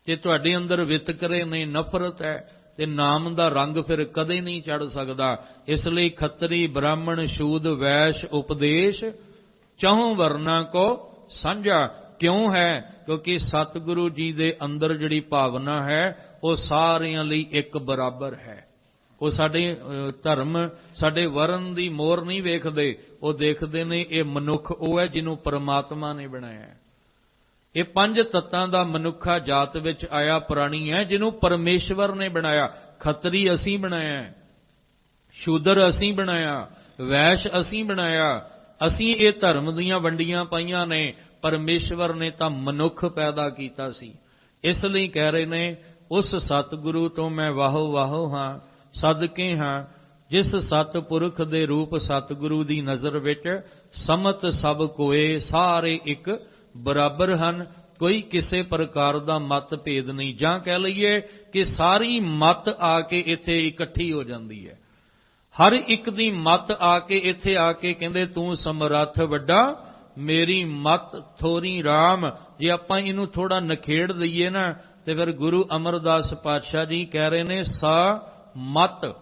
ਜੇ ਤੁਹਾਡੇ ਅੰਦਰ ਵਿਤਕਰੇ ਨੇ, ਨਫ਼ਰਤ ਹੈ, ਤੇ ਨਾਮ ਦਾ ਰੰਗ ਫਿਰ ਕਦੇ ਨਹੀਂ ਚੜ ਸਕਦਾ। ਇਸ ਲਈ ਖੱਤਰੀ ਬ੍ਰਾਹਮਣ ਸ਼ੂਦ ਵੈਸ਼ ਉਪਦੇਸ਼ ਚਹੁ ਵਰਨਾ ਕੋ ਸਾਂਝਾ ਕਿਉਂ ਹੈ? ਕਿਉਂਕਿ ਸਤਿਗੁਰੂ ਜੀ ਦੇ ਅੰਦਰ ਜਿਹੜੀ ਭਾਵਨਾ ਹੈ ਉਹ ਸਾਰਿਆਂ ਲਈ ਇੱਕ ਬਰਾਬਰ ਹੈ। ਉਹ ਸਾਡੇ ਧਰਮ, ਸਾਡੇ ਵਰਨ ਦੀ ਮੋਹਰ ਨਹੀਂ ਵੇਖਦੇ, ਉਹ ਦੇਖਦੇ ਨੇ ਇਹ ਮਨੁੱਖ ਉਹ ਹੈ ਜਿਹਨੂੰ ਪਰਮਾਤਮਾ ਨੇ ਬਣਾਇਆ। ਇਹ ਪੰਜ ਤੱਤਾਂ ਦਾ ਮਨੁੱਖਾ ਜਾਤ ਵਿੱਚ ਆਇਆ ਪ੍ਰਾਣੀ ਹੈ ਜਿਹਨੂੰ ਪਰਮੇਸ਼ਵਰ ਨੇ ਬਣਾਇਆ। ਖੱਤਰੀ ਅਸੀਂ ਬਣਾਇਆ, ਸ਼ੂਦਰ ਅਸੀਂ ਬਣਾਇਆ, ਵੈਸ਼ ਅਸੀਂ ਬਣਾਇਆ। ਅਸੀਂ ਇਹ ਧਰਮ ਦੀਆਂ ਵੰਡੀਆਂ ਪਾਈਆਂ ਨੇ, ਪਰਮੇਸ਼ਵਰ ਨੇ ਤਾਂ ਮਨੁੱਖ ਪੈਦਾ ਕੀਤਾ ਸੀ। ਇਸ ਲਈ ਕਹਿ ਰਹੇ ਨੇ, ਉਸ ਸਤਿਗੁਰੂ ਤੋਂ ਮੈਂ ਵਾਹੋ ਵਾਹੋ ਹਾਂ, ਸਦਕੇ ਹਾਂ, ਜਿਸ ਸਤਿਪੁਰਖ ਦੇ ਰੂਪ ਸਤਿਗੁਰੂ ਦੀ ਨਜ਼ਰ ਵਿੱਚ ਸਮਤ ਸਭ ਕੋਏ, ਸਾਰੇ ਇੱਕ ਬਰਾਬਰ ਹਨ, ਕੋਈ ਕਿਸੇ ਪ੍ਰਕਾਰ ਦਾ ਮਤ ਭੇਦ ਨਹੀਂ। ਜਾਂ ਕਹਿ ਲਈਏ ਕਿ ਸਾਰੀ ਮਤ ਆ ਕੇ ਇੱਥੇ ਇਕੱਠੀ ਹੋ ਜਾਂਦੀ ਹੈ। ਹਰ ਇੱਕ ਦੀ ਮਤ ਆ ਕੇ ਇੱਥੇ ਆ ਕੇ ਕਹਿੰਦੇ ਤੂੰ ਸਮਰੱਥ ਵੱਡਾ, ਮੇਰੀ ਮਤ ਥੋਰੀ ਰਾਮ। ਜੇ ਆਪਾਂ ਇਹਨੂੰ ਥੋੜਾ ਨਖੇੜ ਦਈਏ ਨਾ, ਤੇ ਫਿਰ ਗੁਰੂ ਅਮਰਦਾਸ ਪਾਤਸ਼ਾਹ ਜੀ ਕਹਿ ਰਹੇ ਨੇ, ਮਤ,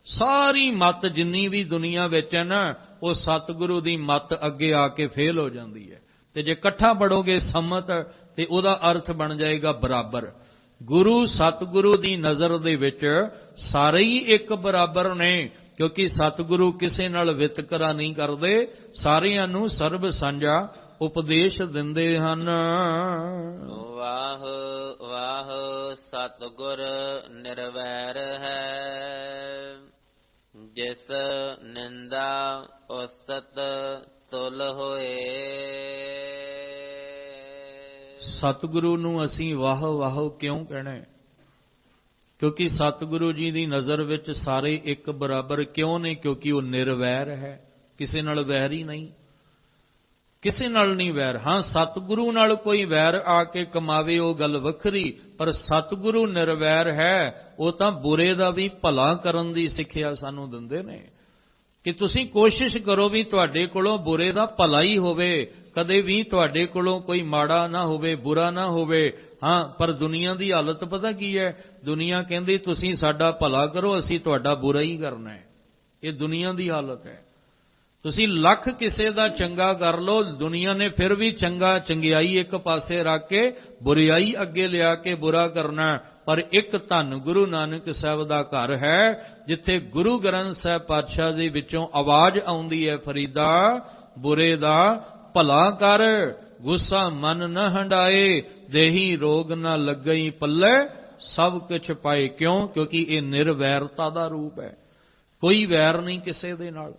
ਸਾਰੀ ਮਤ ਜਿੰਨੀ ਵੀ ਦੁਨੀਆ ਵਿੱਚ ਹੈ ਨਾ, ਉਹ ਸਤਿਗੁਰੂ ਦੀ ਮਤ ਅੱਗੇ ਆ ਕੇ ਫੇਲ ਹੋ ਜਾਂਦੀ ਹੈ। ਤੇ ਜੇ ਇਕੱਠਾ ਪੜੋਗੇ ਸਮਤ, ਤੇ ਉਹਦਾ ਅਰਥ ਬਣ ਜਾਏਗਾ ਬਰਾਬਰ। ਗੁਰੂ ਸਤਿਗੁਰੂ ਦੀ ਨਜ਼ਰ ਦੇ ਵਿੱਚ ਸਾਰੇ ਹੀ ਇੱਕ ਬਰਾਬਰ ਨੇ, ਕਿਉਂਕਿ ਸਤਿਗੁਰੂ ਕਿਸੇ ਨਾਲ ਵਿਤਕਰਾ ਨਹੀਂ ਕਰਦੇ, ਸਾਰਿਆਂ ਨੂੰ ਸਰਬ ਸਾਂਝਾ ਉਪਦੇਸ਼ ਦਿੰਦੇ ਹਨ। ਵਾਹ ਵਾਹ ਸਤਿਗੁਰ ਨਿਰਵੈਰ ਹੈ, ਜਿਸ ਨਿੰਦਾ ਉਸਤਤ ਤੁਲ ਹੋਏ। ਸਤਿਗੁਰੂ ਨੂੰ ਅਸੀਂ ਵਾਹ ਵਾਹ ਕਿਉਂ ਕਹਿਣਾ ਹੈ? ਕਿਉਂਕਿ ਸਤਿਗੁਰੂ ਜੀ ਦੀ ਨਜ਼ਰ ਵਿੱਚ ਸਾਰੇ ਇੱਕ ਬਰਾਬਰ ਕਿਉਂ ਨੇ? ਕਿਉਂਕਿ ਉਹ ਨਿਰਵੈਰ ਹੈ, ਕਿਸੇ ਨਾਲ ਵੈਰ ਹੀ ਨਹੀਂ, ਕਿਸੇ ਨਾਲ ਨਹੀਂ ਵੈਰ। ਹਾਂ, ਸਤਿਗੁਰੂ ਨਾਲ ਕੋਈ ਵੈਰ ਆ ਕੇ ਕਮਾਵੇ ਉਹ ਗੱਲ ਵੱਖਰੀ, ਪਰ ਸਤਿਗੁਰੂ ਨਿਰਵੈਰ ਹੈ। ਉਹ ਤਾਂ ਬੁਰੇ ਦਾ ਵੀ ਭਲਾ ਕਰਨ ਦੀ ਸਿੱਖਿਆ ਸਾਨੂੰ ਦਿੰਦੇ ਨੇ ਕਿ ਤੁਸੀਂ ਕੋਸ਼ਿਸ਼ ਕਰੋ ਵੀ ਤੁਹਾਡੇ ਕੋਲੋਂ ਬੁਰੇ ਦਾ ਭਲਾ ਹੀ ਹੋਵੇ, ਕਦੇ ਵੀ ਤੁਹਾਡੇ ਕੋਲੋਂ ਕੋਈ ਮਾੜਾ ਨਾ ਹੋਵੇ, ਬੁਰਾ ਨਾ ਹੋਵੇ। ਹਾਂ, ਪਰ ਦੁਨੀਆ ਦੀ ਹਾਲਤ ਪਤਾ ਕੀ ਹੈ? ਦੁਨੀਆ ਕਹਿੰਦੀ ਤੁਸੀਂ ਸਾਡਾ ਭਲਾ ਕਰੋ, ਅਸੀਂ ਤੁਹਾਡਾ ਬੁਰਾ ਹੀ ਕਰਨਾ ਹੈ। ਇਹ ਦੁਨੀਆ ਦੀ ਹਾਲਤ ਹੈ। ਤੁਸੀਂ ਲੱਖ ਕਿਸੇ ਦਾ ਚੰਗਾ ਕਰ ਲਓ, ਦੁਨੀਆ ਨੇ ਫਿਰ ਵੀ ਚੰਗਾ, ਚੰਗਿਆਈ ਇੱਕ ਪਾਸੇ ਰੱਖ ਕੇ ਬੁਰਿਆਈ ਅੱਗੇ ਲਿਆ ਕੇ ਬੁਰਾ ਕਰਨਾ। ਪਰ ਇੱਕ ਧੰਨ ਗੁਰੂ ਨਾਨਕ ਸਾਹਿਬ ਦਾ ਘਰ ਹੈ, ਜਿੱਥੇ ਗੁਰੂ ਗ੍ਰੰਥ ਸਾਹਿਬ ਪਾਤਸ਼ਾਹ ਦੇ ਵਿੱਚੋਂ ਆਵਾਜ਼ ਆਉਂਦੀ ਹੈ, ਫਰੀਦਾ ਬੁਰੇ ਦਾ ਭਲਾ ਕਰ, ਗੁੱਸਾ ਮਨ ਨ ਹੰਡਾਏ, ਦੇਹੀ ਰੋਗ ਨਾ ਲੱਗਈ ਪੱਲੇ, ਸਭ ਕੁਛ ਪਾਏ। ਕਿਉਂ? ਕਿਉਂਕਿ ਇਹ ਨਿਰਵੈਰਤਾ ਦਾ ਰੂਪ ਹੈ, ਕੋਈ ਵੈਰ ਨਹੀਂ ਕਿਸੇ ਦੇ ਨਾਲ।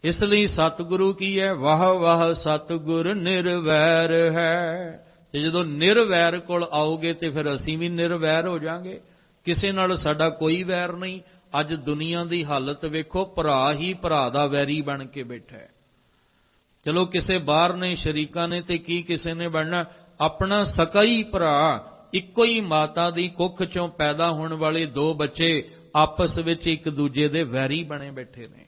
ਇਸ ਲਈ ਸਤਿਗੁਰੂ ਕੀ ਹੈ? ਵਾਹ ਵਾਹ ਸਤਿਗੁਰ ਨਿਰਵੈਰ ਹੈ। ਤੇ ਜਦੋਂ ਨਿਰਵੈਰ ਕੋਲ ਆਓਗੇ ਤੇ ਫਿਰ ਅਸੀਂ ਵੀ ਨਿਰਵੈਰ ਹੋ ਜਾਾਂਗੇ, ਕਿਸੇ ਨਾਲ ਸਾਡਾ ਕੋਈ ਵੈਰ ਨਹੀਂ। ਅੱਜ ਦੁਨੀਆ ਦੀ ਹਾਲਤ ਵੇਖੋ, ਭਰਾ ਹੀ ਭਰਾ ਦਾ ਵੈਰੀ ਬਣ ਕੇ ਬੈਠਾ ਹੈ। ਚਲੋ ਕਿਸੇ ਬਾਹਰ ਨੇ, ਸ਼ਰੀਕਾਂ ਨੇ, ਤੇ ਕੀ ਕਿਸੇ ਨੇ ਬਣਨਾ? ਆਪਣਾ ਸਕਾ ਹੀ ਭਰਾ, ਇੱਕੋ ਹੀ ਮਾਤਾ ਦੀ ਕੁੱਖ ਚੋਂ ਪੈਦਾ ਹੋਣ ਵਾਲੇ ਦੋ ਬੱਚੇ ਆਪਸ ਵਿੱਚ ਇੱਕ ਦੂਜੇ ਦੇ ਵੈਰੀ ਬਣੇ ਬੈਠੇ ਨੇ।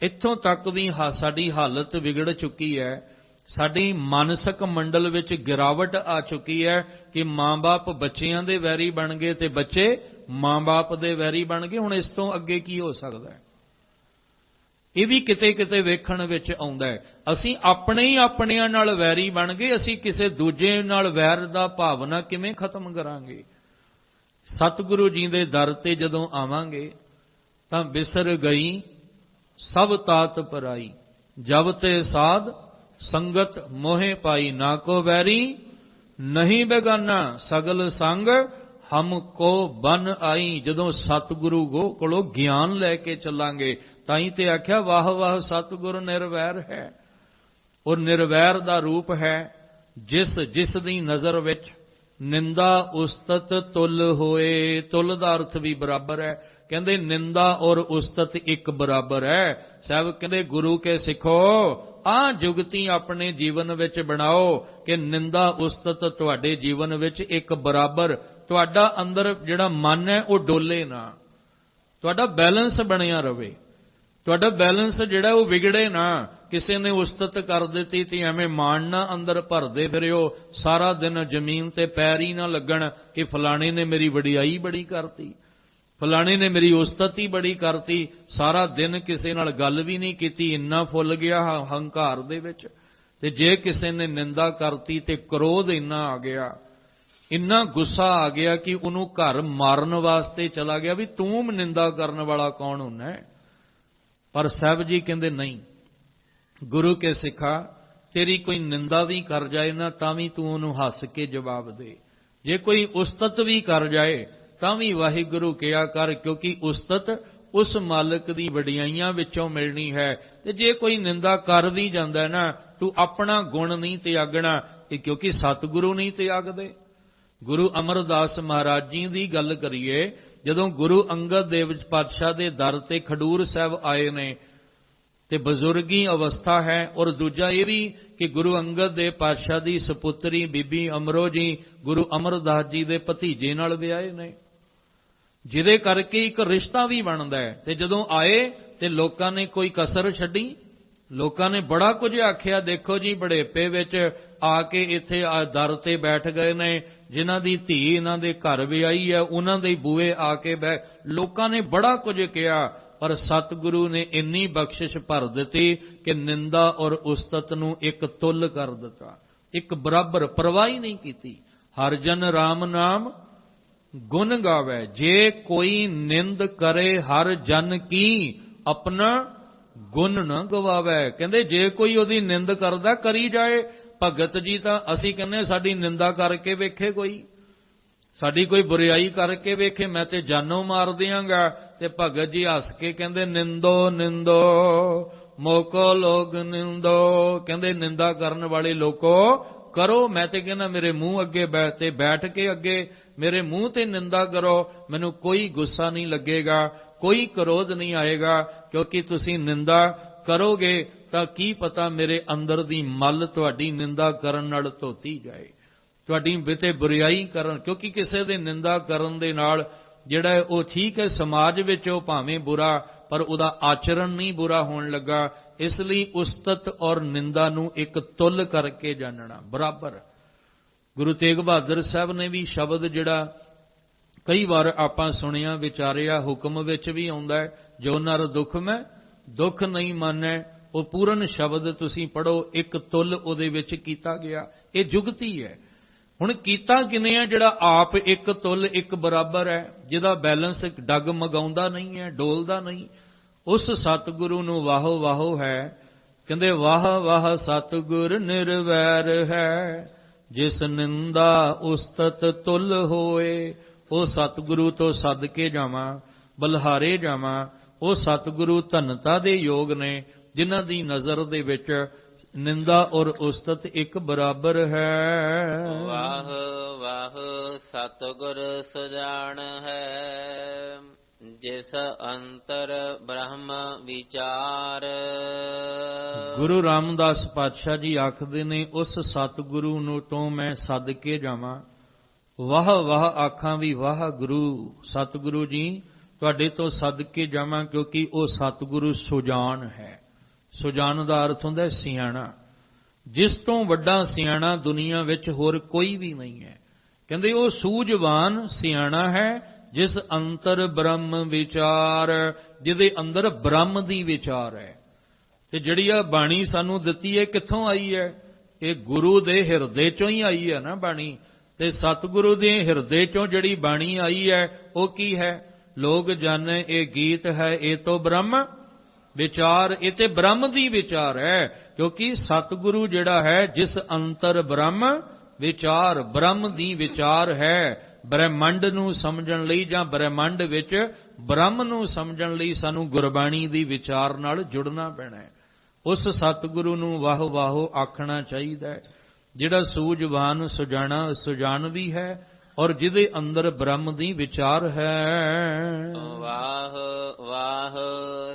ਇੱਥੋਂ ਤੱਕ ਵੀ ਸਾਡੀ ਹਾਲਤ ਵਿਗੜ ਚੁੱਕੀ ਹੈ। ਸਾਡੀ ਮਾਨਸਿਕ ਮੰਡਲ ਵਿੱਚ ਗਿਰਾਵਟ ਆ ਚੁੱਕੀ ਹੈ ਕਿ ਮਾਂ-ਬਾਪ ਬੱਚਿਆਂ ਦੇ ਵੈਰੀ ਬਣ ਗਏ ਤੇ ਬੱਚੇ ਮਾਂ-ਬਾਪ ਦੇ ਵੈਰੀ ਬਣ ਗਏ। ਹੁਣ ਇਸ ਤੋਂ ਅੱਗੇ ਕੀ ਹੋ ਸਕਦਾ ਹੈ? ਇਹ ਵੀ ਕਿਤੇ ਕਿਤੇ ਵੇਖਣ ਵਿੱਚ ਆਉਂਦਾ ਹੈ। ਅਸੀਂ ਆਪਣੇ ਹੀ ਆਪਣਿਆਂ ਨਾਲ ਵੈਰੀ ਬਣ ਗਏ, ਅਸੀਂ ਕਿਸੇ ਦੂਜੇ ਨਾਲ ਵੈਰ ਦਾ ਭਾਵਨਾ ਕਿਵੇਂ ਖਤਮ ਕਰਾਂਗੇ? ਸਤਿਗੁਰੂ ਜੀ ਦੇ ਦਰ ਤੇ ਜਦੋਂ ਆਵਾਂਗੇ ਤਾਂ ਬਿਸਰ ਗਈ ਸਭ ਤਾਤ ਪਰਾਈ, ਜਬ ਤੇ ਸਾਧ ਸੰਗਤ ਮੋਹਿ ਪਾਈ, ਨਾ ਕੋ ਵੈਰੀ ਨਹੀਂ ਬੇਗਾਨਾ, ਸਗਲ ਸੰਗ ਹਮ ਕੋ ਬਨ ਆਈ। ਜਦੋਂ ਸਤਿਗੁਰੂ ਕੋਲੋਂ ਗਿਆਨ ਲੈ ਕੇ ਚੱਲਾਂਗੇ ਤਾਂ ਹੀ ਤੇ ਆਖਿਆ ਵਾਹ ਵਾਹ ਸਤਿਗੁਰ ਨਿਰਵੈਰ ਹੈ। ਉਹ ਨਿਰਵੈਰ ਦਾ ਰੂਪ ਹੈ ਜਿਸ ਦੀ ਨਜ਼ਰ ਵਿੱਚ ਨਿੰਦਾ ਉਸਤਤ ਤੁਲ ਹੋਏ। ਤੁਲ ਦਾ ਅਰਥ ਵੀ ਬਰਾਬਰ ਹੈ। ਕਹਿੰਦੇ ਨਿੰਦਾ ਔਰ ਉਸਤਤ ਇੱਕ ਬਰਾਬਰ ਹੈ। ਸਾਹਿਬ ਕਹਿੰਦੇ ਗੁਰੂ ਕੇ ਸਿੱਖੋ ਆਹ ਜੁਗਤੀ ਆਪਣੇ ਜੀਵਨ ਵਿੱਚ ਬਣਾਓ ਕਿ ਨਿੰਦਾ ਉਸਤਤ ਤੁਹਾਡੇ ਜੀਵਨ ਵਿੱਚ ਇੱਕ ਬਰਾਬਰ, ਤੁਹਾਡਾ ਅੰਦਰ ਜਿਹੜਾ ਮਨ ਹੈ ਉਹ ਡੋਲੇ ਨਾ, ਤੁਹਾਡਾ ਬੈਲੈਂਸ ਬਣਿਆ ਰਵੇ, ਤੁਹਾਡਾ ਬੈਲੈਂਸ ਜਿਹੜਾ ਉਹ ਵਿਗੜੇ ਨਾ। ਕਿਸੇ ਨੇ ਉਸਤਤ ਕਰ ਦਿੱਤੀ ਤੇ ਐਵੇਂ ਮਾਣ ਨਾ ਅੰਦਰ ਭਰਦੇ ਫਿਰਿਓ, ਸਾਰਾ ਦਿਨ ਜ਼ਮੀਨ ਤੇ ਪੈਰ ਹੀ ਨਾ ਲੱਗਣ ਕਿ ਫਲਾਣੇ ਨੇ ਮੇਰੀ ਵਡਿਆਈ ਬੜੀ ਕਰਤੀ, ਫਲਾਣੇ ਨੇ ਮੇਰੀ ਉਸਤਤ ਹੀ ਬੜੀ ਕਰਤੀ। ਸਾਰਾ ਦਿਨ ਕਿਸੇ ਨਾਲ ਗੱਲ ਵੀ ਨਹੀਂ ਕੀਤੀ, ਇੰਨਾ ਫੁੱਲ ਗਿਆ ਹੰਕਾਰ ਦੇ ਵਿੱਚ। ਤੇ ਜੇ ਕਿਸੇ ਨੇ ਨਿੰਦਾ ਕਰਤੀ ਤੇ ਕ੍ਰੋਧ ਇੰਨਾ ਆ ਗਿਆ, ਇੰਨਾ ਗੁੱਸਾ ਆ ਗਿਆ ਕਿ ਉਹਨੂੰ ਘਰ ਮਾਰਨ ਵਾਸਤੇ ਚਲਾ ਗਿਆ ਵੀ ਤੂੰ ਨਿੰਦਾ ਕਰਨ ਵਾਲਾ ਕੌਣ ਹੁੰਦਾ ਹੈ। ਪਰ ਸਾਹਿਬ ਜੀ ਕਹਿੰਦੇ ਨਹੀਂ, ਗੁਰੂ ਕੇ ਸਿੱਖਾ ਤੇਰੀ ਕੋਈ ਨਿੰਦਾ ਵੀ ਕਰ ਜਾਏ ਨਾ ਤਾਂ ਵੀ ਤੂੰ ਉਹਨੂੰ ਹੱਸ ਕੇ ਜਵਾਬ ਦੇ, ਜੇ ਕੋਈ ਉਸਤਤ ਵੀ ਕਰ ਜਾਏ ਤਾਂ ਵੀ ਵਾਹਿਗੁਰੂ ਕਿਹਾ ਕਰ, ਕਿਉਂਕਿ ਉਸਤਤ ਉਸ ਮਾਲਕ ਦੀ ਵਡਿਆਈਆਂ ਵਿੱਚੋਂ ਮਿਲਣੀ ਹੈ। ਤੇ ਜੇ ਕੋਈ ਨਿੰਦਾ ਕਰ ਵੀ ਜਾਂਦਾ ਨਾ, ਤੂੰ ਆਪਣਾ ਗੁਣ ਨਹੀਂ ਤਿਆਗਣਾ, ਕਿਉਂਕਿ ਸਤਿਗੁਰੂ ਨਹੀਂ ਤਿਆਗਦੇ। ਗੁਰੂ ਅਮਰਦਾਸ ਮਹਾਰਾਜ ਜੀ ਦੀ ਗੱਲ ਕਰੀਏ, ਜਦੋਂ ਗੁਰੂ ਅੰਗਦ ਦੇਵ ਪਾਤਸ਼ਾਹ ਦੇ ਦਰ ਤੇ ਖਡੂਰ ਸਾਹਿਬ ਆਏ ਨੇ ਤੇ ਬਜ਼ੁਰਗੀ ਅਵਸਥਾ ਹੈ, ਔਰ ਦੂਜਾ ਇਹ ਵੀ ਕਿ ਗੁਰੂ ਅੰਗਦ ਦੇਵ ਪਾਤਸ਼ਾਹ ਦੀ ਸੁਪੁੱਤਰੀ ਬੀਬੀ ਅਮਰੋ ਜੀ ਗੁਰੂ ਅਮਰਦਾਸ ਜੀ ਦੇ ਭਤੀਜੇ ਨਾਲ ਵਿਆਹੇ ਨੇ, ਜਿਹਦੇ ਕਰਕੇ ਇੱਕ ਰਿਸ਼ਤਾ ਵੀ ਬਣਦਾ ਹੈ। ਤੇ ਜਦੋਂ ਆਏ ਤੇ ਲੋਕਾਂ ਨੇ ਕੋਈ ਕਸਰ ਛੱਡੀ, ਲੋਕਾਂ ਨੇ ਬੜਾ ਕੁਝ ਆਖਿਆ। ਦੇਖੋ ਜੀ ਬੜੇਪੇ ਵਿੱਚ ਆ ਕੇ ਇੱਥੇ ਦਰ ਤੇ ਬੈਠ ਗਏ ਨੇ, ਜਿਨ੍ਹਾਂ ਦੀ ਧੀ ਇਹਨਾਂ ਦੇ ਘਰ ਵਿਆਹੀ ਹੈ ਉਹਨਾਂ ਦੇ ਬੂਹੇ ਆ ਕੇ ਲੋਕਾਂ ਨੇ ਬੜਾ ਕੁਝ ਕਿਹਾ, ਪਰ ਸਤਿਗੁਰੂ ਨੇ ਇੰਨੀ ਬਖਸ਼ਿਸ਼ ਭਰ ਦਿੱਤੀ ਕਿ ਨਿੰਦਾ ਔਰ ਉਸਤਤ ਨੂੰ ਇੱਕ ਤੁੱਲ ਕਰ ਦਿੱਤਾ, ਇੱਕ ਬਰਾਬਰ, ਪਰਵਾਹ ਹੀ ਨਹੀਂ ਕੀਤੀ। ਹਰ ਜਨ ਰਾਮ ਨਾਮ ਗੁਣ ਗਾਵੇ, ਜੇ ਕੋਈ ਨਿੰਦ ਕਰੇ ਹਰ ਜਨ ਕੀ, ਆਪਣਾ ਗੁਣ ਨਾ ਗਵਾਵੇ। ਕਹਿੰਦੇ ਜੇ ਕੋਈ ਉਹਦੀ ਨਿੰਦ ਕਰਦਾ ਕਰੀ ਜਾਏ। ਭਗਤ ਜੀ ਤਾਂ ਅਸੀਂ ਕਹਿੰਦੇ ਸਾਡੀ ਨਿੰਦਾ ਕਰਕੇ ਵੇਖੇ, ਕੋਈ ਸਾਡੀ ਕੋਈ ਬੁਰਾਈ ਕਰਕੇ ਵੇਖੇ, ਮੈਂ ਤੇ ਜਾਨੋਂ ਮਾਰ ਦਿਆਂਗਾ। ਤੇ ਭਗਤ ਜੀ ਹੱਸ ਕੇ ਕਹਿੰਦੇ ਨਿੰਦੋ ਨਿੰਦੋ ਮੋਕੋ ਲੋਕ ਨਿੰਦੋ, ਕਹਿੰਦੇ ਨਿੰਦਾ ਕਰਨ ਵਾਲੇ ਲੋਕੋ ਕਰੋ, ਮੈਂ ਤੇ ਕਹਿੰਦਾ ਮੇਰੇ ਮੂੰਹ ਅੱਗੇ ਬੈਠ ਕੇ ਅੱਗੇ ਮੇਰੇ ਮੂੰਹ ਤੇ ਨਿੰਦਾ ਕਰੋ, ਮੈਨੂੰ ਕੋਈ ਗੁੱਸਾ ਨਹੀਂ ਲੱਗੇਗਾ, ਕੋਈ ਕ੍ਰੋਧ ਨਹੀਂ ਆਏਗਾ, ਕਿਉਂਕਿ ਤੁਸੀਂ ਨਿੰਦਾ ਕਰੋਗੇ ਤਾਂ ਕੀ ਪਤਾ ਮੇਰੇ ਅੰਦਰ ਦੀ ਮਲ ਤੁਹਾਡੀ ਨਿੰਦਾ ਕਰਨ ਨਾਲ ਧੋਤੀ ਜਾਏ, ਤੁਹਾਡੀ ਬਿਤੇ ਬੁਰਾਈ ਕਰਨ। ਕਿਉਂਕਿ ਕਿਸੇ ਦੇ ਨਿੰਦਾ ਕਰਨ ਦੇ ਨਾਲ ਜਿਹੜਾ ਉਹ ਠੀਕ ਹੈ, ਸਮਾਜ ਵਿੱਚ ਉਹ ਭਾਵੇਂ ਬੁਰਾ, ਪਰ ਉਹਦਾ ਆਚਰਣ ਨਹੀਂ ਬੁਰਾ ਹੋਣ ਲੱਗਾ। ਇਸ ਲਈ ਉਸਤਤ ਔਰ ਨਿੰਦਾ ਨੂੰ ਇੱਕ ਤੁੱਲ ਕਰਕੇ ਜਾਣਨਾ ਬਰਾਬਰ। ਗੁਰੂ ਤੇਗ ਬਹਾਦਰ ਸਾਹਿਬ ਨੇ ਵੀ ਸ਼ਬਦ ਜਿਹੜਾ ਕਈ ਵਾਰ ਆਪਾਂ ਸੁਣਿਆ ਵਿਚਾਰਿਆ, ਹੁਕਮ ਵਿੱਚ ਵੀ ਆਉਂਦਾ ਹੈ, ਜੋ ਨਰ ਦੁੱਖ ਮੈਂ ਦੁੱਖ ਨਹੀਂ ਮਾਨੈ। ਉਹ ਪੂਰਨ ਸ਼ਬਦ ਤੁਸੀਂ ਪੜੋ, ਇੱਕ ਤੁੱਲ ਉਹਦੇ ਵਿੱਚ ਕੀਤਾ ਗਿਆ। ਇਹ ਜੁਗਤੀ ਹੈ। ਹੁਣ ਕੀਤਾ ਕਿਨੇ ਆ? ਜਿਹੜਾ ਆਪ ਇੱਕ ਤੁੱਲ ਇੱਕ ਬਰਾਬਰ ਹੈ, ਜਿਹਦਾ ਬੈਲੈਂਸ ਡਗ ਮਗਾਉਂਦਾ ਨਹੀਂ ਹੈ, ਡੋਲਦਾ ਨਹੀਂ, ਉਸ ਸਤਿਗੁਰੂ ਨੂੰ ਵਾਹੋ ਵਾਹੋ ਹੈ। ਕਹਿੰਦੇ ਵਾਹ ਵਾਹ ਸਤਿਗੁਰ ਨਿਰਵੈਰ ਹੈ, ਜਿਸ ਨਿੰਦਾ ਉਸਤਤ ਤੁਲ ਹੋਏ। ਉਹ ਸਤਿਗੁਰੂ ਤੋਂ ਸੱਦ ਕੇ ਜਾਵਾਂ, ਬਲਹਾਰੇ ਜਾਵਾਂ। ਉਹ ਸਤਿਗੁਰੂ ਧਨਤਾ ਦੇ ਯੋਗ ਨੇ ਜਿਨ੍ਹਾਂ ਦੀ ਨਜ਼ਰ ਦੇ ਵਿੱਚ ਨਿੰਦਾ ਔਰ ਉਸਤਤ ਇੱਕ ਬਰਾਬਰ ਹੈ। ਵਾਹ ਵਾਹ ਸਤਿਗੁਰ ਸੁਜਾਨ ਹੈ, ਜਿਸ ਅੰਤਰ ਬ੍ਰਹਮ ਵਿਚਾਰ। ਗੁਰੂ ਰਾਮਦਾਸ ਪਾਤਸ਼ਾਹ ਜੀ ਆਖਦੇ ਨੇ, ਉਸ ਸਤਿਗੁਰੂ ਨੂੰ ਤੋਂ ਮੈਂ ਸੱਦ ਕੇ ਜਾਵਾਂ। ਵਾਹ ਵਾਹ ਆਖਾਂ ਵੀ ਵਾਹ ਗੁਰੂ ਸਤਿਗੁਰੂ ਜੀ, ਤੁਹਾਡੇ ਤੋਂ ਸਦਕੇ ਜਾਵਾਂ, ਕਿਉਂਕਿ ਉਹ ਸਤਿਗੁਰੂ ਸੁਜਾਨ ਹੈ। ਸੁਜਾਨ ਦਾ ਅਰਥ ਹੁੰਦਾ ਸਿਆਣਾ। ਜਿਸ ਤੋਂ ਵੱਡਾ ਸਿਆਣਾ ਦੁਨੀਆ ਵਿੱਚ ਹੋਰ ਕੋਈ ਵੀ ਨਹੀਂ ਹੈ। ਕਹਿੰਦੇ ਉਹ ਸੂਝਵਾਨ ਸਿਆਣਾ ਹੈ ਜਿਸ ਅੰਤਰ ਬ੍ਰਹਮ ਵਿਚਾਰ, ਜਿਹਦੇ ਅੰਦਰ ਬ੍ਰਹਮ ਦੀ ਵਿਚਾਰ ਹੈ। ਤੇ ਜਿਹੜੀ ਆ ਬਾਣੀ ਸਾਨੂੰ ਦਿੱਤੀ ਹੈ ਕਿੱਥੋਂ ਆਈ ਹੈ? ਇਹ ਗੁਰੂ ਦੇ ਹਿਰਦੇ ਚੋਂ ਹੀ ਆਈ ਹੈ ਨਾ ਬਾਣੀ। ਤੇ ਸਤਿਗੁਰੂ ਦੇ ਹਿਰਦੇ ਚੋਂ ਜਿਹੜੀ ਬਾਣੀ ਆਈ ਹੈ ਉਹ ਕੀ ਹੈ? ਲੋਕ ਜਾਣੇ ਇਹ ਗੀਤ ਹੈ ਇਹ ਤੋਂ ਬ੍ਰਹਮ ਵਿਚਾਰ। ਇਹ ਤੇ ਬ੍ਰਹਮ ਦੀ ਵਿਚਾਰ ਹੈ, ਕਿਉਂਕਿ ਸਤਿਗੁਰੂ ਜਿਹੜਾ ਹੈ ਜਿਸ ਅੰਤਰ ਬ੍ਰਹਮ ਵਿਚਾਰ, ਬ੍ਰਹਮ ਦੀ ਵਿਚਾਰ ਹੈ। ਬ੍ਰਹਿਮੰਡ ਨੂੰ ਸਮਝਣ ਲਈ ਜਾਂ ਬ੍ਰਹਿਮੰਡ ਵਿੱਚ ਬ੍ਰਹਮ ਨੂੰ ਸਮਝਣ ਲਈ ਸਾਨੂੰ ਗੁਰਬਾਣੀ ਦੀ ਵਿਚਾਰ ਨਾਲ ਜੁੜਨਾ ਪੈਣਾ ਹੈ। ਉਸ ਸਤਿਗੁਰੂ ਨੂੰ ਵਾਹ ਵਾਹੋ ਆਖਣਾ ਚਾਹੀਦਾ ਹੈ, ਜਿਹੜਾ ਸੂਝਵਾਨ ਸੁਜਾਨ ਵੀ ਹੈ ਔਰ ਜਿਹਦੇ ਅੰਦਰ ਬ੍ਰਹਮ ਦੀ ਵਿਚਾਰ ਹੈ। ਵਾਹ ਵਾਹ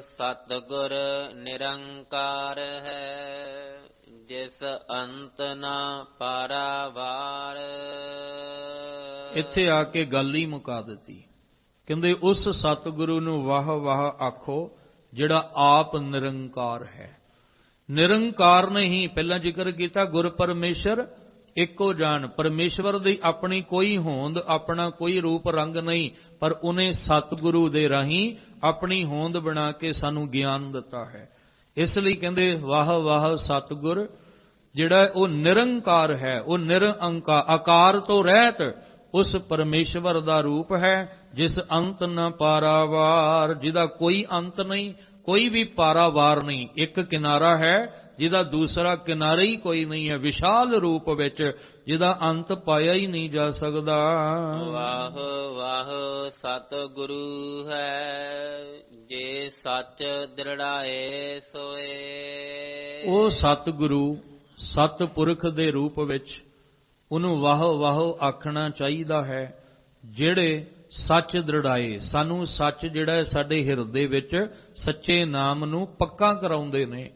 ਸਤਿਗੁਰ ਨਿਰੰਕਾਰ ਹੈ, ਜਿਸ ਅੰਤ ਨਾ ਪਾਰਾਵਾਰ। ਇੱਥੇ ਆ ਕੇ ਗੱਲ ਹੀ ਮੁਕਾ ਦਿੱਤੀ। ਕਹਿੰਦੇ ਉਸ ਸਤਿਗੁਰੂ ਨੂੰ ਵਾਹ ਵਾਹ ਆਖੋ ਜਿਹੜਾ ਆਪ ਨਿਰੰਕਾਰ ਹੈ। ਨਿਰੰਕਾਰ ਨੇ ਹੀ ਪਹਿਲਾਂ ਜ਼ਿਕਰ ਕੀਤਾ, ਗੁਰ ਪਰਮੇਸ਼ਰ ਇੱਕੋ ਜਾਣ। ਪਰਮੇਸ਼ਵਰ ਦੀ ਆਪਣੀ ਕੋਈ ਹੋਂਦ, ਆਪਣਾ ਕੋਈ ਰੂਪ ਰੰਗ ਨਹੀਂ, ਪਰ ਉਹਨੇ ਸਤਿਗੁਰੂ ਦੇ ਰਾਹੀਂ ਆਪਣੀ ਹੋਂਦ ਬਣਾ ਕੇ ਸਾਨੂੰ ਗਿਆਨ ਦਿੱਤਾ ਹੈ। ਇਸ ਲਈ ਕਹਿੰਦੇ ਵਾਹ ਵਾਹ ਸਤਿਗੁਰ ਜਿਹੜਾ ਉਹ ਨਿਰੰਕਾਰ ਹੈ, ਉਹ ਨਿਰੰਕਾਰ, ਆਕਾਰ ਤੋਂ ਰਹਿਤ ਉਸ ਪਰਮੇਸ਼ਵਰ ਦਾ ਰੂਪ ਹੈ, ਜਿਸ ਅੰਤ ਨਾ ਪਾਰਾਵਾਰ, ਜਿਹਦਾ ਕੋਈ ਅੰਤ ਨਹੀਂ, ਕੋਈ ਵੀ ਪਾਰਾਵਾਰ ਨਹੀਂ। ਇੱਕ ਕਿਨਾਰਾ ਹੈ ਜਿਹਦਾ ਦੂਸਰਾ ਕਿਨਾਰਾ ਹੀ ਕੋਈ ਨਹੀਂ ਹੈ, ਵਿਸ਼ਾਲ ਰੂਪ ਵਿੱਚ ਜਿਹਦਾ ਅੰਤ ਪਾਇਆ ਹੀ ਨਹੀਂ ਜਾ ਸਕਦਾ। ਵਾਹ ਵਾਹ ਸਤਿਗੁਰੂ ਹੈ, ਜੇ ਸੱਚ ਦ੍ਰਿੜਾਏ ਸੋਏ। ਉਹ ਸਤਿਗੁਰੂ ਸਤਿਪੁਰਖ ਦੇ ਰੂਪ ਵਿੱਚ ਉਹਨੂੰ ਵਾਹ ਵਾਹ ਆਖਣਾ ਚਾਹੀਦਾ ਹੈ, ਜਿਹੜੇ ਸੱਚ ਦ੍ਰਿੜਾਏ। ਸਾਨੂੰ ਸੱਚ ਜਿਹੜਾ ਹੈ ਸਾਡੇ ਹਿਰਦੇ ਵਿੱਚ ਸੱਚੇ ਨਾਮ ਨੂੰ ਪੱਕਾ ਕਰਾਉਂਦੇ ਨੇ।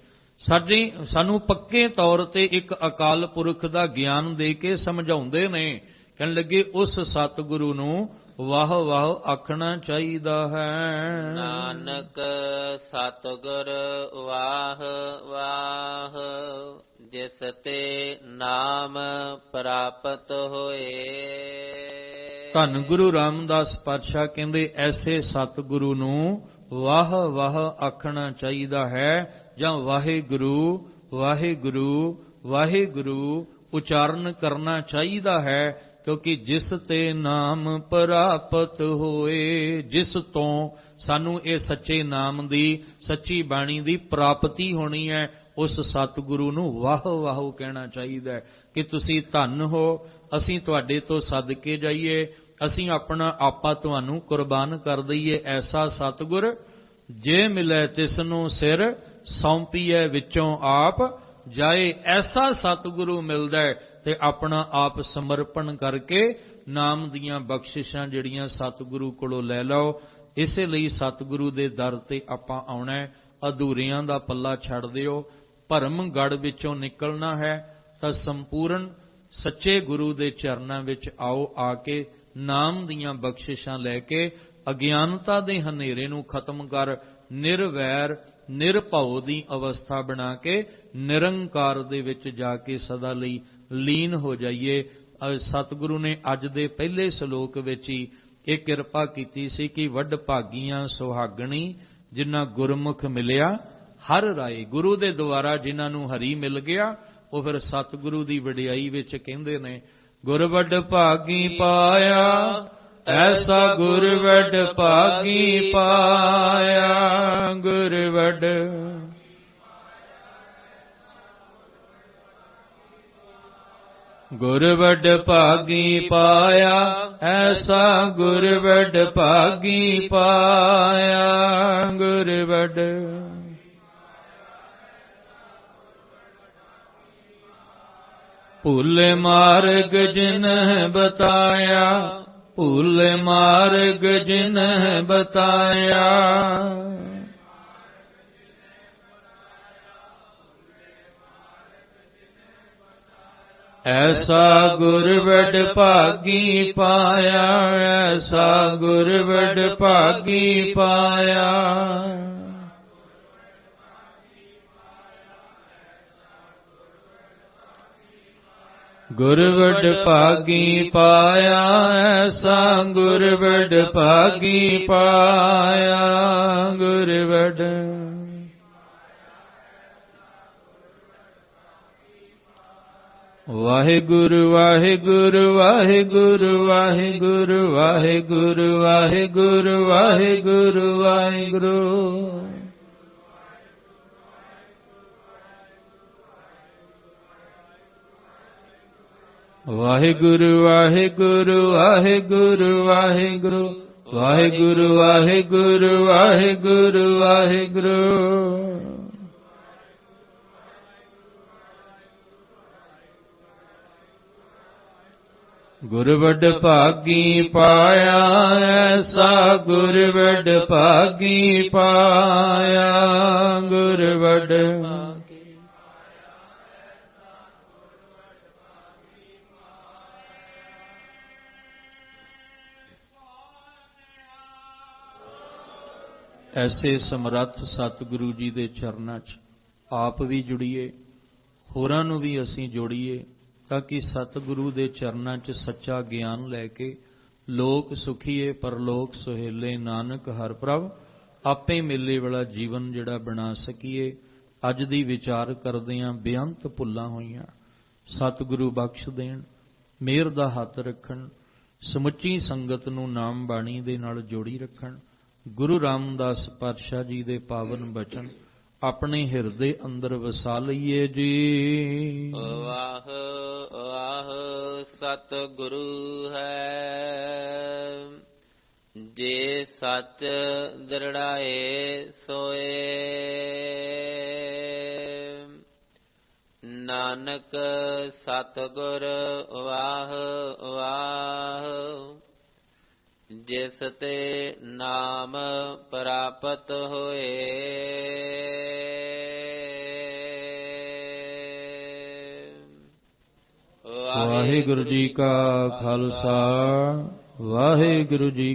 ਸਾਨੂੰ ਪੱਕੇ ਤੌਰ ਤੇ ਇੱਕ ਅਕਾਲ ਪੁਰਖ ਦਾ ਗਿਆਨ ਦੇ ਕੇ ਸਮਝਾਉਂਦੇ ਨੇ। ਕਹਿਣ ਲੱਗੇ ਉਸ ਸਤਿਗੁਰੂ ਨੂੰ ਵਾਹ ਵਾਹ ਆਖਣਾ ਚਾਹੀਦਾ ਹੈ। ਨਾਨਕ ਸਤਿਗੁਰ ਵਾਹ ਵਾਹ, ਜਿਸ ਤੇ ਨਾਮ ਪ੍ਰਾਪਤ ਹੋਏ। ਧੰਨ ਗੁਰੂ ਰਾਮਦਾਸ ਪਾਤਸ਼ਾਹ ਕਹਿੰਦੇ ਐਸੇ ਸਤਿਗੁਰੂ ਨੂੰ ਵਾਹ ਵਾਹ ਆਖਣਾ ਚਾਹੀਦਾ ਹੈ, ਜਾਂ ਵਾਹਿਗੁਰੂ ਵਾਹਿਗੁਰੂ ਵਾਹਿਗੁਰੂ ਉਚਾਰਨ ਕਰਨਾ ਚਾਹੀਦਾ ਹੈ, ਕਿਉਂਕਿ ਜਿਸ ਤੇ ਨਾਮ ਪ੍ਰਾਪਤ ਹੋਏ, ਜਿਸ ਤੋਂ ਸਾਨੂੰ ਇਹ ਸੱਚੇ ਨਾਮ ਦੀ, ਸੱਚੀ ਬਾਣੀ ਦੀ ਪ੍ਰਾਪਤੀ ਹੋਣੀ ਹੈ, ਉਸ ਸਤਿਗੁਰੂ ਨੂੰ ਵਾਹ ਵਾਹ ਕਹਿਣਾ ਚਾਹੀਦਾ ਹੈ ਕਿ ਤੁਸੀਂ ਧੰਨ ਹੋ, ਅਸੀਂ ਤੁਹਾਡੇ ਤੋਂ ਸਦਕੇ ਜਾਈਏ, ਅਸੀਂ ਆਪਣਾ ਆਪਾ ਤੁਹਾਨੂੰ ਕੁਰਬਾਨ ਕਰ ਦਈਏ। ਐਸਾ ਸਤਿਗੁਰ ਜੇ ਮਿਲੇ ਤਿਸਨੂੰ ਸਿਰ ਸੌਂਪੀਏ ਵਿੱਚੋਂ ਆਪ ਜਾਏ। ਐਸਾ ਸਤਿਗੁਰੂ ਮਿਲਦਾ ਹੈ ਤੇ ਆਪਣਾ ਆਪ ਸਮਰਪਣ ਕਰਕੇ ਨਾਮ ਦੀਆਂ ਬਖਸ਼ਿਸ਼ਾਂ ਜਿਹੜੀਆਂ ਸਤਿਗੁਰੂ ਕੋਲੋਂ ਲੈ ਲਓ। ਇਸੇ ਲਈ ਸਤਿਗੁਰੂ ਦੇ ਦਰ ਤੇ ਆਪਾਂ ਆਉਣਾ ਹੈ। ਅਧੂਰਿਆਂ ਦਾ ਪੱਲਾ ਛੱਡ ਦਿਓ। ਭਰਮ ਗੜ ਵਿੱਚੋਂ ਨਿਕਲਣਾ ਹੈ ਤਾਂ ਸੰਪੂਰਨ ਸੱਚੇ ਗੁਰੂ ਦੇ ਚਰਨਾਂ ਵਿੱਚ ਆਓ। ਆ ਕੇ ਨਾਮ ਦੀਆਂ ਬਖਸ਼ਿਸ਼ਾਂ ਲੈ ਕੇ ਅਗਿਆਨਤਾ ਦੇ ਹਨੇਰੇ ਨੂੰ ਖਤਮ ਕਰ ਨਿਰਵੈਰ ਨਿਰਭਉ ਦੀ ਅਵਸਥਾ ਬਣਾ ਕੇ ਨਿਰੰਕਾਰ ਦੇ ਵਿੱਚ ਜਾ ਕੇ ਸਦਾ ਲਈ ਲੀਨ ਹੋ ਜਾਈਏ। ਸਤਿਗੁਰੂ ਨੇ ਅੱਜ ਦੇ ਪਹਿਲੇ ਸ਼ਲੋਕ ਵਿੱਚ ਹੀ ਇਹ ਕਿਰਪਾ ਕੀਤੀ ਸੀ ਕਿ ਵੱਡ ਭਾਗੀਆਂ ਸੁਹਾਗਣੀ ਜਿਨ੍ਹਾਂ ਗੁਰਮੁਖ ਮਿਲਿਆ ਹਰ ਰਾਏ। ਗੁਰੂ ਦੇ ਦੁਆਰਾ ਜਿਨ੍ਹਾਂ ਨੂੰ ਹਰੀ ਮਿਲ ਗਿਆ ਉਹ ਫਿਰ ਸਤਿਗੁਰੂ ਦੀ ਵਡਿਆਈ ਵਿੱਚ ਕਹਿੰਦੇ ਨੇ, ਗੁਰ ਵੱਡ ਭਾਗੀ ਪਾਇਆ ਐਸਾ ਗੁਰ ਵੱਡ ਭਾਗੀ ਪਾਇਆ। ਗੁਰ ਵੱਡ ਗੁਰ ਵੱਡ ਭਾਗੀ ਪਾਇਆ ਐਸਾ ਗੁਰ ਵੱਡ ਭਾਗੀ ਪਾਇਆ। ਗੁਰ ਵੱਡ ਭੁੱਲੇ ਮਾਰਗ ਜਿਨਹਿ ਬਤਾਇਆ, ਭੁੱਲੇ ਮਾਰਗ ਜਿਨਹਿ ਬਤਾਇਆ। ਐਸਾ ਗੁਰ ਵਡ ਭਾਗੀ ਪਾਇਆ, ਐਸਾ ਗੁਰ ਵਡ ਭਾਗੀ ਪਾਇਆ। ਗੁਰ ਵਡ ਭਾਗੀ ਪਾਇਆ, ਐਸਾ ਗੁਰ ਵਡ ਭਾਗੀ ਪਾਇਆ। ਗੁਰ ਵਡ ਵਾਹਿਗੁਰੂ ਵਾਹਿਗੁਰੂ ਵਾਹਿਗੁਰੂ ਵਾਹਿਗੁਰੂ ਵਾਹਿਗੁਰੂ ਵਾਹਿਗੁਰੂ ਵਾਹਿਗੁਰੂ ਵਾਹਿਗੁਰੂ। ਵਾਹਿਗੁਰੂ ਵਾਹਿਗੁਰੂ ਵਾਹਿਗੁਰੂ ਵਾਹਿਗੁਰੂ ਵਾਹਿਗੁਰੂ ਵਾਹਿਗੁਰੂ ਵਾਹਿਗੁਰੂ ਵਾਹਿਗੁਰੂ। ਗੁਰ ਵਡ ਭਾਗੀ ਪਾਇਆ, ਐਸਾ ਗੁਰ ਵਡ ਭਾਗੀ ਪਾਇਆ। ਗੁਰ ਵਡ ਐਸੇ ਸਮਰੱਥ ਸਤਿਗੁਰੂ ਜੀ ਦੇ ਚਰਨਾਂ 'ਚ ਆਪ ਵੀ ਜੁੜੀਏ, ਹੋਰਾਂ ਨੂੰ ਵੀ ਅਸੀਂ ਜੋੜੀਏ, ਤਾਂ ਕਿ ਸਤਿਗੁਰੂ ਦੇ ਚਰਨਾਂ 'ਚ ਸੱਚਾ ਗਿਆਨ ਲੈ ਕੇ ਲੋਕ ਸੁਖੀਏ ਪਰਲੋਕ ਸੁਹੇਲੇ, ਨਾਨਕ ਹਰਿ ਪ੍ਰਭ ਆਪੇ ਮੇਲੇ ਵਾਲਾ ਜੀਵਨ ਜਿਹੜਾ ਬਣਾ ਸਕੀਏ। ਅੱਜ ਦੀ ਵਿਚਾਰ ਕਰਦਿਆਂ ਬੇਅੰਤ ਭੁੱਲਾਂ ਹੋਈਆਂ, ਸਤਿਗੁਰੂ ਬਖਸ਼ ਦੇਣ, ਮਿਹਰ ਦਾ ਹੱਥ ਰੱਖਣ, ਸਮੁੱਚੀ ਸੰਗਤ ਨੂੰ ਨਾਮ ਬਾਣੀ ਦੇ ਨਾਲ ਜੋੜੀ ਰੱਖਣ। ਗੁਰੂ ਰਾਮਦਾਸ ਪਾਤਸ਼ਾਹ ਜੀ ਦੇ ਪਾਵਨ ਬਚਨ ਆਪਣੇ ਹਿਰਦੇ ਅੰਦਰ ਵਸਾ ਲਈਏ ਜੀ। ਵਾਹ ਵਾਹ ਸਤਿਗੁਰੂ ਹੈ, ਜੇ ਸੱਚ ਦ੍ਰਿੜਾਏ ਸੋਏ। ਨਾਨਕ ਸਤਿਗੁਰ ਵਾਹ ਵਾਹ, ਜਿਸ ਤੇ ਨਾਮ ਪ੍ਰਾਪਤ ਹੋਏ। ਵਾਹਿਗੁਰੂ ਜੀ ਕਾ ਖਾਲਸਾ, ਵਾਹਿਗੁਰੂ ਜੀ